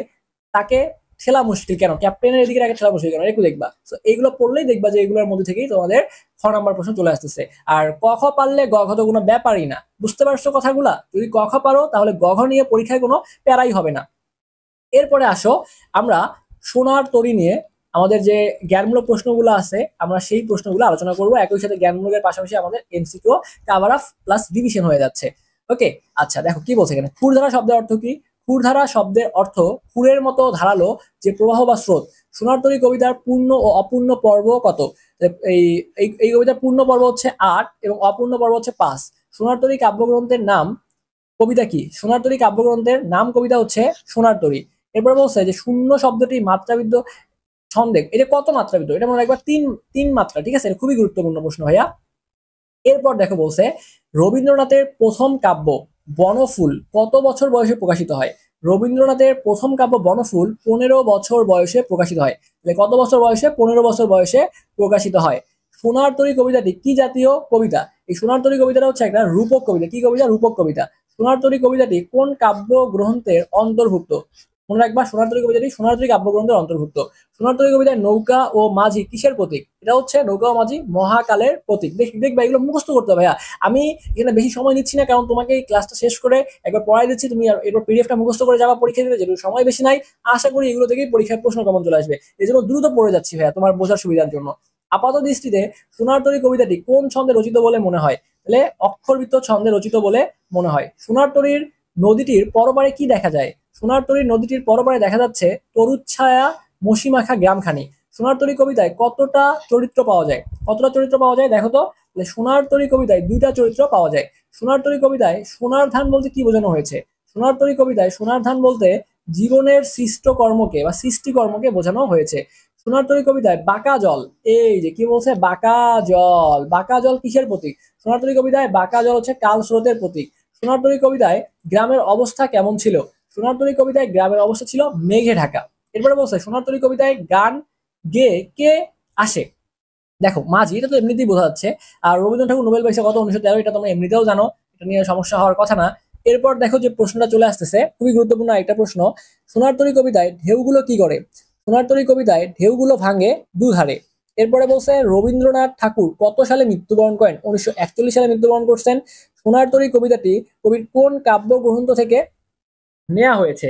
তাকে ঠেলা মুশকিল কেন, ক্যাপ্টেনের এদিকে তাকে ঠেলা মুশকিল কেন, একটু দেখবা। তো এইগুলো পড়লেই দেখবা যে এগুলোর মধ্যে থেকেই তোমাদের 6 নম্বর প্রশ্ন চলে আসতেছে। আর ক খ পারলে গ ঘ তো কোনো ব্যাপারই না, বুঝতে পারছো কথাগুলা? যদি ক খ পারো তাহলে গ ঘ নিয়ে পরীক্ষায় কোনো প্যারাই হবে না। এরপরে আসো আমরা সোনার তরী নিয়ে আমাদের যে জ্ঞানমূলক প্রশ্নগুলো আছে আমরা সেই প্রশ্নগুলো আলোচনা করব। একই সাথে জ্ঞানমূলকের পাশাপাশি আমাদের MCQ cover up plus revision হয়ে যাচ্ছে। ওকে, আচ্ছা দেখো কি বলছে এখানে। খুরধারা শব্দের অর্থ কি? খুরধারা শব্দের অর্থ খুরের মতো ধারালো যে প্রবাহ বা স্রোত। সোনার তরী কবিতার পূর্ণ ও অপূর্ণ পর্ব কত? এই এই কবিতার পূর্ণ পর্ব হচ্ছে 8 এবং অপূর্ণ পর্ব হচ্ছে 5। সোনার তরী কাব্যগ্রন্থের নাম কবিতা কি? সোনার তরী কাব্যগ্রন্থের নাম কবিতা হচ্ছে সোনার তরী। এরপর বলছে যে শূন্য শব্দটি মাত্রাবিদ্ধ ছন্দে, এটা কত মাত্রাবিদ্ধ? এটা মনে রাখবা তিন, তিন মাত্রা, ঠিক আছে? এটা খুবই গুরুত্বপূর্ণ প্রশ্ন ভাইয়া। এরপর দেখো বলছে রবীন্দ্রনাথের প্রথম কাব্য বনফুল কত বছর বয়সে প্রকাশিত হয়? রবীন্দ্রনাথের প্রথম কাব্য বনফুল 15 বছর বয়সে প্রকাশিত হয়। তাহলে কত বছর বয়সে? 15 বছর বয়সে প্রকাশিত হয়। সোনার তরী কবিতাটি কি জাতীয় কবিতা? এই সোনার তরী কবিতাটা হচ্ছে একটা রূপক কবিতা। কি কবিতা? রূপক কবিতা। সোনার তরী কবিতাটি কোন কাব্য গ্রন্থের অন্তর্ভুক্ত? মনে রাখবা সোনার তরী কবিতাটি সোনার তরী কাব্যগ্রন্থের অন্তর্ভুক্ত। সোনার তরী কবিতায় নৌকা ও মাঝি কিসের প্রতীক? এটা হচ্ছে নৌকা ও মাঝি মহাকালের প্রতীক। দেখবা এগুলো মুখস্থ করতে হবে ভাইয়া। আমি এখানে বেশি সময় নিচ্ছি না, কারণ তোমাকে এই ক্লাসটা শেষ করে একবার পড়াই দিচ্ছি, তুমি এরপর পিডিএফটা মুখস্থ করে যাবা পরীক্ষা দিতে, যেহেতু সময় বেশি নাই। আশা করি এগুলো থেকেই পরীক্ষার প্রশ্ন কমন চলে আসবে, এই জন্য দ্রুত পড়ে যাচ্ছি ভাইয়া তোমার বোঝার সুবিধার জন্য। আপাত দৃষ্টিতে সোনার তরী কবিতাটি কোন ছন্দে রচিত বলে মনে হয়? তাহলে অক্ষরবৃত্ত ছন্দে রচিত বলে মনে হয়। সোনার তরীর নদীটির পরপারে কি দেখা যায়? সোনার তরী নদীটির পরপারে দেখা যাচ্ছে তরুচ্ছায়া মসিমাখা গ্রামখানি। সোনার তরী কবিতায় কতটা চরিত্র পাওয়া যায়? কতটা চরিত্র পাওয়া যায় দেখো তো। সোনার তরী কবিতায় 2টা চরিত্র পাওয়া যায়। সোনার তরী কবিতায় সোনার ধান বলতে কি বোঝানো হয়েছে? সোনার তরী কবিতায় সোনার ধান বলতে জীবনের সৃষ্ট কর্মকে বা সৃষ্টিকর্মকে বোঝানো হয়েছে। সোনার তরী কবিতায় বাঁকা জল, এই যে কি বলছে, বাঁকা জল। বাঁকা জল কিসের প্রতীক? সোনার তরী কবিতায় বাঁকা জল হচ্ছে কাল স্রোতের প্রতীক। সোনার তরী কবিতায় গ্রামের অবস্থা কেমন ছিল? সোনার তরী কবিতায় গ্রামের অবস্থা ছিল মেঘে ঢাকা। এরপরে বলছে সোনার তরী কবিতায় গান গেয়ে কে আসে? দেখো মাঝি, এটা তো এমনিতেই বোঝা যাচ্ছে। আর রবীন্দ্রনাথ ঠাকুর নোবেল পাইছে কত? 1913। এটা তোমরা এমনিতেও জানো, এটা নিয়ে সমস্যা হওয়ার কথা না। এরপর দেখো যে প্রশ্নটা চলে আসতেছে, খুবই গুরুত্বপূর্ণ একটা প্রশ্ন। সোনার তরী কবিতায় ঢেউগুলো কি করে? সোনার তরী কবিতায় ঢেউগুলো ভাঙে দুধারে। এরপরে বলছে রবীন্দ্রনাথ ঠাকুর কত সালে মৃত্যুবরণ করেন? 1941 সালে মৃত্যুবরণ করছেন। সোনার তরী কবিতাটি কবির কোন কাব্যগ্রন্থ থেকে নেওয়া হয়েছে?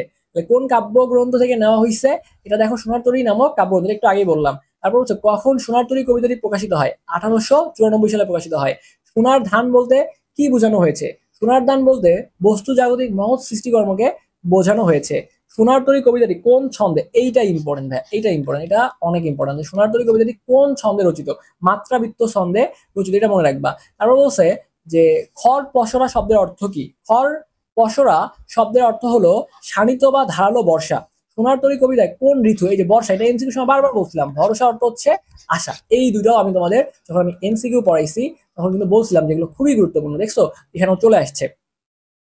কোন কাব্যগ্রন্থ থেকে নেওয়া হয়েছে? এটা দেখো সোনার তরী নামক কাব্যগ্রন্থ, একটু আগেই বললাম। তারপর হচ্ছে কখন সোনার তরী কবিতাটি প্রকাশিত হয়? 1894 সালে প্রকাশিত হয়। সোনার ধান বলতে কি বোঝানো হয়েছে? সোনার ধান বলতে বস্তু জাগতিক মহৎ সৃষ্টিকর্মকে বোঝানো হয়েছে। সোনার তরী কবিতাটি কোন ছন্দে? এইটা ইম্পর্টেন্ট ভাই, এইটা ইম্পর্টেন্ট, এটা অনেক ইম্পর্টেন্ট। সোনার তরী কবিতাটি কোন ছন্দে রচিত? মাত্রাবৃত্ত ছন্দে রচিত, এটা মনে রাখবা। তারপর বলছে যে খড় পসরা শব্দের অর্থ কি? খড় পসরা শব্দের অর্থ হলো শানিত বা ধারালো বর্ষা। সোনার তরী কবিতায় কোন ঋতু? এই যে বর্ষা, এটা এমসিকিউ সময় বারবার বলছিলাম। ভরসা অর্থ হচ্ছে আশা। এই দুটাও আমি তোমাদের যখন আমি এমসিকিউ পড়াইছি তখন কিন্তু বলছিলাম যেগুলো খুবই গুরুত্বপূর্ণ। দেখছো এখানেও চলে আসছে।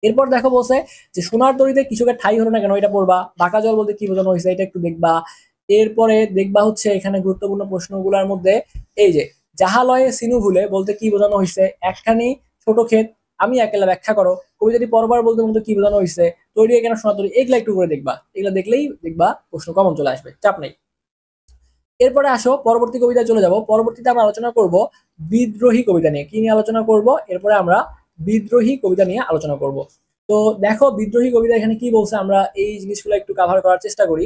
এরপর দেখো বলছে যে সোনার তরীতে কিছুকে ঠাই হলো না কেন? এটা পড়বা। বাঁকা জল বলতে কি বোঝানো হয়েছে এটা একটু দেখবা। এরপরে দেখবা হচ্ছে এখানে গুরুত্বপূর্ণ প্রশ্নগুলোর মধ্যে এই যে জাহালয়ে সিনু ভুলে বলতে কি বোঝানো হয়েছে? একখানি ছোট ক্ষেত আমি একেলা ব্যাখ্যা করো। কবিতাটি পরবার বলতে মধ্যে কি বোঝানো হয়েছে? তৈরি কেন সোনা তৈরি, এগুলা একটু করে দেখবা। এগুলো দেখলেই দেখবা প্রশ্ন কমন চলে আসবে, চাপ নেই। এরপরে আসো পরবর্তী কবিতায় চলে যাব। পরবর্তীতে আমরা আলোচনা করব বিদ্রোহী কবিতা নিয়ে। কি নিয়ে আলোচনা করব? এরপরে আমরা বিদ্রোহী কবিতা নিয়ে আলোচনা করব। তো দেখো বিদ্রোহী কবিতা এখানে কি বলছে, আমরা এই জিনিসগুলো একটু কাভার করার চেষ্টা করি।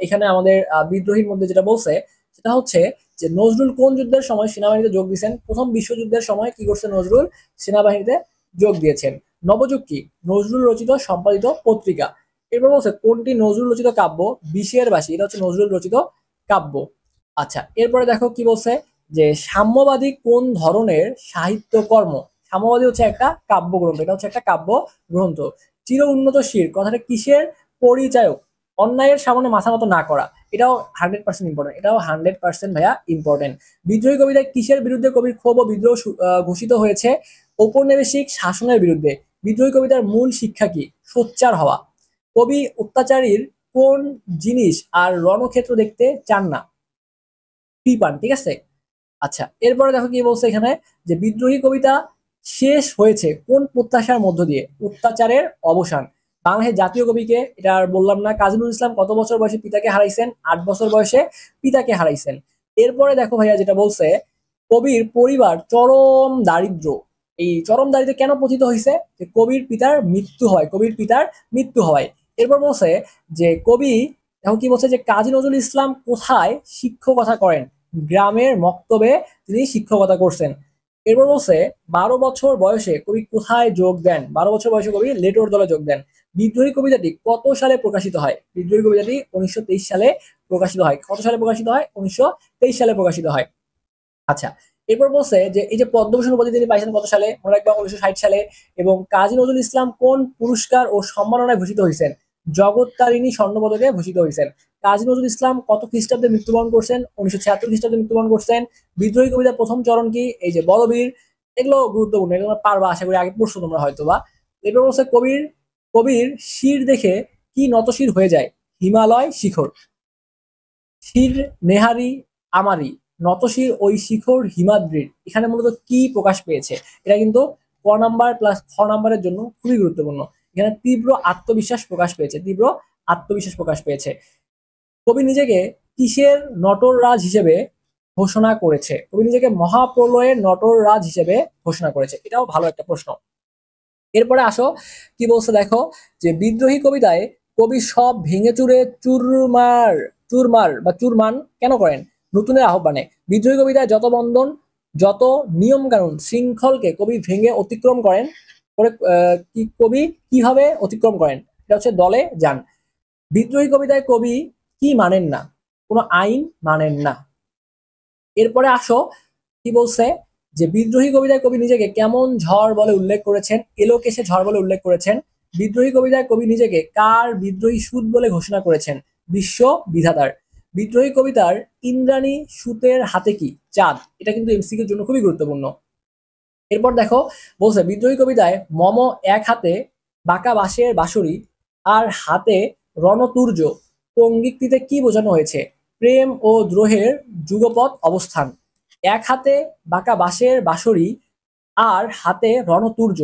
এখানে আমাদের বিদ্রোহীর মধ্যে যেটা বলছে সেটা হচ্ছে যে নজরুল কোন যুদ্ধের সময় সেনাবাহিনীতে যোগ দিয়েছেন? প্রথম বিশ্বযুদ্ধের সময় কি করছে নজরুল? সেনাবাহিনীতে যোগ দিয়েছেন। নবযুগ কি? নজরুল রচিত সম্পাদিত পত্রিকা। এরপর বলছে কোনটি নজরুল রচিত কাব্য? বিষের বাসী, এটা হচ্ছে নজরুল রচিত কাব্য। আচ্ছা এরপরে দেখো কি বলছে যে সাম্যবাদী কোন ধরনের সাহিত্যকর্ম? সাম্যবাদী হচ্ছে একটা কাব্যগ্রন্থ, এটা হচ্ছে একটা কাব্য গ্রন্থ। চির উন্নত শির কথাটা কিসের পরিচায়ক? অন্যায়ের সামনে মাথা মতো না করা, এটাও 100% ইম্পর্টেন্ট, এটাও 100% ভাইয়া ইম্পর্টেন্ট। বিদ্রোহী কবিতায় কিসের বিরুদ্ধে কবির ক্ষোভ ও বিদ্রোহ ঘোষিত হয়েছে? ঔপনিবেশিক শাসনের বিরুদ্ধে। বিদ্রোহী কবিতার মূল শিক্ষা কি? সোচ্চার হওয়া। কবি অত্যাচারীর কোন জিনিস আর রণক্ষেত্র দেখতে চান না? কৃপান, ঠিক আছে। আচ্ছা এরপরে দেখো কি বলছে এখানে যে বিদ্রোহী কবিতা শেষ হয়েছে কোন প্রত্যাশার মধ্য দিয়ে? অত্যাচারের অবসান। বাংলাদেশের জাতীয় কবিকে এটা আর বললাম না। কাজী নজরুল ইসলাম কত বছর বয়সে পিতাকে হারাইছেন? 8 বছর বয়সে পিতাকে হারাইছেন। এরপরে দেখো ভাইয়া যেটা বলছে কবির পরিবার চরম দারিদ্র। এই চরম দারিদ্রে কেন পতিত হয়েছে? যে কবির পিতার মৃত্যু হয়, কবির পিতার মৃত্যু হয়। এরপর বলছে যে কবি এখন কি বলছে যে কাজী নজরুল ইসলাম কোথায় শিক্ষকতা করেন? গ্রামের মক্তবে তিনি শিক্ষকতা করছেন। এরপর বলছে 12 বছর বয়সে কবি কোথায় যোগ দেন? 12 বছর বয়সে কবি লেটোর দলে যোগ দেন। বিদ্রোহী কবিতাটি কত সালে প্রকাশিত হয়? বিদ্রোহী কবিতাটি 1923 সালে প্রকাশিত হয়। কত সালে প্রকাশিত হয়? 1923 সালে প্রকাশিত হয়। আচ্ছা এরপর বলছে যে এই যে পদ্মভূষণ উপাধি তিনি পাইছেন কত সালে, মনে রাখবা 1960 সালে। এবং কাজী নজরুল ইসলাম কোন পুরস্কার ও সম্মাননায় ভূষিত হয়েছেন? জগত্তারিণী স্বর্ণপদকে ভূষিত হয়েছেন। কাজী নজরুল ইসলাম কত খ্রিস্টাব্দে মৃত্যুবরণ করছেন? 1976 খ্রিস্টাব্দে মৃত্যুবরণ করছেন। বিদ্রোহী কবিতার প্রথম চরণ কি? এই যে বলবীর। এগুলো গুরুত্বপূর্ণ, এগুলো তোমরা পারবা, আশা করি আগে পড়ছো তোমরা হয়তো বা। এরপর বলছে কবির কবির শির দেখে কি নতশির হয়ে যায়? হিমালয় শিখর। শির নেহারি আমারি, নতশির ওই শিখর হিমাদ্রির। এখানে মূলত কি প্রকাশ পেয়েছে? এটা কিন্তু ক নাম্বার প্লাস খ নাম্বারের জন্য খুবই গুরুত্বপূর্ণ। এখানে তীব্র আত্মবিশ্বাস প্রকাশ পেয়েছে, তীব্র আত্মবিশ্বাস প্রকাশ পেয়েছে। কবি নিজেকে কিসের নটররাজ হিসেবে ঘোষণা করেছে? কবি নিজেকে মহাপ্রলয়ের নটররাজ হিসেবে ঘোষণা করেছে। এটাও ভালো একটা প্রশ্ন। এরপরে আসো কি বলছে দেখো, যে বিদ্রোহী কবিতায় কবি সব ভেঙে চুরে চুরমার চুরমার বা চুরমান কেন করেন? নতুনের আহ্বানে। বিদ্রোহী কবিতায় যত বন্ধন, যত নিয়ম কানুন শৃঙ্খলকে কবি ভেঙে অতিক্রম করেন করে কি কবি কিভাবে অতিক্রম করেন? এটা হচ্ছে দলে যান। বিদ্রোহী কবিতায় কবি কি মানেন না? কোনো আইন মানেন না। এরপরে আসো কি বলছে, যে বিদ্রোহী কবিতায় কবি নিজেকে কেমন ঝড় বলে উল্লেখ করেছেন? এলোকেশে ঝড় বলে উল্লেখ করেছেন। বিদ্রোহী কবিতায় কবি নিজেকে কার বিদ্রোহী সুত বলে ঘোষণা করেছেন? বিশ্ব বিধাতার। বিদ্রোহী কবিতার ইন্দ্রাণী সুতের হাতে কি? চাঁদ। এটা কিন্তু এমসিকিউর জন্য খুবই গুরুত্বপূর্ণ। এরপর দেখো বলছে বিদ্রোহী কবিতায় মম এক হাতে বাঁকা বাঁশের বাঁশরি আর হাতে রণতুর্য পঙ্গিকটিতে কি বোঝানো হয়েছে? প্রেম ও দ্রোহের যুগপৎ অবস্থান। এক হাতে বাঁকা বাঁশের বাঁশরি আর হাতে রণতুর্য।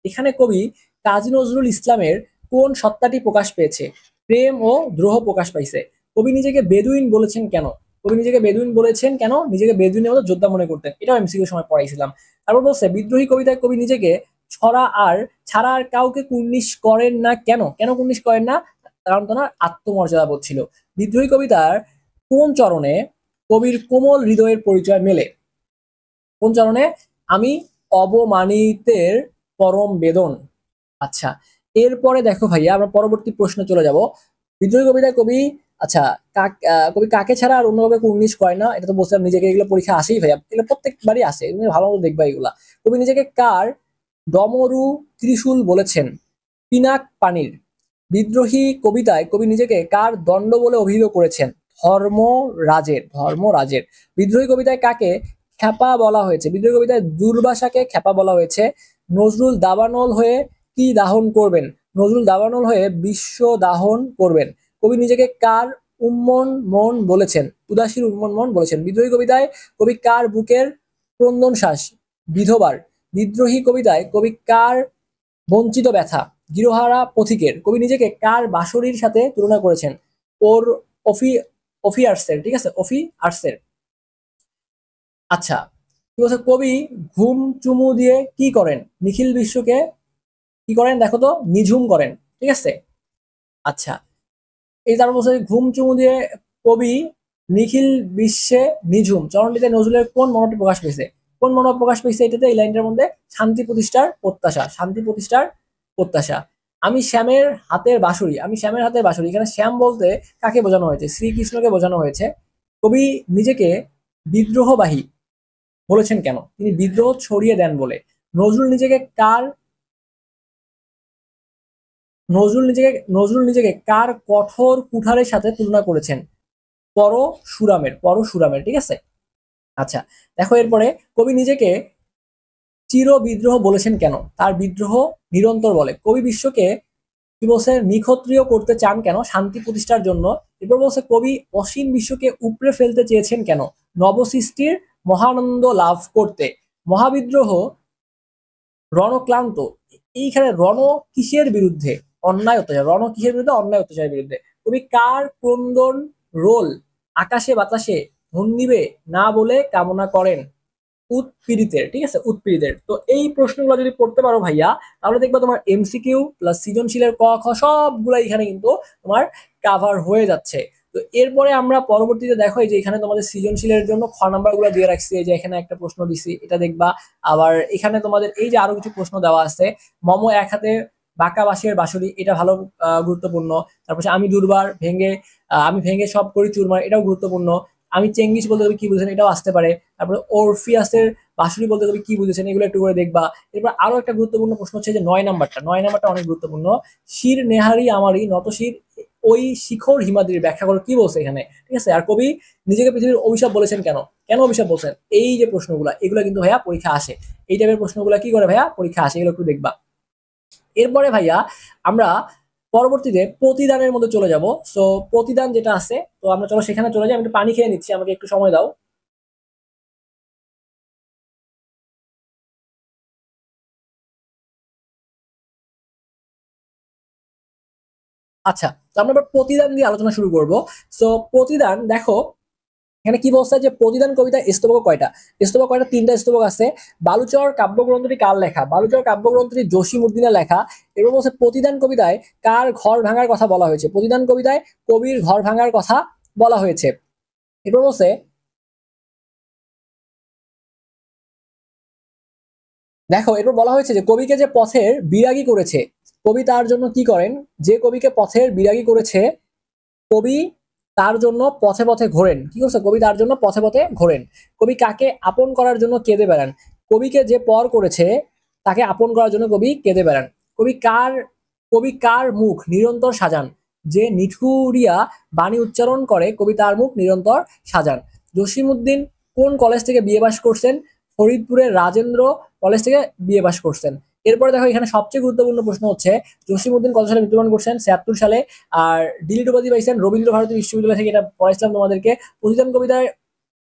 এখানে কবি কাজী নজরুল ইসলামের কোন সত্তাটি প্রকাশ পেয়েছে? প্রেম ও দ্রোহ প্রকাশ পাইছে। কবি নিজেকে বেদুইন বলেছেন কেন? কবি নিজেকে বেদুইন বলেছেন কেন? নিজেকে বেদুইনের মতো যোদ্ধা মনে করতেন। এটাও এমসিকিউ সময় পড়াইছিলাম। তারপর বলছে বিদ্রোহী কবিতায় কবি নিজেকে ছড়া আর ছাড়া আর কাউকে কুর্নিশ করেন না কেন? কেন কুর্নিশ করেন না? কারণ তার আত্মমর্যাদা বোধ ছিল। বিদ্রোহী কবিতার কোন চরণে কবির কোমল হৃদয়ের পরিচয় মেলে? কোন চরণে? আমি অবমানিতের পরম বেদন। আচ্ছা, এরপরে দেখো ভাইয়া আমরা পরবর্তী প্রশ্নে চলে যাব। বিদ্রোহী কবিতায় কবি আচ্ছা কবি কাকে ছাড়া আর অন্য কাউকে উনিশ কয় না? এটা তো বলছিলাম, নিজেকে এগুলো পরীক্ষা আসেই ভাইয়া, এগুলো প্রত্যেকবারই আসে, তুমি ভালো মতো দেখবা এগুলা। কবি নিজেকে কার ডমরু ত্রিশূল বলেছেন? পিনাক পানির। বিদ্রোহী কবিতায় কবি নিজেকে কার দণ্ড বলে অভিহিত করেছেন? ধর্মরাজের। ধর্মরাজের। বিদ্রোহী কবিতায় কাকে খ্যাপা বলা হয়েছে? বিদ্রোহী কবিতায় দুর্বাসাকে খ্যাপা বলা হয়েছে। নজরুল দাবানল হয়ে কি দাহন করবেন? নজরুল দাবানল হয়ে বিশ্ব দাহন করবেন। কবি নিজেকে কার উন্মন মন বলেছেন? উদাসীর উন্মন মন বলেছেন। বিদ্রোহী কবিতায় কবি কার বুকের ক্রন্দন শ্বাস? বিধবার। বিদ্রোহী কবিতায় কবি কার বঞ্চিত ব্যথা? গৃহহারা পথিকের। কবি নিজেকে কার বাঁশরীর সাথে তুলনা করেছেন? ওর অফি অফিয়ার্সের। ঠিক আছে, অফিয়ার্সের। আচ্ছা, কি বলছে কবি ঘুম চুমু দিয়ে কি করেন? নিখিল বিশ্বকে কি করেন দেখো তো? নিঝুম করেন। ঠিক আছে। আচ্ছা, এই তার বলছে ঘুম চুমু দিয়ে কবি নিখিল বিশ্বে নিঝুম চরণটিতে নজরুলের কোন মনোভাব প্রকাশ পেয়েছে? কোন মনোভাব প্রকাশ পেয়েছে এটাতে? এই লাইনটার মধ্যে শান্তি প্রতিষ্ঠার প্রত্যাশা। শান্তি প্রতিষ্ঠার প্রত্যাশা। আমি শ্যামের হাতের বাঁশরি। আমি শ্যামের হাতের বাঁশরি। এখানে শ্যাম বলতে কাকে বোঝানো হয়েছে? শ্রীকৃষ্ণকে বোঝানো হয়েছে। কবি নিজেকে বিদ্রোহবাহী বলেছেন কেন? তিনি বিদ্রোহ ছড়িয়ে দেন বলে। নজরুল নিজেকে কার নজরুল নিজেকে কার কঠোর কুঠারের সাথে তুলনা করেছেন? পরশুরামের। পরশুরামের। ঠিক আছে। আচ্ছা, দেখো এরপরে কবি নিজেকে চির বিদ্রোহ বলেছেন কেন? তার বিদ্রোহ নিরন্তর বলে। কবি বিশ্বকে কি বলছে? নিক্ষত্রিয় করতে চান কেন? শান্তি প্রতিষ্ঠার জন্য। এরপর বলছে কবি অসীম বিশ্বকে উপড়ে ফেলতে চেয়েছেন কেন? নবসৃষ্টির মহানন্দ লাভ করতে। মহাবিদ্রোহ রণক্লান্ত। এইখানে রণ কিসের বিরুদ্ধে? অন্যায় অত্যাচার। রণ কিসের বিরুদ্ধে? অন্যায় অত্যাচারের বিরুদ্ধে। কবি কার ক্রন্দন রোল আকাশে বাতাসে ধন্যিবে না বলে কামনা করেন? উৎপীড়িতের। ঠিক আছে, উৎপীড়িতের। তো এই প্রশ্নগুলো যদি পড়তে পারো ভাইয়া, তাহলে দেখবা তোমার এমসিকিউ প্লাস সৃজনশীলের ক খ সবগুলা এখানে কিন্তু তোমার কাভার হয়ে যাচ্ছে। তো এরপরে আমরা পরবর্তীতে দেখো এই যে এখানে তোমাদের সৃজনশীলের জন্য খ নাম্বার গুলো দিয়ে রাখছি। এই যে এখানে একটা প্রশ্ন দিছি, এটা দেখবা। আবার এখানে তোমাদের এই যে আরো কিছু প্রশ্ন দেওয়া আছে। মম এক হাতে বাঁকা বাঁশের বাঁশরি, এটা ভালো গুরুত্বপূর্ণ। তারপর আমি দুর্বার ভেঙে আমি ভেঙে সব করি চুরমার, এটাও গুরুত্বপূর্ণ। আমি চেঙ্গিস বলতে কবি কি বুঝেছেন এটাও আসতে পারে। তারপরে অরফিয়াসের বাঁশুরি বলতে কবি কি বুঝেছেন এগুলো একটু করে দেখবা। এরপর আরো একটা গুরুত্বপূর্ণ প্রশ্ন হচ্ছে যে 9 নাম্বারটা, 9 নাম্বারটা অনেক গুরুত্বপূর্ণ। শির নেহারি আমারই নত শির ওই শিখর হিমাদ্রির ব্যাখ্যা করো কি বলছে এখানে, ঠিক আছে। আর কবি নিজেকে পৃথিবীর অভিশাপ বলেছেন কেন, কেন অভিশাপ বলছেন, এই যে প্রশ্নগুলো এগুলো কিন্তু ভাইয়া পরীক্ষা আসে। এই টাইপের প্রশ্নগুলো কি করে ভাইয়া পরীক্ষা আসে, এগুলো একটু দেখবা। এরপরে ভাইয়া আমরা পরবর্তীতে প্রতিদানের মধ্যে চলে যাব। সো প্রতিদান যেটা আছে, তো আমরা চলো সেখানে চলে যাই। আমি একটু পানি খেয়ে নিচ্ছি, আমাকে একটু সময় দাও। আচ্ছা, তো আমরা এবার প্রতিদান দিয়ে আলোচনা শুরু করব। সো প্রতিদান দেখো, এখানে কি বলছে যে প্রতিদান কবিতা স্তবক কয়টা, স্তবক কয়টা, 3টা স্তবক আছে। বালুচর কাব্যগ্রন্থটি কার লেখা, বালুচর কাব্যগ্রন্থটি জসিমউদ্দিনের লেখা। এরপর বলছে প্রতিদান কবিতায় কার ঘর ভাঙার কথা বলা হয়েছে, প্রতিদান কবিতায় কবির ঘর ভাঙার কথা বলা হয়েছে। এরপর বলছে দেখো, এরপর বলা হয়েছে যে কবিকে যে পথের বিরাগী করেছে, কবি তার জন্য কি করেন, যে কবিকে পথের বিরাগী করেছে কবি তার জন্য পথে পথে ঘোরেন, কি করছে, কবি তার জন্য পথে পথে ঘোরেন। কবি কাকে আপন করার জন্য কেঁদে বেড়ান, কবিকে যে পর করেছে তাকে আপন করার জন্য কবি কেঁদে বেড়ান। কবি কার কবি কার মুখ নিরন্তর সাজান, যে নিঠুরিয়া বাণী উচ্চারণ করে কবি তার মুখ নিরন্তর সাজান। জসিমউদ্দিন কোন কলেজ থেকে বিএ পাস করছেন, ফরিদপুরের রাজেন্দ্র কলেজ থেকে বিএ পাস করছেন। এরপরে দেখো এখানে সবচেয়ে গুরুত্বপূর্ণ প্রশ্ন হচ্ছে জসিমউদ্দিন কত সালে মৃত্যুবরণ করছেন, 76 সালে। আর ডিলিট উপাধি পাইছেন রবীন্দ্র ভারতী বিশ্ববিদ্যালয় থেকে, এটা পড়াইছিলাম তোমাদেরকে। প্রতিদান কবিতায়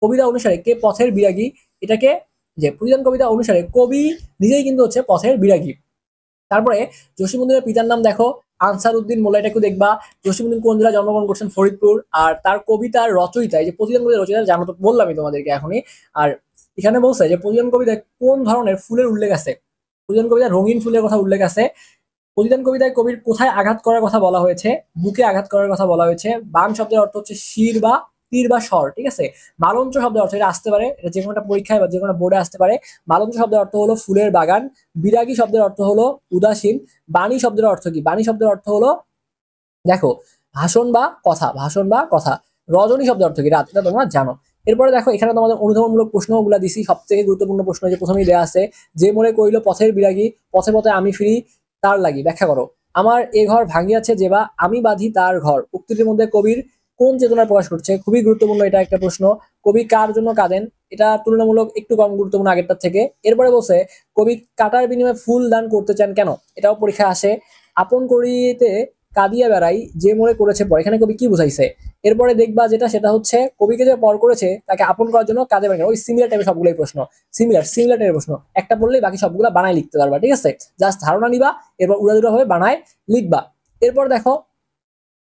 কবিতা অনুসারে কে পথের বিরাগী, এটাকে যে প্রতিদান কবিতা অনুসারে কবি নিজেই কিন্তু হচ্ছে পথের বিরাগী। তারপরে জসিমউদ্দিনের পিতার নাম দেখো আনসার উদ্দিন মোল্লা, এটা একটু দেখবা। জসিমউদ্দিন কোন জেলায় জন্মগ্রহণ করছেন, ফরিদপুর। আর তার কবিতার রচয়িতা, এই যে প্রতিদান কবিতার রচয়িতা জানো তো বললামই তোমাদেরকে এখনই। আর এখানে বলছে যে প্রতিদান কবিতায় কোন ধরনের ফুলের উল্লেখ আছে, প্রতিদান কবিতায় রঙিন ফুলের কথা উল্লেখ আছে। প্রতিদান কবিতায় কবির কোথায় আঘাত করার কথা বলা হয়েছে, বুকে আঘাত করার কথা বলা হয়েছে। বান শব্দের অর্থ হচ্ছে শির বা তীর বা স্বর, ঠিক আছে। মালঞ্চ শব্দের অর্থ, এটা আসতে পারে, এটা যে কোনো একটা পরীক্ষায় বা যে কোনো বোর্ডে আসতে পারে। মালঞ্চ শব্দের অর্থ হলো ফুলের বাগান। বিরাগী শব্দের অর্থ হলো উদাসীন। বাণী শব্দের অর্থ কি, বাণী শব্দের অর্থ হলো দেখো ভাষণ বা কথা, ভাষণ বা কথা। রজনী শব্দের অর্থ কি, রাত, এটা তোমরা জানো। এরপরে দেখো এখানে তোমাদের অনুধাবনমূলক প্রশ্নগুলো দিছি, সব থেকে গুরুত্বপূর্ণ প্রশ্ন যে প্রথমেই দেওয়া আছে, যে মোরে কইল পথের বিরাগী, পথে পথে আমি ফিরি তার লাগি, ব্যাখ্যা করো। আমার এ ঘর ভাঙিয়াছে যেবা আমি বাঁধি তার ঘর, উক্তিটির মধ্যে কবির কোন চেতনা প্রকাশ করছে, খুবই গুরুত্বপূর্ণ এটা একটা প্রশ্ন। কবি কার জন্য কাঁদেন, এটা তুলনামূলক একটু কম গুরুত্বপূর্ণ আগেরটার থেকে। এরপরে বলছে কবি কাটার বিনিময়ে ফুল দান করতে চান কেন, এটাও পরীক্ষা আসে। আপন করিতে কাঁদিয়া বেড়াই যে মোরে করেছে পর, এখানে কবি কি বুঝাইছে। এরপরে দেখবা যেটা, সেটা হচ্ছে কবিকে যে পর করেছে তাকে আপন করার জন্য কাঁদে বেড়াই, ওই সিমিলার টাইপের সবগুলোই প্রশ্ন, সিমিলার টাইপের প্রশ্ন। একটা বললেই বাকি সবগুলো বানায় লিখতে পারবা, ঠিক আছে। জাস্ট ধারণা নিবা, এরপর উড়াদুড়া ভাবে বানায় লিখবা। এরপর দেখো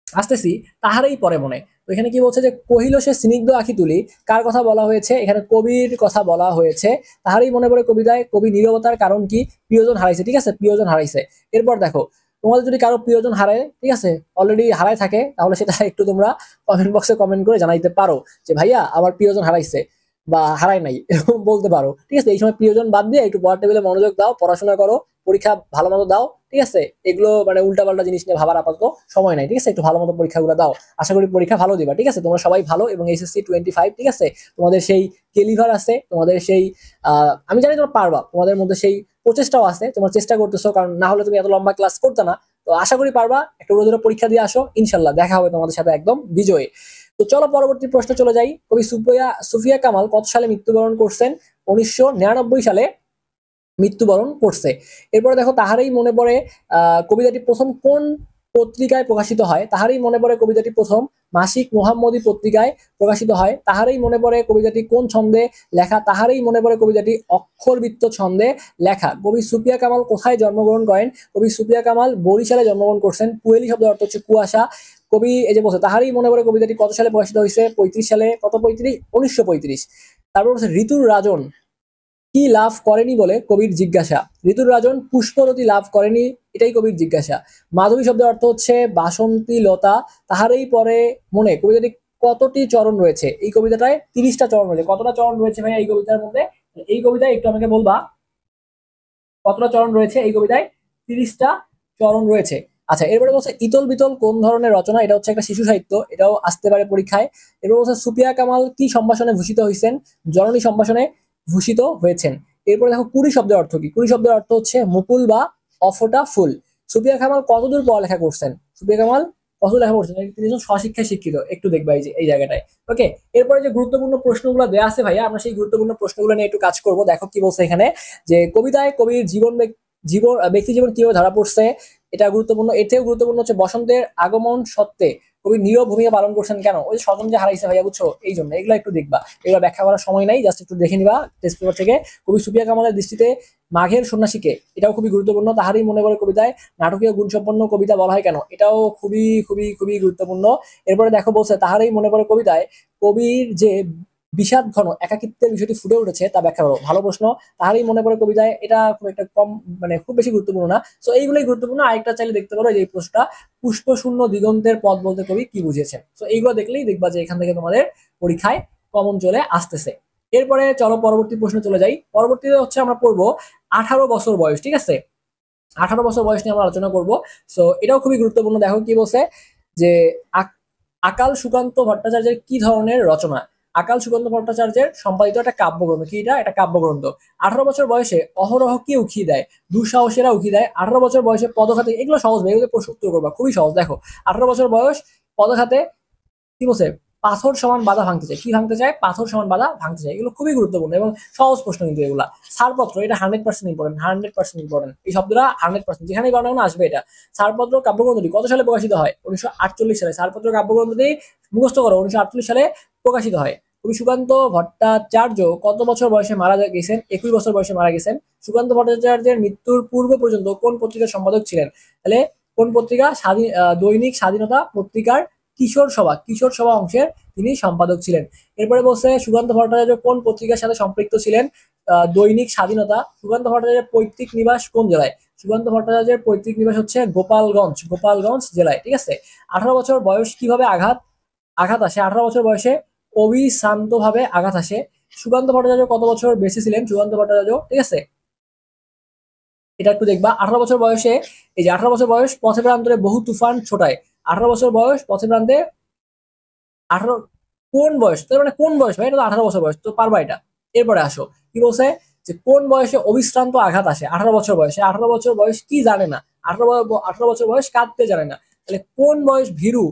আসতেছি, তাহারই পরে মনে। তো এখানে কি বলছে যে কহিল সে স্নিগ্ধ আঁখি তুলি, কার কথা বলা হয়েছে, এখানে কবির কথা বলা হয়েছে। তাহারই মনে পড়ে কবিতায় কবি নীরবতার কারণ কি, প্রিয়জন হারাইছে, ঠিক আছে, প্রিয়জন হারাইছে। এরপর দেখো তোমাদের যদি কারো প্রিয়জন হারায়, ঠিক আছে, অলরেডি হারায় থাকে, তাহলে সেটা একটু তোমরা কমেন্ট বক্সে কমেন্ট করে জানাইতে পারো যে ভাইয়া আমার প্রিয়জন হারাইছে বা হারায় নাই, এরকম বলতে পারো, ঠিক আছে। এই সময় প্রিয়জন বাদ দিয়ে একটু পড়ার টেবিলে মনোযোগ দাও, পড়াশোনা করো, পরীক্ষা ভালো মতো দাও, ঠিক আছে। এগুলো মানে উল্টাপাল্টা জিনিস নিয়ে ভাবার আপাতত সময় নাই, ঠিক আছে। একটু ভালো মতো পরীক্ষাগুলো দাও, আশা করি পরীক্ষা ভালো দিবা, ঠিক আছে। তোমরা সবাই ভালো, এবং এইচএসসি 25, ঠিক আছে, তোমাদের সেই কেলিভার আছে, তোমাদের সেই আমি জানি তোমরা পারবা, তোমাদের মধ্যে সেই প্রচেষ্টাও আছে, তোমরা চেষ্টা করতেছো, কারণ না হলে তুমি এত লম্বা ক্লাস করতে না। তো আশা করি পারবা, একটা রোজের পরীক্ষা দিয়ে আসো, ইনশাল্লাহ দেখা হবে তোমাদের সাথে একদম বিজয়ী। তো চলো পরবর্তী প্রশ্ন চলে যাই। কবি সুফিয়া কামাল কত সালে মৃত্যুবরণ করছেন, 1999 সালে মৃত্যুবরণ করছে। এরপরে দেখো তাহারই মনে পড়ে কবিতাটি প্রথম কোন পত্রিকায় প্রকাশিত হয়, তাহারই মনে পড়ে কবিতাটি প্রথম মাসিক মোহাম্মদী পত্রিকায় প্রকাশিত হয়। তাহারই মনে পড়ে কবিতাটি কোন ছন্দে লেখা, তাহারই মনে পড়ে কবিতাটি অক্ষরবৃত্ত ছন্দে লেখা। কবি সুফিয়া কামাল কোথায় জন্মগ্রহণ করেন, কবি সুফিয়া কামাল বরিশালে জন্মগ্রহণ করছেন। পুয়েলি শব্দের অর্থ হচ্ছে কুয়াশা। কবি এই যে বলছে তাহারই মনে পড়ে কবিতাটি কত সালে প্রকাশিত হয়েছে, 35 সালে, কত 35, 1935। তারপর বলছে ঋতুর রাজন কি লাভ করেনি বলে কবির জিজ্ঞাসা, ঋতুর রাজন পুষ্পরতি লাভ করেনি, এটাই কবির জিজ্ঞাসা। মাধবী শব্দের অর্থ হচ্ছে বাসন্তী লতা। তাহারই পরে মনে কবিতাটি কতটি চরণ রয়েছে, এই কবিতাটায় 30টা চরণ রয়েছে। কতটা চরণ রয়েছে ভাই এই কবিতার মধ্যে, এই কবিতায় একটু আমাকে বলবা কতটা চরণ রয়েছে এই কবিতায়, 30টা চরণ রয়েছে। আচ্ছা, এরপরে বলছে ইতল বিতল কোন ধরনের রচনা? এটা হচ্ছে একটা শিশু সাহিত্য, এটাও আসতে পারে পরীক্ষায়। এরপর বলছে সুফিয়া কামাল কি সম্ভাষণে ভূষিত হয়েছেন? জননী সম্ভাষণে ভূষিত হয়েছেন। এরপরে দেখো কুড়ি শব্দের অর্থ কি? কুড়ি শব্দের অর্থ হচ্ছে মুকুল বা অফোটা ফুল। সুফিয়া কামাল কতদূর পড়ালেখা করছেন? সুফিয়া কামাল কত লেখা করছেন? তিনি একজন স্বশিক্ষায় শিক্ষিত, একটু দেখবা এই যে এই জায়গাটায়। ওকে, এরপরে যে গুরুত্বপূর্ণ প্রশ্নগুলো দেওয়া আছে ভাইয়া, আমরা সেই গুরুত্বপূর্ণ প্রশ্নগুলো নিয়ে একটু কাজ করব। দেখো কি বলছে এখানে, যে কবিতায় কবির জীবন ব্যক্তি জীবন কিভাবে ধরা পড়ছে, এটা গুরুত্বপূর্ণ। এর থেকেও গুরুত্বপূর্ণ হচ্ছে বসন্তের আগমন সত্ত্বে কবি নীরব ভূমিকা পালন করছেন কেন? ওই যে স্বজন যে হারাইছে ভাইয়া, বুঝছো, এই জন্য। এগুলো একটু দেখবা, এগুলো ব্যাখ্যা করার সময় নাই, জাস্ট একটু দেখে নিবা টেস্ট পেপার থেকে। কবি সুফিয়া কামালের দৃষ্টিতে মাঘের সন্ন্যাসীকে, এটাও খুবই গুরুত্বপূর্ণ। তাহারই মনে পড়ে কবিতায় নাটকীয় গুণসম্পন্ন কবিতা বলা হয় কেন? এটাও খুবই খুবই খুবই গুরুত্বপূর্ণ। এরপরে দেখো বলছে তাহারই মনে পড়ে কবিতায় কবির যে বিষাদ ঘন একাকিত্বের বিষয়টি ফুটে উঠেছে তা ব্যাখ্যা করো। ভালো প্রশ্ন। তাহারই মনে পড়ে কবিতায়, এটা খুব একটা কম, মানে খুব বেশি গুরুত্বপূর্ণ না। তো এইগুলোই গুরুত্বপূর্ণ। আরেকটা চাইলে দেখতে পারো যে এই প্রশ্নটা, পুষ্প শূন্য দিগন্তের পথ বলতে কবি কি বুঝিয়েছেন। তো এইগুলো দেখলেই দেখবা যে এখান থেকে তোমাদের পরীক্ষায় কমন চলে আসতেছে। এরপরে চলো পরবর্তী প্রশ্ন চলে যাই। পরবর্তীতে হচ্ছে আমরা পড়বো 18 বছর বয়স, ঠিক আছে? 18 বছর বয়স নিয়ে আমরা আলোচনা করব। সো এটাও খুবই গুরুত্বপূর্ণ। দেখো কি বলছে, যে আকাল সুকান্ত ভট্টাচার্যের কি ধরনের রচনা? আকাল সুকান্ত ভট্টাচার্যের সম্পাদিত একটা কাব্যগ্রন্থ। কি এটা? একটা কাব্যগ্রন্থ। 18 বছর বয়সে অহরহ কি উখি দেয়? দুঃসাহসীরা উখি দেয়। 18 বছর বয়সে পদখাতে, এগুলো সহজ ভাই, এগুলো প্রশ্ন উত্তর করবা, খুবই সহজ। দেখো, 18 বছর বয়স, পদখাতে কি বলছে? পাথর সমান বাধা ভাঙতে চায়। কি ভাঙতে চায়? পাথর সমান বাধা ভাঙতে চায়। এগুলো খুবই গুরুত্বপূর্ণ এবং সহজ প্রশ্ন কিন্তু এগুলা। ছাড়পত্র, এটা 100% ইম্পর্টেন্ট, 100% ইম্পর্টেন্ট। এই শব্দটা 100%, যেখানেই বানানো না আসবে এটা। ছাড়পত্র কাব্যগ্রন্থটি কত সালে প্রকাশিত হয়? 1948 সালে। ছাড়পত্র কাব্যগ্রন্থটি মুখস্থ করো, 1948 সালে প্রকাশিত হয়। কবি সুকান্ত ভট্টাচার্য কত বছর বয়সে মারা গেছেন? 21 বছর বয়সে মারা গেছেন। সুকান্ত ভট্টাচার্যের মৃত্যুর পূর্ব পর্যন্ত কোন পত্রিকার সম্পাদক ছিলেন? তাহলে কোন পত্রিকা? দৈনিক স্বাধীনতা পত্রিকার কিশোর সভা অংশের তিনি সম্পাদক ছিলেন। এরপরে বলছে সুকান্ত ভট্টাচার্য কোন পত্রিকার সাথে সম্পৃক্ত ছিলেন? দৈনিক স্বাধীনতা। সুকান্ত ভট্টাচার্যের পৈতৃক নিবাস কোন জেলায়? সুকান্ত ভট্টাচার্যের পৈতৃক নিবাস হচ্ছে গোপালগঞ্জ জেলায়, ঠিক আছে? 18 বছর বয়স কিভাবে আঘাত আসে? 18 বছর বয়সে অবিশ্রান্ত ভাবে আঘাত আসে। সুকান্ত ভট্টাচার্য কত বছর বেঁচে ছিলেন? সুকান্ত ভট্টাচার্য, ঠিক আছে, এটা একটু দেখবা। 18 বছর বয়সে, এই যে 18 বছর বয়স পথে প্রান্তরে বহু তুফান ছোটায়। 18 বছর বয়স পথে প্রান্তে, 18 কোন বয়স, তার মানে কোন বয়স ভাই? এটা তো 18 বছর বয়স, তো পারবা এটা। এরপরে আসো, কি বলছে, যে কোন বয়সে অবিশ্রান্ত আঘাত আসে? 18 বছর বয়সে। 18 বছর বয়স কি জানে না? 18 বছর বয়স কাঁদতে জানে না। তাহলে কোন বয়স ভীরু?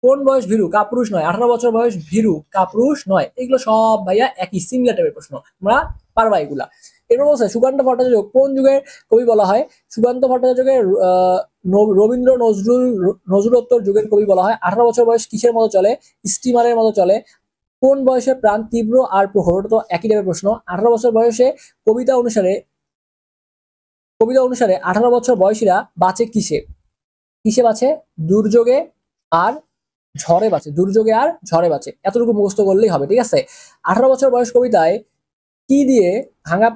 কোন বয়স ভীরু? কাপুরুষ নয়। 18 বছর বয়স ভীরু, কাপুরুষ নয়। এগুলো সব ভাইয়া একই সিমিলার টাইপের প্রশ্ন, তোমরা পারবা এগুলা। এরপর বলছে সুকান্ত ভট্টাচার্য কোন যুগের কবি বলা হয়? সুকান্ত ভট্টাচার্যকে রবীন্দ্র নজরুলোত্তর যুগের কবি বলা হয়। 18 বছর বয়স কিসের মতো চলে? স্টিমারের মতো চলে। কোন বয়সে প্রাণ তীব্র আর প্রখর? ওটা তো একই টাইপের প্রশ্ন। 18 বছর বয়সে কবিতা অনুসারে কবিতা অনুসারে 18 বছর বয়সীরা বাঁচে কিসে? কিসে বাঁচে? দুর্যোগে আর ঝড়ে বাঁচে। দুর্যোগে আর ঝড়ে বাঁচে, এতটুকু মুখস্থ করলেই হবে, ঠিক আছে? 18 বছর বয়স কবিতায় কি দিয়ে ভাঙা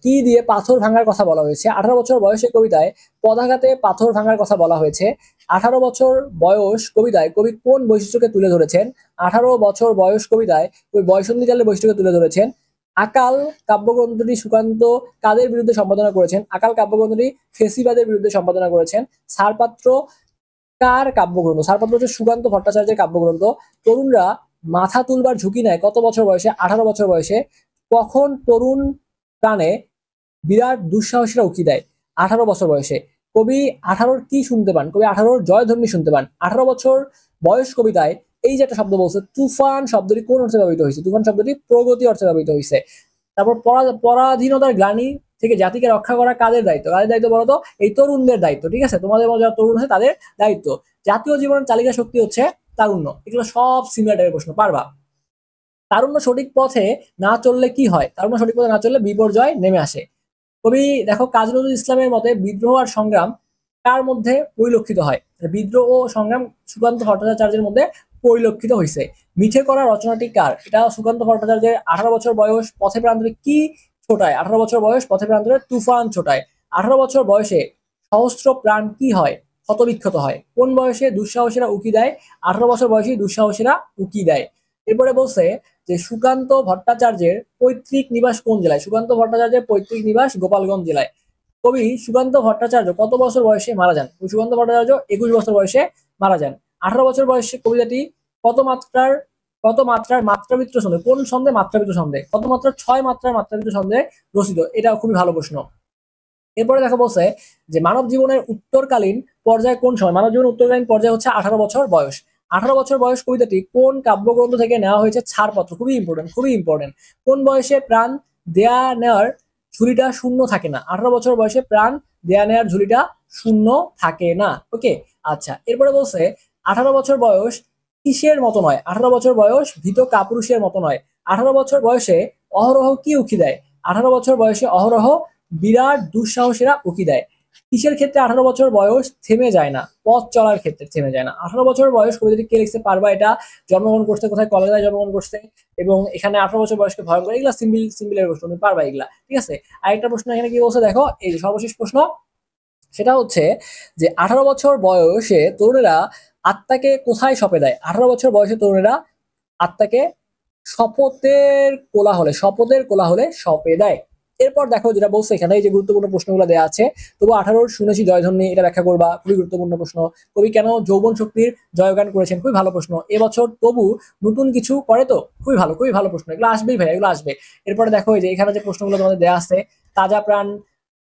কি দিয়ে পাথর ভাঙার কথা বলা হয়েছে? 18 বছর বয়সের কবিতায় পদাঘাতে পাথর ভাঙার কথা বলা হয়েছে। 18 বছর বয়স কবিতায় কবি কোন বৈশিষ্ট্যকে তুলে ধরেছেন? 18 বছর বয়স কবিতায় কবি বয়সন্ধিকালের বৈশিষ্ট্যকে তুলে ধরেছেন। আকাল কাব্যগ্রন্থটি সুকান্ত কাদের বিরুদ্ধে সম্পাদনা করেছেন? আকাল কাব্যগ্রন্থটি ফেসিবাদের বিরুদ্ধে সম্পাদনা করেছেন। ছাড়পাত্র কার কাব্যগ্রন্থ? ছাড়পত্র হচ্ছে সুকান্ত ভট্টাচার্যের কাব্যগ্রন্থ। তরুণরা মাথা তুলবার ঝুঁকি নেয় কত বছর বয়সে? 18 বছর বয়সে। কখন তরুণ প্রাণে বিরাট দুঃসাহসীরা উকি দেয়? 18 বছর বয়সে। কবি 18-র কি শুনতে পান? কবি 18-র জয়ধ্বনি শুনতে পান। 18 বছর বয়স কবিতায় এই যে একটা শব্দ বলছে তুফান, শব্দটি কোন অর্থে ব্যবহৃত হয়েছে? তুফান শব্দটি প্রগতি অর্থে ব্যবহৃত হয়েছে। তারপর পরাধীনতার গ্লানি থেকে জাতিকে রক্ষা করা কাদের দায়িত্ব? কাদের দায়িত্ব বলতো? এই তরুণদের দায়িত্ব, ঠিক আছে? তোমাদের মধ্যে যারা তরুণ আছে তাদের দায়িত্ব। জাতীয় জীবনের চালিকা শক্তি হচ্ছে তারুণ্য। এগুলো সব সিমিলার টাইপের প্রশ্ন, পারবা। তারুণ্য সঠিক পথে না চললে কি হয়? তারুণ্য সঠিক পথে না চললে বিপর্যয় নেমে আসে। কবি দেখো কাজী নজরুল ইসলামের মতে বিদ্রোহ আর সংগ্রাম কার মধ্যে পরিলক্ষিত হয়? বিদ্রোহ ও সংগ্রাম সুকান্ত ভট্টাচার্যের মধ্যে পরিলক্ষিত হয়েছে। মিঠে করা রচনাটি কার? এটা সুকান্ত ভট্টাচার্যের। 18 বছর বয়স পথে প্রান্তরে কি ছোটায়? 18 বছর বয়স পথে প্রান্তরে তুফান ছোটায়। 18 বছর বয়সে সহস্র প্রাণ কি হয়? ক্ষতবিক্ষত হয়। কোন বয়সে দুঃসাহসীরা উকি দেয়? 18 বছর বয়সে দুঃসাহসীরা উকি দেয়। এরপরে বলছে যে সুকান্ত ভট্টাচার্যের পৈতৃক নিবাস কোন জেলায়? সুকান্ত ভট্টাচার্যের পৈতৃক নিবাস গোপালগঞ্জ জেলায়। কবি সুকান্ত ভট্টাচার্য কত বছর বয়সে মারা যান? সুকান্ত ভট্টাচার্য 21 বছর বয়সে মারা যান। 18 বছর বয়সে কবিতাটি কত মাত্রার মাত্রাবৃত্ত ছন্দে, কোন ছন্দে? মাত্রাবৃত্ত ছন্দে। কত মাত্রার? 6 মাত্রার মাত্রাবৃত্ত ছন্দে রচিত। এটা খুবই ভালো প্রশ্ন। এরপরে দেখা বলছে যে মানব জীবনের উত্তরকালীন পর্যায়ে কোন সময়? মানব জীবনের উত্তরকালীন পর্যায়ে হচ্ছে 18 বছর বয়স। 18 বছর বয়স কবিতাটি কোন কাব্যগ্রন্থ থেকে নেওয়া হয়েছে? ছাড়পত্র। খুবই ইম্পর্টেন্ট, খুবই ইম্পর্টেন্ট। কোন বয়সে প্রাণ দেয়া নেওয়ার ঝুলিটা শূন্য থাকে না? 18 বছর বয়সে প্রাণ দেয়া নেওয়ার ঝুলিটা শূন্য থাকে না। ওকে, আচ্ছা। এরপরে বলছে 18 বছর বয়স কিসের মতো নয়? 18 বছর বয়স ভীত কাপুরুষের মতো নয়। 18 বছর বয়সে অহরহ কি উকি দেয়? 18 বছর বয়সে অহরহ বিরাট দুঃসাহসীরা উকি দেয়। কিসের ক্ষেত্রে 18 বছর বয়স থেমে যায় না? পথ চলার ক্ষেত্রে থেমে যায় না। 18 বছর বয়স কবিতাটি কে লিখতে পারবা? এটা জন্মগ্রহণ করতে কোথায়? কলকাতায় জন্মগ্রহণ করছে। এবং এখানে 18 বছর বয়সকে ভয় করে, এগুলা সিম্পলের প্রশ্ন, তুমি পারবা এগুলা, ঠিক আছে। আরেকটা প্রশ্ন এখানে কি বলছে দেখো, এই যে সর্বশেষ প্রশ্ন, সেটা হচ্ছে যে 18 বছর বয়সে তরুণেরা আত্মাকে কোথায় সঁপে দেয়? 18 বছর বয়সে তরুণেরা আত্মাকে শপথের কোলাহলে সঁপে দেয়। এরপর দেখো যেটা বলছে এখানে, এই যে গুরুত্বপূর্ণ প্রশ্নগুলো দেওয়া আছে। তবু 18 শুনেছি জয়ধ্বনি, এটা ব্যাখ্যা করবা, খুবই গুরুত্বপূর্ণ প্রশ্ন। কবি কেন যৌবন শক্তির জয়গান করেছেন? খুবই ভালো প্রশ্ন। এবছর তবু নতুন কিছু করে তো? খুবই ভালো, খুবই ভালো প্রশ্ন। এগুলো আসবেই ভাই, এগুলো আসবে। এরপরে দেখো এই যে এখানে যে প্রশ্নগুলো তোমাদের দেওয়া আছে, তাজা প্রাণ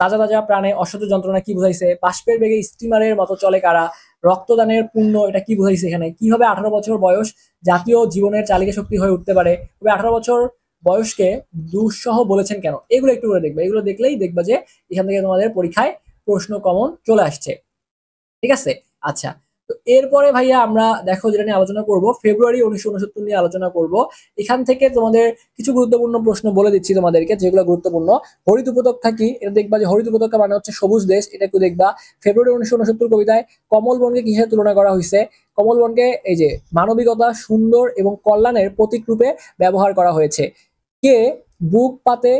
তাজা তাজা প্রাণে অসহ্য যন্ত্রণা কি বুঝাইছে? বাষ্পের বেগে স্টিমারের মতো চলে কারা? রক্তদানের পুণ্য, এটা কি বুঝাইছে এখানে? কিভাবে 18 বছর বয়স জাতীয় জীবনের চালিকা শক্তি হয়ে উঠতে পারে? তবে 18 বছর বয়সকে দুঃসহ বলেছেন কেন? এগুলো একটু করে দেখবে, এগুলো দেখলেই দেখবা যে এখান থেকে তোমাদের পরীক্ষায় প্রশ্ন কমন চলে আসছে, ঠিক আছে। আচ্ছা, তো এরপরে ভাইয়া আমরা দেখো যেটা নিয়ে আলোচনা করব, ফেব্রুয়ারি 1969 নিয়ে আলোচনা করব। এখান থেকে তোমাদের কিছু গুরুত্বপূর্ণ প্রশ্ন বলে দিচ্ছি তোমাদেরকে, যেগুলো গুরুত্বপূর্ণ। হরিত উপত্যকা কি? এটা দেখবা যে হরিত উপত্যকা মানে হচ্ছে সবুজ দেশ, এটা একটু দেখবা। ফেব্রুয়ারি 1969 কবিতায় কমল বনকে কিসের তুলনা করা হয়েছে? কমল বনকে এই যে মানবিকতা, সুন্দর এবং কল্যাণের প্রতীক রূপে ব্যবহার করা হয়েছে। কে বুক পাতে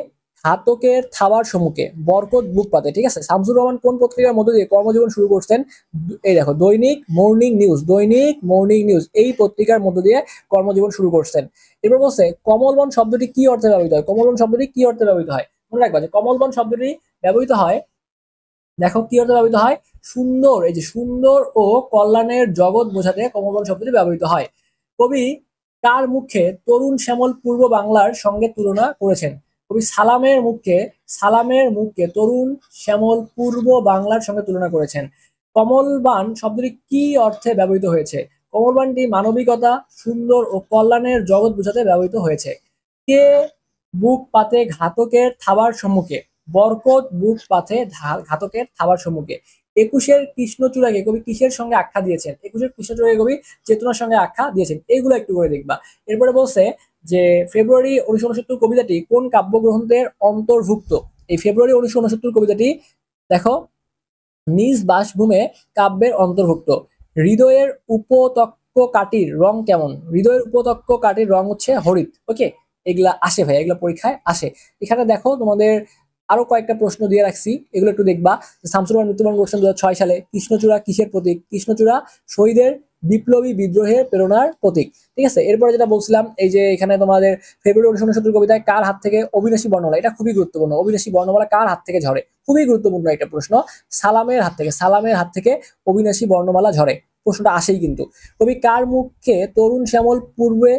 ঘাতকের থাবার সম্মুখে? বরকত বুক পাতে, ঠিক আছে। শামসুর রহমান কোন পত্রিকার মধ্য দিয়ে কর্মজীবন শুরু করছেন? এই দেখো, দৈনিক মর্নিং নিউজ এই পত্রিকার মধ্য দিয়ে কর্মজীবন শুরু করছেন। এবার বলছে কমলবন শব্দটি কি অর্থে ব্যবহৃত হয়? কমলবন শব্দটি কি অর্থে ব্যবহৃত হয়? মনে রাখবা যে কমলবন শব্দটি ব্যবহৃত হয়, দেখো কি অর্থে ব্যবহৃত হয়? সুন্দর, এই যে সুন্দর ও কল্যাণের জগৎ বোঝাতে কমলবন শব্দটি ব্যবহৃত হয়। কবি কার মুখে তরুণ শ্যামল পূর্ব বাংলার সঙ্গে তুলনা করেছেন? কবি সালামের মুখকে তরুণ শ্যামল পূর্ব বাংলার সঙ্গে তুলনা করেছেন। কমলবান শব্দটি কি অর্থে ব্যবহৃত হয়েছে? কমলবানটি মানবিকতা, সুন্দর ও কল্যাণের জগৎ বোঝাতে ব্যবহৃত হয়েছে। কে বুক পাতে ঘাতকের থাবার সম্মুখে? বরকত বুক পাতে ঘাতকের থাবার সম্মুখে। 21-এর কৃষ্ণচূড়াকে কবি কিসের সঙ্গে আখ্যা দিয়েছেন? 21-এর কৃষ্ণচূড়াকে কবি চেতনার সঙ্গে আখ্যা দিয়েছেন। এইগুলো একটু করে দেখবা। এরপরে বলছে যে ফেব্রুয়ারি 1969 কবিতাটি কোন কাব্যগ্রন্থের অন্তর্ভুক্ত? এই ফেব্রুয়ারি 1969 কবিতাটি দেখো নিজ বাসভূমে কাব্যের অন্তর্ভুক্ত। হৃদয়ের উপত্যক্ষ কাটির রং কেমন? হৃদয়ের উপত্যক্ষ কাটির রং হচ্ছে হরিত। ওকে, এগুলা আসে ভাই, এগুলা পরীক্ষায় আসে। এখানে দেখো তোমাদের আরো কয়েকটা প্রশ্ন দিয়ে রাখছি, এগুলো একটু দেখবা। শামসুর রহমান মৃত্যুবরণ করছেন 2006 সালে। কৃষ্ণচূড়া কিসের প্রতীক? কৃষ্ণচূড়া শহীদের বিপ্লবী বিদ্রোহের প্রেরণার প্রতীক, ঠিক আছে। এরপরে যেটা বলছিলাম, এই যে এখানে তোমাদের ফেব্রুয়ারি 1969 কবিতায় কার হাত থেকে অবিনাশী বর্ণমালা? এটা খুবই গুরুত্বপূর্ণ। অবিনাশী বর্ণমালা কার হাত থেকে ঝরে? খুবই গুরুত্বপূর্ণ একটা প্রশ্ন। সালামের হাত থেকে অবিনাশী বর্ণমালা ঝরে, প্রশ্নটা আসেই কিন্তু। কবি কার মুখে তরুণ শ্যামল পূর্বে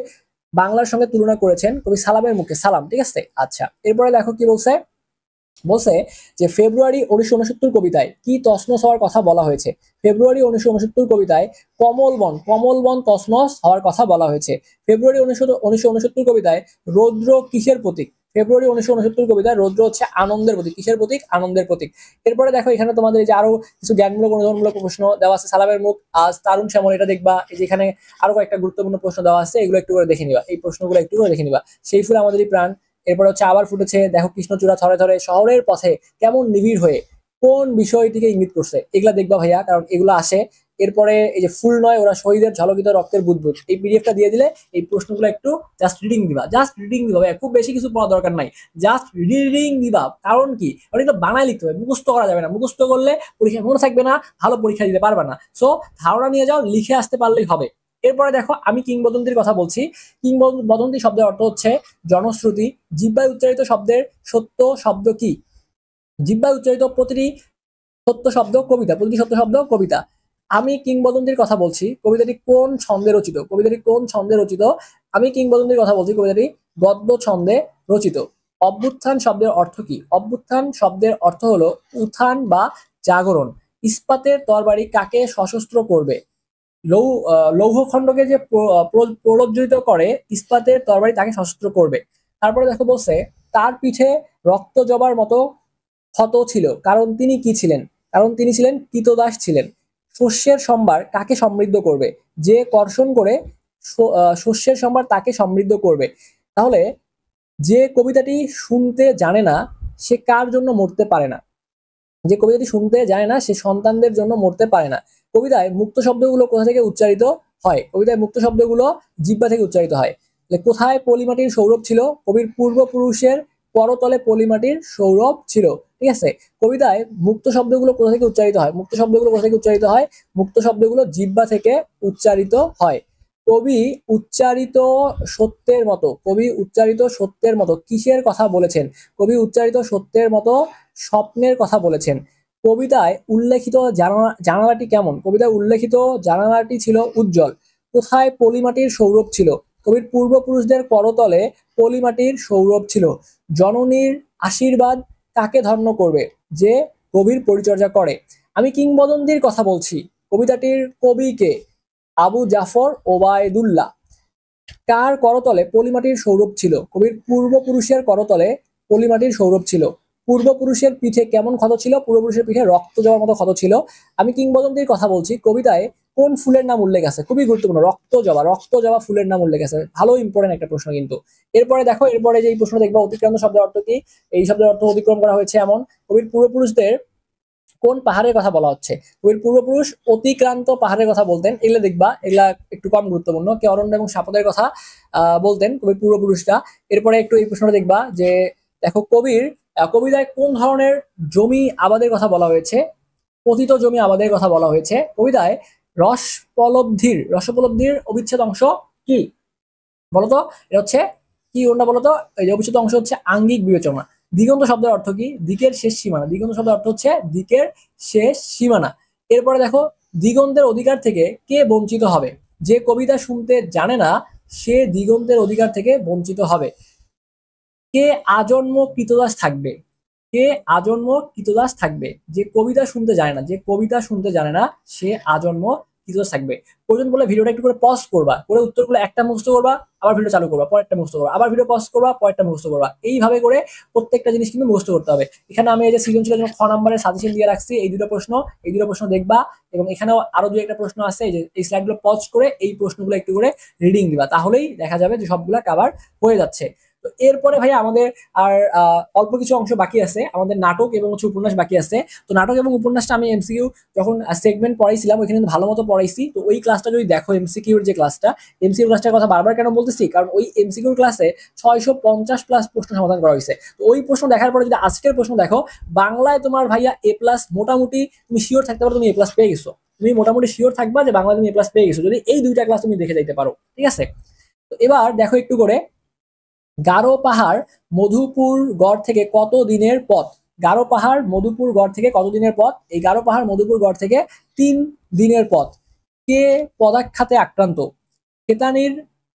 বাংলার সঙ্গে তুলনা করেছেন? কবি সালামের মুখে, সালাম, ঠিক আছে। আচ্ছা, এরপরে দেখো কি বলছে। বলছে যে ফেব্রুয়ারি 1969 কবিতায় কি তছনছ হওয়ার কথা বলা হয়েছে? ফেব্রুয়ারি 1969 কবিতায় কমলবন তছনছ হওয়ার কথা বলা হয়েছে। ফেব্রুয়ারি 1969 কবিতায় রৌদ্র কিসের প্রতীক? ফেব্রুয়ারি 1969 কবিতায় রৌদ্র হচ্ছে আনন্দের প্রতীক। কিসের প্রতীক? আনন্দের প্রতীক। এরপরে দেখো এখানে তোমাদের যে আরো কিছু জ্ঞানমূলক অনুধাবনমূলক প্রশ্ন দেওয়া আছে। সালামের মুখ আজ তারুণ শ্যামল, এটা দেখবা। এই যে এখানে আরো কয়েকটা গুরুত্বপূর্ণ প্রশ্ন দেওয়া আছে, এগুলো একটু করে দেখে নিবা। এই প্রশ্নগুলো একটু করে দেখে নিবা। সেই ফুল আমাদেরই প্রাণ। এরপরে হচ্ছে আবার ফুটেছে দেখো কৃষ্ণচূড়া থরে থরে শহরের পথে কেমন নিবিড় হয়ে, কোন বিষয়টিকে ইঙ্গিত করছে? এগুলা দেখবা ভাইয়া, কারণ এগুলো আসে। এরপরে এই যে ফুল নয় ওরা শহীদের ঝলকিত রক্তের বুদবুদ, এই পিডিএফটা দিয়ে দিলে এই প্রশ্নগুলো একটু জাস্ট রিডিং দিবা, ভাইয়া, খুব বেশি কিছু পড়া দরকার নাই, জাস্ট রিডিং দিবা। কারণ কি, ওটা তো বানায় লিখতে হবে, মুখস্থ করা যাবে না। মুখস্থ করলে পরীক্ষা মনে থাকবে না, ভালো পরীক্ষা দিতে পারবে না। সো ধারণা নিয়ে যাও, লিখে আসতে পারলেই হবে। এরপরে দেখো আমি কিংবদন্তির কথা বলছি। কিংবদন্তি শব্দের অর্থ হচ্ছে জনশ্রুতি। জিহ্বায় উচ্চারিত শব্দের সত্য শব্দ কি? জিহ্বায় উচ্চারিত প্রতিটি সত্য শব্দ কবিতা, প্রতিটি সত্য শব্দ কবিতা। আমি কিংবদন্তির কথা বলছি, কবিতাটি কোন ছন্দে রচিত? কবিতাটি কোন ছন্দে রচিত? আমি কিংবদন্তির কথা বলছি, কবিতাটি গদ্য ছন্দে রচিত। অভ্যুত্থান শব্দের অর্থ কি? অভ্যুত্থান শব্দের অর্থ হলো উত্থান বা জাগরণ। ইস্পাতের তরবারি কাকে সশস্ত্র করবে? লৌহখণ্ডকে যে প্রজ্বলিত করে ইস্পাতের তরবারি তাকে সশস্ত্র করবে। তারপরে দেখো বলছে, তার পিঠে রক্ত জবার মতো ক্ষত ছিল, কারণ তিনি কি ছিলেন? কারণ তিনি ছিলেন কৃতদাস ছিলেন। শস্যের সম্ভার কাকে সমৃদ্ধ করবে? যে কর্ষণ করে শস্যের সম্ভার তাকে সমৃদ্ধ করবে। তাহলে যে কবিতাটি শুনতে জানে না সে কার জন্য মরতে পারে না? যে কবিতাটি শুনতে জানে না সে সন্তানদের জন্য মরতে পারে না। কবিতায় মুক্ত শব্দগুলো কোথা থেকে উচ্চারিত হয়? কবিতায় মুক্ত শব্দগুলো জিহ্বা থেকে উচ্চারিত হয়। কোথায় পলিমাটির সৌরভ ছিল? কবির পূর্বপুরুষের করতলে পলিমাটির সৌরভ ছিল। ঠিক আছে, কবিতায় মুক্ত শব্দগুলো কোথা থেকে উচ্চারিত হয়? মুক্ত শব্দগুলো কোথা থেকে উচ্চারিত হয়? মুক্ত শব্দগুলো জিহ্বা থেকে উচ্চারিত হয়। কবি উচ্চারিত সত্যের মতো, কবি উচ্চারিত সত্যের মতো কিসের কথা বলেছেন? কবি উচ্চারিত সত্যের মতো স্বপ্নের কথা বলেছেন। কবিতায় উল্লেখিত জানালাটি কেমন? কবিতায় উল্লেখিত জানালাটি ছিল উজ্জ্বল। কোথায় পলিমাটির সৌরভ ছিল? কবির পূর্বপুরুষদের করতলে পলিমাটির সৌরভ ছিল। জননীর আশীর্বাদ কাকে ধন্য করবে? যে গভীর পরিচর্যা করে। আমি কিংবদন্তির কথা বলছি, কবিতাটির কবি কে? আবু জাফর ওবায়দুল্লাহ। কার করতলে পলিমাটির সৌরভ ছিল? কবির পূর্বপুরুষের করতলে পলিমাটির সৌরভ ছিল। পূর্বপুরুষের পিঠে কেমন ক্ষত ছিল? পূর্বপুরুষের পিঠে রক্ত যাওয়ার মতো ক্ষত ছিল। আমি কিংবদন্তির কথা বলছি, কবিতায় কোন ফুলের নাম উল্লেখ আছে? খুবই গুরুত্বপূর্ণ, রক্তজবা। রক্তজবা ফুলের নাম উল্লেখ আছে। ভালো ইম্পর্টেন্ট একটা প্রশ্ন কিন্তু। এরপরে দেখো, এরপরে যে এই প্রশ্ন দেখবা, অতিক্রান্ত শব্দের অর্থ কি? এই শব্দের অর্থ অতিক্রম করা হয়েছে এমন। কবির পূর্বপুরুষদের কোন পাহাড়ের কথা বলা হচ্ছে? কবির পূর্বপুরুষ অতিক্রান্ত পাহাড়ের কথা বলতেন। এগুলো দেখবা, এগুলা একটু কম গুরুত্বপূর্ণ। কে অরণ্য এবং সাপদের কথা বলতেন কবির পূর্বপুরুষরা। এরপরে একটু এই প্রশ্নটা দেখবা যে দেখো, কবিতায় কোন ধরনের জমি আবাদের কথা বলা হয়েছে? পতিত জমি আবাদের কথা বলা হয়েছে। কবিতায় রসোপলব্ধির অবিচ্ছেদ অংশ কি বলতো? এটা হচ্ছে কি কোনটা বলতো? এই যে অবিচ্ছেদ অংশ হচ্ছে আঙ্গিক বিবেচনা। দিগন্ত শব্দের অর্থ কি? দিকের শেষ সীমানা। দিগন্ত শব্দের অর্থ হচ্ছে দিকের শেষ সীমানা। এরপরে দেখো, দিগন্তের অধিকার থেকে কে বঞ্চিত হবে? যে কবিতা শুনতে জানে না সে দিগন্তের অধিকার থেকে বঞ্চিত হবে। কে আজন্ম কৃতদাস থাকবে? কে আজন্ম কৃতদাস থাকবে? যে কবিতা শুনতে জানে না, যে কবিতা শুনতে জানে না সে আজন্ম কৃতদাস থাকবে। প্রয়োজন বলে ভিডিওটা একটু করে পজ করবা, করে উত্তরগুলো একটা মুখস্থ করবা, আবার ভিডিও চালু করবা, পরেরটা মুখস্থ করবা, আবার ভিডিও পজ করবা, পরেরটা মুখস্থ করবা। এইভাবে করে প্রত্যেকটা জিনিস কিন্তু মুখস্থ করতে হবে। এখানে আমি এই যে সৃজনশীলের জন্য খ নম্বরের সাজেশন দিয়ে রাখছি, এই দুটো প্রশ্ন দেখবা। এবং এখানেও আরো দুই একটা প্রশ্ন আছে, যে এই স্লাইডগুলো পজ করে এই প্রশ্নগুলো একটু করে রিডিং দিবা, তাহলেই দেখা যাবে যে সবগুলা কভার হয়ে যাচ্ছে। তো এরপরে ভাই আমাদের আর অল্প কিছু অংশ বাকি আছে, আমাদের নাটক এবং হচ্ছে উপন্যাস বাকি আছে। তো নাটক এবং উপন্যাসটা আমি এমসিকিউ যখন সেগমেন্ট পড়াইছিলাম ওইখানে কিন্তু ভালো মতো পড়াইছি। তো ওই ক্লাসটা যদি দেখো, এমসিকিউর যে ক্লাসটা, এমসিকিউ ক্লাসটার কথা বারবার কেন বলতেছি, কারণ ওই এমসিকিউর ক্লাসে 650+ প্রশ্ন সমাধান করা হয়েছে। তো ওই প্রশ্ন দেখার পরে যদি আজকের প্রশ্ন দেখো, বাংলায় তোমার ভাইয়া A+ মোটামুটি তুমি শিওর থাকতে পারো, তুমি A+ পেয়ে গেছো। তুমি মোটামুটি শিওর থাকবা যে বাংলায় তুমি A+ পেয়ে গেছো যদি এই দুইটা ক্লাস তুমি দেখে যাইতে পারো। ঠিক আছে, তো এবার দেখো একটু করে, গারো পাহাড় মধুপুর গড় থেকে কত দিনের পথ? গারো পাহাড় মধুপুর গড় থেকে কত দিনের পথ? এই গারো পাহাড় মধুপুর গড় থেকে 3 দিনের পথ। কে পদাঘাতে আক্রান্ত? খেতানির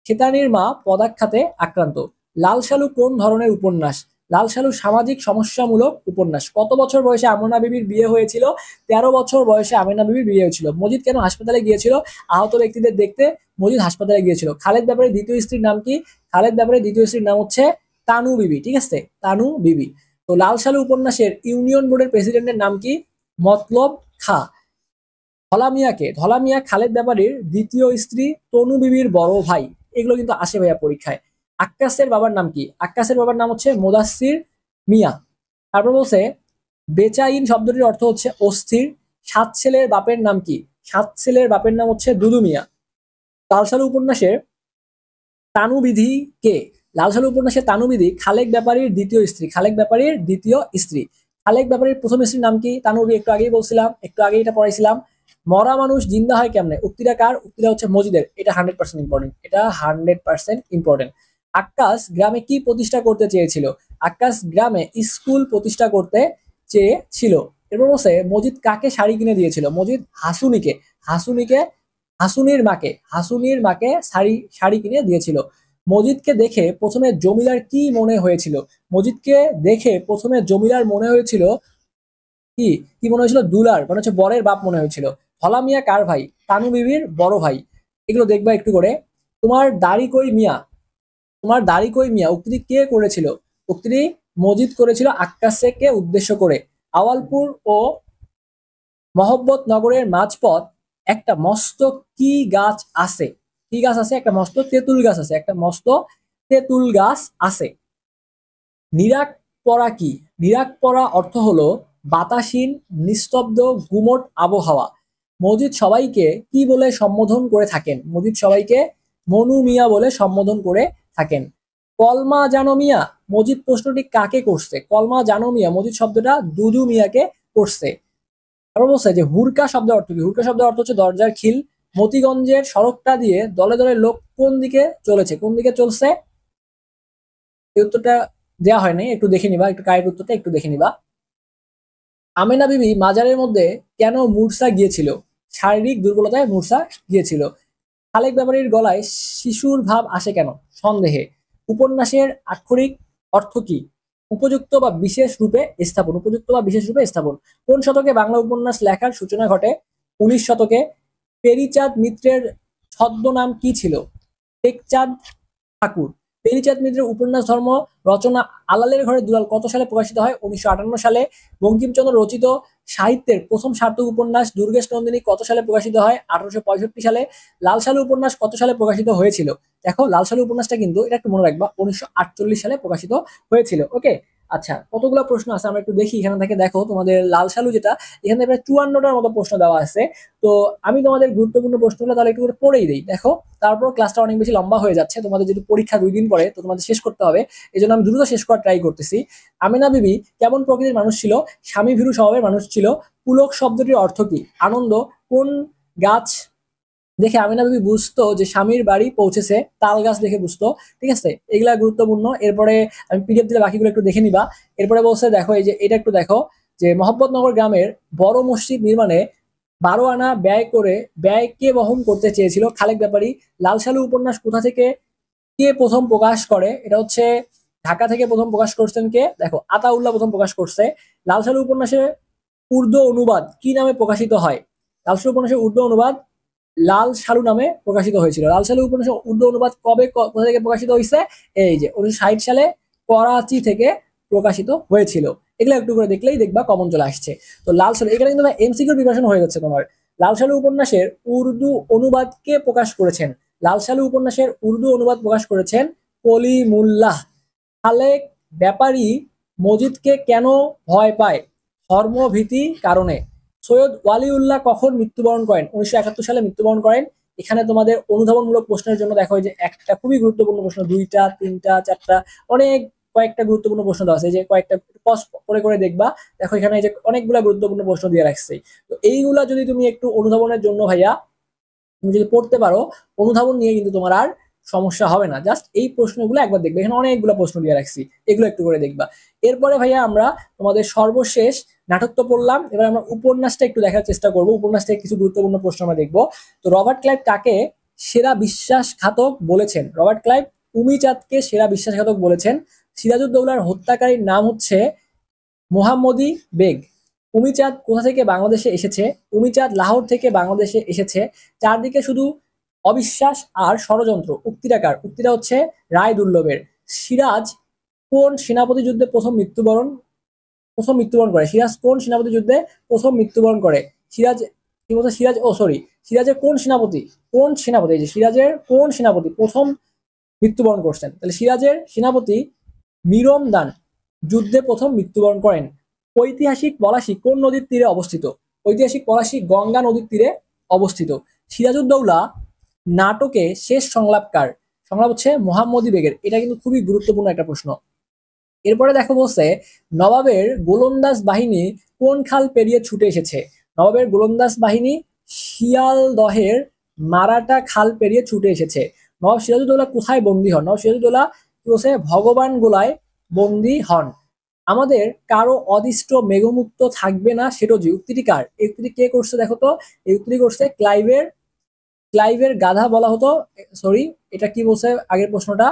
খেতানির মা পদাঘাতে আক্রান্ত। লাল সালু কোন ধরনের উপন্যাস? লাল সালু সামাজিক সমস্যামূলক উপন্যাস। কত বছর বয়সে আমেনা বিবির বিয়ে হয়েছিল? 13 বছর বয়সে আমেনা বিবির বিয়ে হয়েছিল। মজিদ কেন হাসপাতালে গিয়েছিল? আহত ব্যক্তিদের দেখতে মজিদ হাসপাতালে গিয়েছিল। খালেদ ব্যাপারীর দ্বিতীয় স্ত্রীর নাম কি? খালেদ ব্যাপারীর দ্বিতীয় স্ত্রীর নাম হচ্ছে তানু বিবি। ঠিক আছে, তানু বিবি। তো লাল সালু উপন্যাসের ইউনিয়ন বোর্ডের প্রেসিডেন্টের নাম কি? মতলব খা। ধলা মিয়া খালেদ ব্যাপারীর দ্বিতীয় স্ত্রী, তনু বিবির বড় ভাই। এগুলো কিন্তু আসে ভাইয়া পরীক্ষায়। আক্কাসের বাবার নাম কি? আক্কাসের বাবার নাম হচ্ছে মোদাসির মিয়া। তারপর বলছে, বেচাইন শব্দটির অর্থ হচ্ছে অস্থির। 7 ছেলের বাপের নাম কি? 7 ছেলের বাপের নাম হচ্ছে দুদু মিয়া। লালসালু উপন্যাসের তানুবিধি কে? লালসালু উপন্যাসের তানুবিধি খালেক ব্যাপারীর দ্বিতীয় স্ত্রী। খালেক ব্যাপারীর দ্বিতীয় স্ত্রী। খালেক ব্যাপারীর প্রথম স্ত্রীর নাম কি? তানুবি। একটু আগেই বলছিলাম, একটু আগেই এটা পড়াইছিলাম। মরা মানুষ জিন্দা হয় কেমনে? উক্তিটা কার? উক্তিটা হচ্ছে মজিদের। এটা 100% ইম্পর্টেন্ট, এটা 100% ইম্পর্টেন্ট। আক্কাস গ্রামে কি প্রতিষ্ঠা করতে চেয়েছিল? আক্কাস গ্রামে স্কুল প্রতিষ্ঠা করতে চেয়েছিল। এরপর বলছে মজিদ কাকে শাড়ি কিনে দিয়েছিল? মজিদ হাসুনিকে হাসুনিকে হাসুনির মাকে শাড়ি কিনে দিয়েছিল। মজিদকে দেখে প্রথমে জমিলার কি মনে হয়েছিল? মজিদকে দেখে প্রথমে জমিলার মনে হয়েছিল কি কি মনে হয়েছিল? দুলার মানে হচ্ছে বরের বাপ মনে হয়েছিল। হলা মিয়া কার ভাই? তানু বিবির বড় ভাই। এগুলো দেখবা একটু করে। তোমার দাড়ি কই মিয়া তোমার দাড়ি কই মিয়া উক্তিটি কে করেছিল? উক্তিটি মজিদ করেছিল আক্কাসকে উদ্দেশ্য করে। আওয়ালপুর ও মহব্বত নগরের মাঝপথ একটা মস্ত কি গাছ আছে? কি গাছ আছে? একটা মস্ত তেঁতুল গাছ আছে। একটা মস্ত তেঁতুল গাছ আছে। নিরাক পরা কি? নিরাক পরা অর্থ হলো বাতাসহীন, নিস্তব্ধ, গুমট আবহাওয়া। মজিদ সবাইকে কি বলে সম্বোধন করে থাকেন? মজিদ সবাইকে মনু মিয়া বলে সম্বোধন করে থাকেন। কলমা জানো মিয়া? মজিদ প্রশ্নটি কাকে করছে? কলমা জানো মিয়া মজিদ শব্দটা দুদু মিয়াকে করছে। তারপর বলছে যে হুরকা শব্দের অর্থ কি? হুরকা শব্দের অর্থ হচ্ছে দরজার খিল। মতিগঞ্জের সড়কটা দিয়ে দলে দলে লোক কোন দিকে চলেছে? কোন দিকে চলছে? এই উত্তরটা দেওয়া হয় নাই, একটু দেখে নিবা, একটু কারেক্ট উত্তরটা একটু দেখে নিবা। আমেনা বিবি মাজারের মধ্যে কেন মূর্ছা গিয়েছিল? শারীরিক দুর্বলতায় মূর্ছা গিয়েছিল। খালেক ব্যাপারীর গলায় শিশুর ভাব আসে কেন? সন্দেহে। উপন্যাসের আক্ষরিক অর্থ কি? উপযুক্ত বা বিশেষ রূপে স্থাপন। উপযুক্ত বা বিশেষ রূপে স্থাপন। কোন শতকে বাংলা উপন্যাস লেখার সূচনা ঘটে? 19 শতকে। পেরিচাঁদ মিত্রের ছদ্মনাম কি ছিল? টেকচাঁদ ঠাকুর। পেরিচাঁদ মিত্রের উপন্যাস ধর্ম রচনা আলালের ঘরে দুলাল কত সালে প্রকাশিত হয়? 1958 সালে। বঙ্কিমচন্দ্র রচিত সাহিত্যের প্রথম সার্থক উপন্যাস দুর্গেশ নন্দিনী কত সালে প্রকাশিত হয়? 1865 সালে। লাল সালু উপন্যাস কত সালে প্রকাশিত হয়েছিল? দেখো লাল সালু উপন্যাসটা কিন্তু এটা একটু মনে রাখবা 1948 সালে প্রকাশিত হয়েছিল। ওকে, আচ্ছা কতগুলো প্রশ্ন আছে আমরা একটু দেখি এখানে থেকে। দেখো তোমাদের লাল সালু যেটা, এখানে প্রায় 54টার মতো প্রশ্ন দেওয়া আছে। তো আমি তোমাদের গুরুত্বপূর্ণ প্রশ্নগুলো তাহলে একটু করে পড়েই দিই। দেখো তারপর ক্লাসটা অনেক বেশি লম্বা হয়ে যাচ্ছে, তোমাদের যেহেতু পরীক্ষা 2 দিন পরে, তো তোমাদের শেষ করতে হবে, এই জন্য আমি দ্রুত শেষ করার ট্রাই করতেছি। আমেনা বিবি কেমন প্রকৃতির মানুষ ছিল? স্বামী ভীরু স্বভাবের মানুষ ছিল। পুলক শব্দটির অর্থ কি? আনন্দ। কোন গাছ দেখে আমিনা বিবি বুঝতো যে স্বামীর বাড়ি পৌঁছেছে? তাল গাছ দেখে বুঝতো। ঠিক আছে, এগুলা গুরুত্বপূর্ণ। এরপরে আমি পিডিএফ দিলে বাকিগুলো একটু দেখে নিবা। এরপরে বলছে দেখো এই যে এটা একটু দেখো, যে মোহাম্মদনগর গ্রামের বড় মসজিদ নির্মাণে 12 আনা ব্যয় কে বহন করতে চেয়েছিল? খালেক ব্যাপারী। লাল সালু উপন্যাস কোথা থেকে কে প্রথম প্রকাশ করে? এটা হচ্ছে ঢাকা থেকে প্রথম প্রকাশ করছেন কে? দেখো আতাউল্লাহ প্রথম প্রকাশ করছে। লাল সালু উপন্যাসের উর্দু অনুবাদ কি নামে প্রকাশিত হয়? লাল সালু উপন্যাসের উর্দু অনুবাদ লাল সালু নামে প্রকাশিত হয়েছিল। লাল সালু উপন্যাসের উর্দু অনুবাদ কবে কোথা থেকে প্রকাশিত হয়েছে? এই যে 1960 সালে করাচি থেকে প্রকাশিত হয়েছিল। এগুলো একটু করে দেখলেই দেখবা কমন চলে আসছে। তো লাল সালু, এখানে কিন্তু এমসিকিউর প্রিপারেশন হয়ে যাচ্ছে তোমার। লাল সালু উপন্যাসের উর্দু অনুবাদ কে প্রকাশ করেছেন? লাল সালু উপন্যাসের উর্দু অনুবাদ প্রকাশ করেছেন কলিমুল্লাহ। খালেক ব্যাপারী মজিদকে কেন ভয় পায়? ধর্মভীতি কারণে। সৈয়দ ওয়ালিউল্লাহ কখন মৃত্যুবরণ করেন? 1971 সালে মৃত্যুবরণ করেন। এখানে তোমাদের অনুধাবনমূলক প্রশ্নের জন্য দেখো যে একটা খুবই গুরুত্বপূর্ণ প্রশ্ন, 2টা 3টা 4টা অনেক কয়েকটা গুরুত্বপূর্ণ প্রশ্ন দেওয়া আছে, যে কয়েকটা পজ করে করে দেখবা। দেখো এখানে এই যে অনেকগুলা গুরুত্বপূর্ণ প্রশ্ন দিয়ে রাখছে। তো এইগুলা যদি তুমি একটু অনুধাবনের জন্য ভাইয়া তুমি যদি পড়তে পারো, অনুধাবন নিয়ে কিন্তু তোমার আর সমস্যা হবে না। জাস্ট এই প্রশ্নগুলো একবার দেখবে, এখানে অনেকগুলো প্রশ্ন দিয়ে রাখছি, এগুলো একটু করে দেখবা। এরপরে ভাইয়া আমরা তোমাদের সর্বশেষ নাটক তো পড়লাম, এবার আমরা উপন্যাসটা একটু দেখার চেষ্টা করব। উপন্যাস থেকে কিছু গুরুত্বপূর্ণ প্রশ্ন আমরা দেখবো। তো রবার্ট ক্লাইভ কাকে সেরা বিশ্বাসঘাতক বলেছেন? রবার্ট ক্লাইভ উমিচাঁদকে সেরা বিশ্বাসঘাতক বলেছেন। সিরাজউদ্দৌলার হত্যাকারীর নাম হচ্ছে মোহাম্মদী বেগ। উমিচাঁদ কোথা থেকে বাংলাদেশে এসেছে? উমিচাঁদ লাহোর থেকে বাংলাদেশে এসেছে। চারদিকে শুধু অবিশ্বাস আর ষড়যন্ত্র। উক্তিটা কার? উক্তিটা হচ্ছে রায় দুর্লভের। সিরাজ কোন সেনাপতি যুদ্ধে প্রথম মৃত্যুবরণ করে? সিরাজ কোন সেনাপতি যুদ্ধে প্রথম মৃত্যুবরণ করে? সিরাজ কি বলছে? সিরাজ ও সরি, সিরাজের কোন সেনাপতি এই যে সিরাজের কোন সেনাপতি প্রথম মৃত্যুবরণ করছেন? তাহলে সিরাজের সেনাপতি মিরমদান যুদ্ধে প্রথম মৃত্যুবরণ করেন। ঐতিহাসিক পলাশী কোন নদীর তীরে অবস্থিত? ঐতিহাসিক পলাশী গঙ্গা নদীর তীরে অবস্থিত। সিরাজউদ্দৌলা নাটকে শেষ সংলাপ কার? সংলাপ হচ্ছে মোহাম্মদী বেগের। এটা কিন্তু খুবই গুরুত্বপূর্ণ একটা প্রশ্ন। এরপরে দেখো বলছে নবাবের গোলন্দাজ বাহিনী কোন খাল পেরিয়ে ছুটে এসেছে? নবাবের গোলন্দাজ বাহিনী শিয়ালদহের মারাটা খাল পেরিয়ে ছুটে এসেছে। নবাব সিরাজউদ্দৌলা কোথায় বন্দী হন? নবাব সিরাজউদ্দৌলা কি বলছে? ভগবান গোলায় বন্দী হন। আমাদের কারো অদিষ্ট মেঘমুক্ত থাকবে না সেটা যে উক্তিটি কার? এই উক্তিটি কে করছে দেখো তো। এই উক্তিটি করছে ক্লাইভের গাধা বলা হতো। সরি, এটা কি বলছে আগের প্রশ্নটা?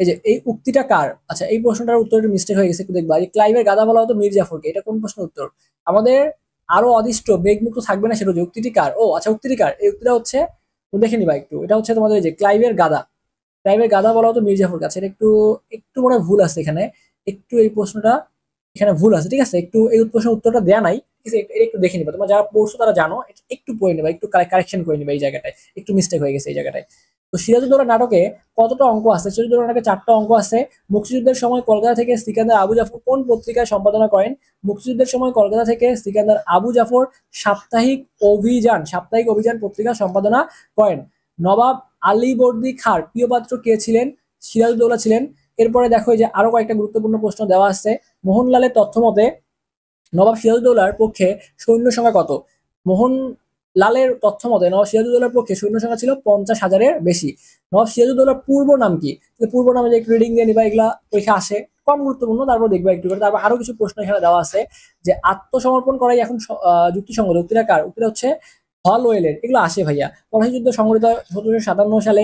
এই যে এই উক্তিটা কার? আচ্ছা, এই প্রশ্নটার উত্তর একটু মিস্টেক হয়ে গেছে, একটু দেখবা। এই ক্লাইভের গাধা বলা হতো মীর জাফরকে। এটা কোন প্রশ্নের উত্তর? আমাদের আরো অদিষ্ট মেঘমুক্ত থাকবে না সেটা যে উক্তিটি কার? ও আচ্ছা, উক্তিটি কার? এই উক্তিটা হচ্ছে, তুমি দেখে নিবা একটু, এটা হচ্ছে তোমাদের এই যে ক্লাইভের গাদা বলা হতো মীর জাফর কাছে। এটা একটু একটু মনে হয় ভুল আছে এখানে, একটু এই প্রশ্নটা এখানে ভুল আছে, ঠিক আছে? একটু এই প্রশ্নের উত্তরটা দেয়া নাই, ঠিক আছে? এটা একটু দেখে নিবা, তোমার যারা পড়ছো তারা জানো, একটু পড়ে নিবা, একটু কারেকশন করে নিবা, এই জায়গাটায় একটু মিস্টেক হয়ে গেছে এই জায়গাটায়। তো সিরাজউদ্দৌলা নাটকে কতটা অঙ্ক আছে? সিরাজউদ্দৌলা নাটকে 4টা অঙ্ক আছে। মুক্তিযুদ্ধের সময় কলকাতা থেকে সিকান্দার আবু জাফর কোন পত্রিকায় সম্পাদনা করেন? মুক্তিযুদ্ধের সময় কলকাতা থেকে সিকান্দার আবু জাফর সাপ্তাহিক অভিযান পত্রিকা সম্পাদনা করেন। নবাব আলীবর্দী খাঁর প্রিয় পাত্র কে ছিলেন? সিরাজউদ্দৌলা ছিলেন। এরপরে দেখো যে আরো কয়েকটা গুরুত্বপূর্ণ প্রশ্ন দেওয়া আছে। মোহনলালের তথ্য মতে নবাব সিরাজউদ্দৌলার পক্ষে সৈন্য সংখ্যা কত? মোহনলালের তথ্য মতে নবাব সিরাজউদ্দৌলার পক্ষে সৈন্য সংখ্যা ছিল 50,000-এর বেশি। নবাব সিরাজউদ্দৌলার পূর্ব নাম কি? পূর্ব নামে যে একটু রিডিং দিয়ে নিবা, এগুলা পরীক্ষা আসে, কম গুরুত্বপূর্ণ, তারপর দেখবা একটু করে। তারপর আরো কিছু প্রশ্ন এখানে দেওয়া আছে যে আত্মসমর্পণ করাই এখন যুক্তিসঙ্গত। উক্তিটা কার? উক্তিটা হচ্ছে হলওয়েলের। এগুলো আসে ভাইয়া। পলাশী যুদ্ধ সংঘটিত 1757 সালে।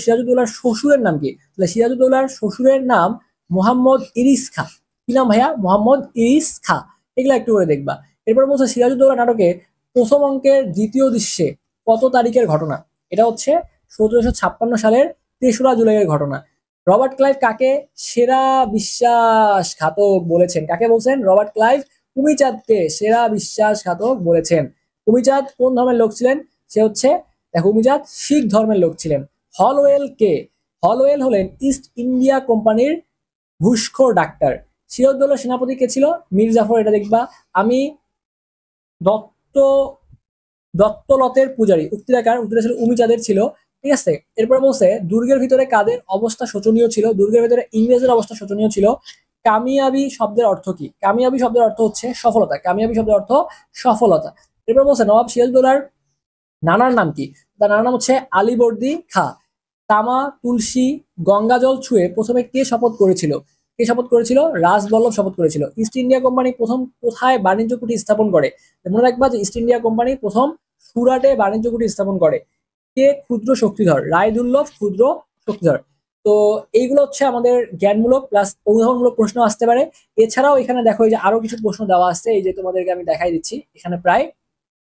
সিরাজউদ্দৌলার শ্বশুরের নাম কি? তাহলে সিরাজউদ্দৌলার শ্বশুরের নাম মোহাম্মদ ইরিস খাঁ। কি নাম ভাইয়া? মোহাম্মদ ইরিস খাঁ। এগুলো একটু করে দেখবা। এরপর বলছে সিরাজউদ্দৌলা নাটকে প্রথম অঙ্কের দ্বিতীয় দৃশ্যে কত তারিখের ঘটনা? এটা হচ্ছে 1756 সালের 3রা জুলাইয়ের ঘটনা। রবার্ট ক্লাইভ কাকে সেরা বিশ্বাসঘাতক বলেছেন? কাকে বলছেন? রবার্ট ক্লাইভ কুমিচাঁদকে সেরা বিশ্বাসঘাতক বলেছেন। কুমিচাঁদ কোন ধর্মের লোক ছিলেন? সে হচ্ছে, দেখো, কুমিচাঁদ শিখ ধর্মের লোক ছিলেন। হলওয়েল কে? হলওয়েল হলেন ইস্ট ইন্ডিয়া কোম্পানির ঘুষখোর ডাক্তার। সিরাজউদ্দৌলার সেনাপতি কে ছিল? মীর জাফর। এটা দেখবা। আমি দত্ত দত্তলতের পূজারী। উক্তিটা কার? উক্তিটা ছিল উমিচাঁদের ছিল, ঠিক আছে? এরপরে বলছে দুর্গের ভিতরে কাদের অবস্থা শোচনীয় ছিল? দুর্গের ভিতরে ইংরেজের অবস্থা শোচনীয় ছিল। কামিয়াবি শব্দের অর্থ কি? কামিয়াবি শব্দের অর্থ হচ্ছে সফলতা। কামিয়াবি শব্দের অর্থ সফলতা। এরপর বলছে নবাব সিরাজউদ্দৌলার নানার নাম কি? তার নানার নাম হচ্ছে আলীবর্দী খাঁ। তামা, তুলসী, গঙ্গাজল ছুঁয়ে প্রথমে কে শপথ করেছিল? কে শপথ করেছিল? রাজবল্লভ শপথ করেছিল। ইস্ট ইন্ডিয়া কোম্পানি প্রথম কোথায় বাণিজ্য কুঠি স্থাপন করে? মনে রাখবা যে ইস্ট ইন্ডিয়া কোম্পানি প্রথম সুরাটে বাণিজ্য কুঠি স্থাপন করে। কে ক্ষুদ্র শক্তিধর? রায়দুল্লভ ক্ষুদ্র শক্তিধর। তো এইগুলো হচ্ছে আমাদের জ্ঞানমূলক প্লাস অনুধাবনমূলক প্রশ্ন আসতে পারে। এছাড়াও এখানে দেখো এই যে আরো কিছু প্রশ্ন দেওয়া আছে, এই যে তোমাদেরকে আমি দেখাই দিচ্ছি। এখানে প্রায়,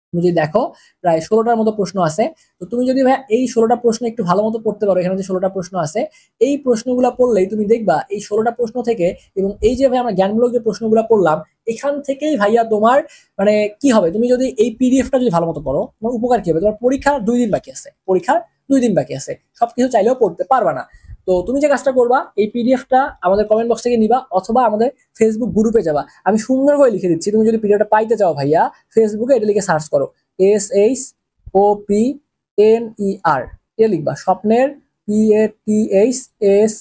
তুমি যদি দেখো, প্রায় 16টার মতো প্রশ্ন আছে। তো তুমি যদি ভাই এই 16টা প্রশ্ন একটু ভালো মতো পড়তে পারো, এখানে যে 16টা প্রশ্ন আছে, এই প্রশ্নগুলো পড়লেই তুমি দেখবা এই 16টা প্রশ্ন থেকে, এবং এই যে ভাই আমরা জ্ঞানমূলক যে প্রশ্নগুলো পড়লাম, এখান থেকেই ভাইয়া তোমার মানে কি হবে, তুমি যদি এই পিডিএফটা যদি ভালো মতো পড়ো, তোমার উপকার কি হবে? তোমার পরীক্ষার 2 দিন বাকি আছে, সবকিছু চাইলেও পড়তে পারবা না। তো তুমি যে কাজটা করবা, এই পিডিএফটা আমাদের কমেন্ট বক্স থেকে নিবা, অথবা আমাদের ফেসবুক গ্রুপে যাবা। আমি সুন্দর করে লিখে দিচ্ছি, তুমি যদি পিডিএফটা পাইতে চাও ভাইয়া, ফেসবুকে এটা লিখে সার্চ করো, SHOPNER, এ লিখবা, স্বপ্নের,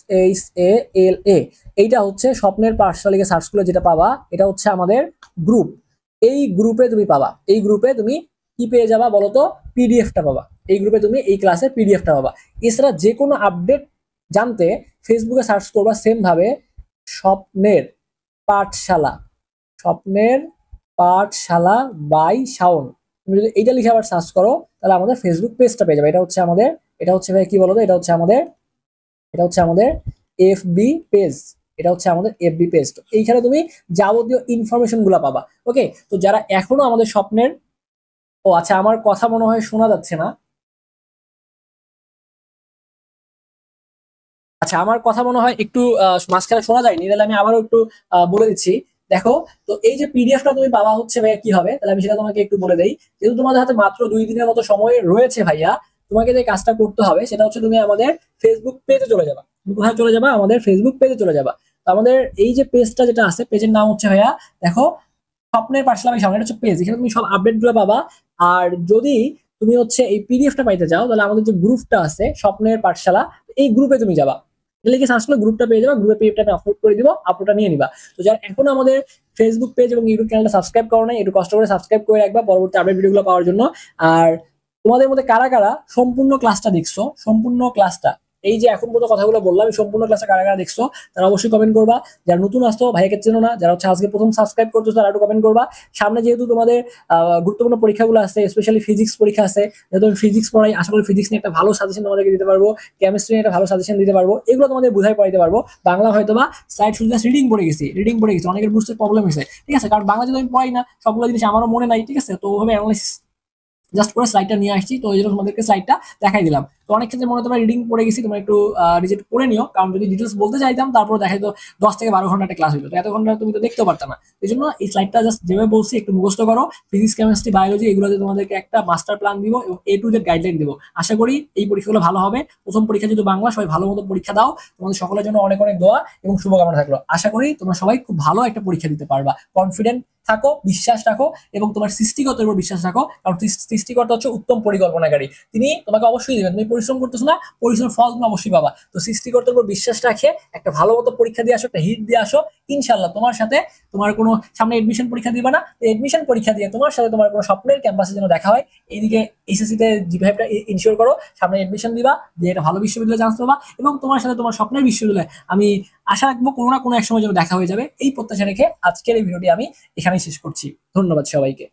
PATHSHALA। এইটা হচ্ছে স্বপ্নের পাঠশালা লিখে সার্চ করলে যেটা পাবা, এটা হচ্ছে আমাদের গ্রুপ। এই গ্রুপে তুমি পাবা, এই গ্রুপে তুমি কি পেয়ে যাবা বলতো? পিডিএফটা পাবা। এই গ্রুপে তুমি এই ক্লাসের পিডিএফটা পাবা। এছাড়া যে কোনো আপডেট জানতে ফেসবুকে সার্চ করবা সেম ভাবে, স্বপ্নের পাঠশালা, স্বপ্নের পাঠশালা বাই শাওন। তুমি যদি এইটা লিখে আবার সার্চ করো, তাহলে আমাদের ফেসবুক পেজটা পেয়ে যাবে। এটা হচ্ছে ভাই কি বলতো, এটা হচ্ছে আমাদের এফবি পেজ। এটা হচ্ছে আমাদের এফবি পেজ। তো এইখানে তুমি যাবতীয় ইনফরমেশন গুলা পাবা। ওকে, তো যারা এখনো আমাদের স্বপ্নের, ও আচ্ছা, আমার কথা মনে হয় শোনা যাচ্ছে না। আচ্ছা, আমার কথা মনে হয় একটু মাঝখানে শোনা যায়নি, তাহলে আমি আবারও একটু বলে দিচ্ছি। দেখো, তো এই যে পিডিএফটা তুমি পাবা হচ্ছে ভাইয়া কি হবে, তাহলে আমি সেটা তোমাকে একটু বলে দেই। যেহেতু তোমাদের হাতে মাত্র 2 দিনের মতো সময় রয়েছে ভাইয়া, তোমাকে যে কাজটা করতে হবে সেটা হচ্ছে তুমি আমাদের ফেসবুক পেজে চলে যাবা। তুমি কোথায় চলে যাবা? আমাদের ফেসবুক পেজে চলে যাবা। তো আমাদের এই যে পেজটা যেটা আছে, পেজের নাম হচ্ছে ভাইয়া, দেখো, স্বপ্নের পাঠশালা বাই শাওন। এটা হচ্ছে পেজ, এখানে তুমি সব আপডেট গুলো পাবা। আর যদি তুমি হচ্ছে এই পিডিএফটা পাইতে চাও, তাহলে আমাদের যে গ্রুপটা আছে স্বপ্নের পাঠশালা, এই গ্রুপে তুমি যাবা। লিখে সার্চ করলে গ্রুপটা পেয়ে যাবা। গ্রুপে পিডিএফটা আমি আপলোড করে দিব, আপলোডটা নিয়ে নিবা। তো যারা এখনো আমাদের ফেসবুক পেজ এবং ইউটিউব চ্যানেলটা সাবস্ক্রাইব করো নাই, একটু কষ্ট করে সাবস্ক্রাইব করে রাখবা পরবর্তী আপডেট ভিডিওগুলো পাওয়ার জন্য। আর তোমাদের মধ্যে কারা কারা সম্পূর্ণ ক্লাসটা দেখছো, সম্পূর্ণ ক্লাসটা এই যে এখন পর্যন্ত কথাগুলো বললাম, এই সম্পূর্ণ ক্লাসটা কারা কারা দেখছো তারা অবশ্যই কমেন্ট করবা। যারা নতুন আসতো ভাইয়াকে চেনো না, যারা হচ্ছে আজকে প্রথম সাবস্ক্রাইব করছো তারা একটু কমেন্ট করবা। সামনে যেহেতু তোমাদের গুরুত্বপূর্ণ পরীক্ষাগুলো আছে, স্পেশালি ফিজিক্স পরীক্ষা আছে, যেহেতু আমি ফিজিক্স পড়াই, আশা করি ফিজিক্স নিয়ে একটা ভালো সাজেশন তোমাদেরকে দিতে পারবো, কেমিস্ট্রি নিয়ে একটা ভালো সাজেশন দিতে পারবো, এগুলো তোমাদের বুঝাই পড়াইতে পারবো। বাংলা হয়তো বা স্লাইড শুধু জাস্ট রিডিং পড়ে গেছি, অনেকের বুঝতে প্রবলেম হয়েছে, ঠিক আছে, কারণ বাংলা যদি আমি পড়াই না সবগুলো জিনিস আমারও মনে নাই, ঠিক আছে, তো ওভাবে অ্যানালাইসিস জাস্ট করে স্লাইডটা নিয়ে আসছি, তো এই জন্য তোমাদেরকে স্লাইডটা দেখাই দিলাম। তো অনেক ক্ষেত্রে মনে হয় তোমরা রিডিং পড়ে গেছি, তোমরা একটু রিজেক্ট করে নিও, কারণ যদি ডিটেলস বলতে চাইতাম তারপর দেখা যেত 10 থেকে 12 ঘন্টা একটা ক্লাস হইতো, তো এত ঘন্টা তুমি তো দেখতেও পারতা না। এই জন্য এই স্লাইডটা জাস্ট যেভাবে বলছি একটু মুখস্থ করো। ফিজিক্স, কেমিস্ট্রি, বায়োলজি এগুলোতে তোমাদেরকে একটা মাস্টার প্ল্যান দিব এবং A to Z গাইডলাইন দিব। আশা করি এই পরীক্ষাগুলো ভালো হবে। প্রথম পরীক্ষা যেহেতু বাংলা, সবাই ভালো মতো পরীক্ষা দাও। তোমাদের সকলের জন্য অনেক অনেক দোয়া এবং শুভকামনা থাকলো। আশা করি তোমরা সবাই খুব ভালো একটা পরীক্ষা দিতে পারবা। কনফিডেন্ট থাকো, বিশ্বাস রাখো এবং তোমার সৃষ্টিকর্তার উপর বিশ্বাস রাখো, কারণ সৃষ্টিকর্তা হচ্ছে উত্তম পরিকল্পনাকারী। তিনি তোমাকে অবশ্যই দেবেন, তুমি পরিশ্রম করতেছো না, পরিশ্রমের ফল তুমি অবশ্যই পাবা। তো সৃষ্টিকর্তার উপর বিশ্বাস রাখে একটা ভালো মতো পরীক্ষা দিয়ে আসো, একটা হিট দিয়ে আসো। ইনশাল্লাহ তোমার সাথে তোমার কোনো সামনে এডমিশন পরীক্ষা দিবা না, এডমিশন পরীক্ষা দিয়ে তোমার সাথে তোমার কোনো স্বপ্নের ক্যাম্পাসে যেন দেখা হয়। এইদিকে এইচএসসি তে জিপিএফটা ইনশিওর করো, সামনে এডমিশন দিবা, দিয়ে একটা ভালো বিশ্ববিদ্যালয়ে চান্স পাবা এবং তোমার সাথে তোমার স্বপ্নের বিশ্ববিদ্যালয়ে আমি আশা রাখবো কোনো না কোনো এক সময় যেন দেখা হয়ে যাবে। এই প্রত্যাশা রেখে আজকের এই ভিডিওটি আমি এখানেই শেষ করছি। ধন্যবাদ সবাইকে।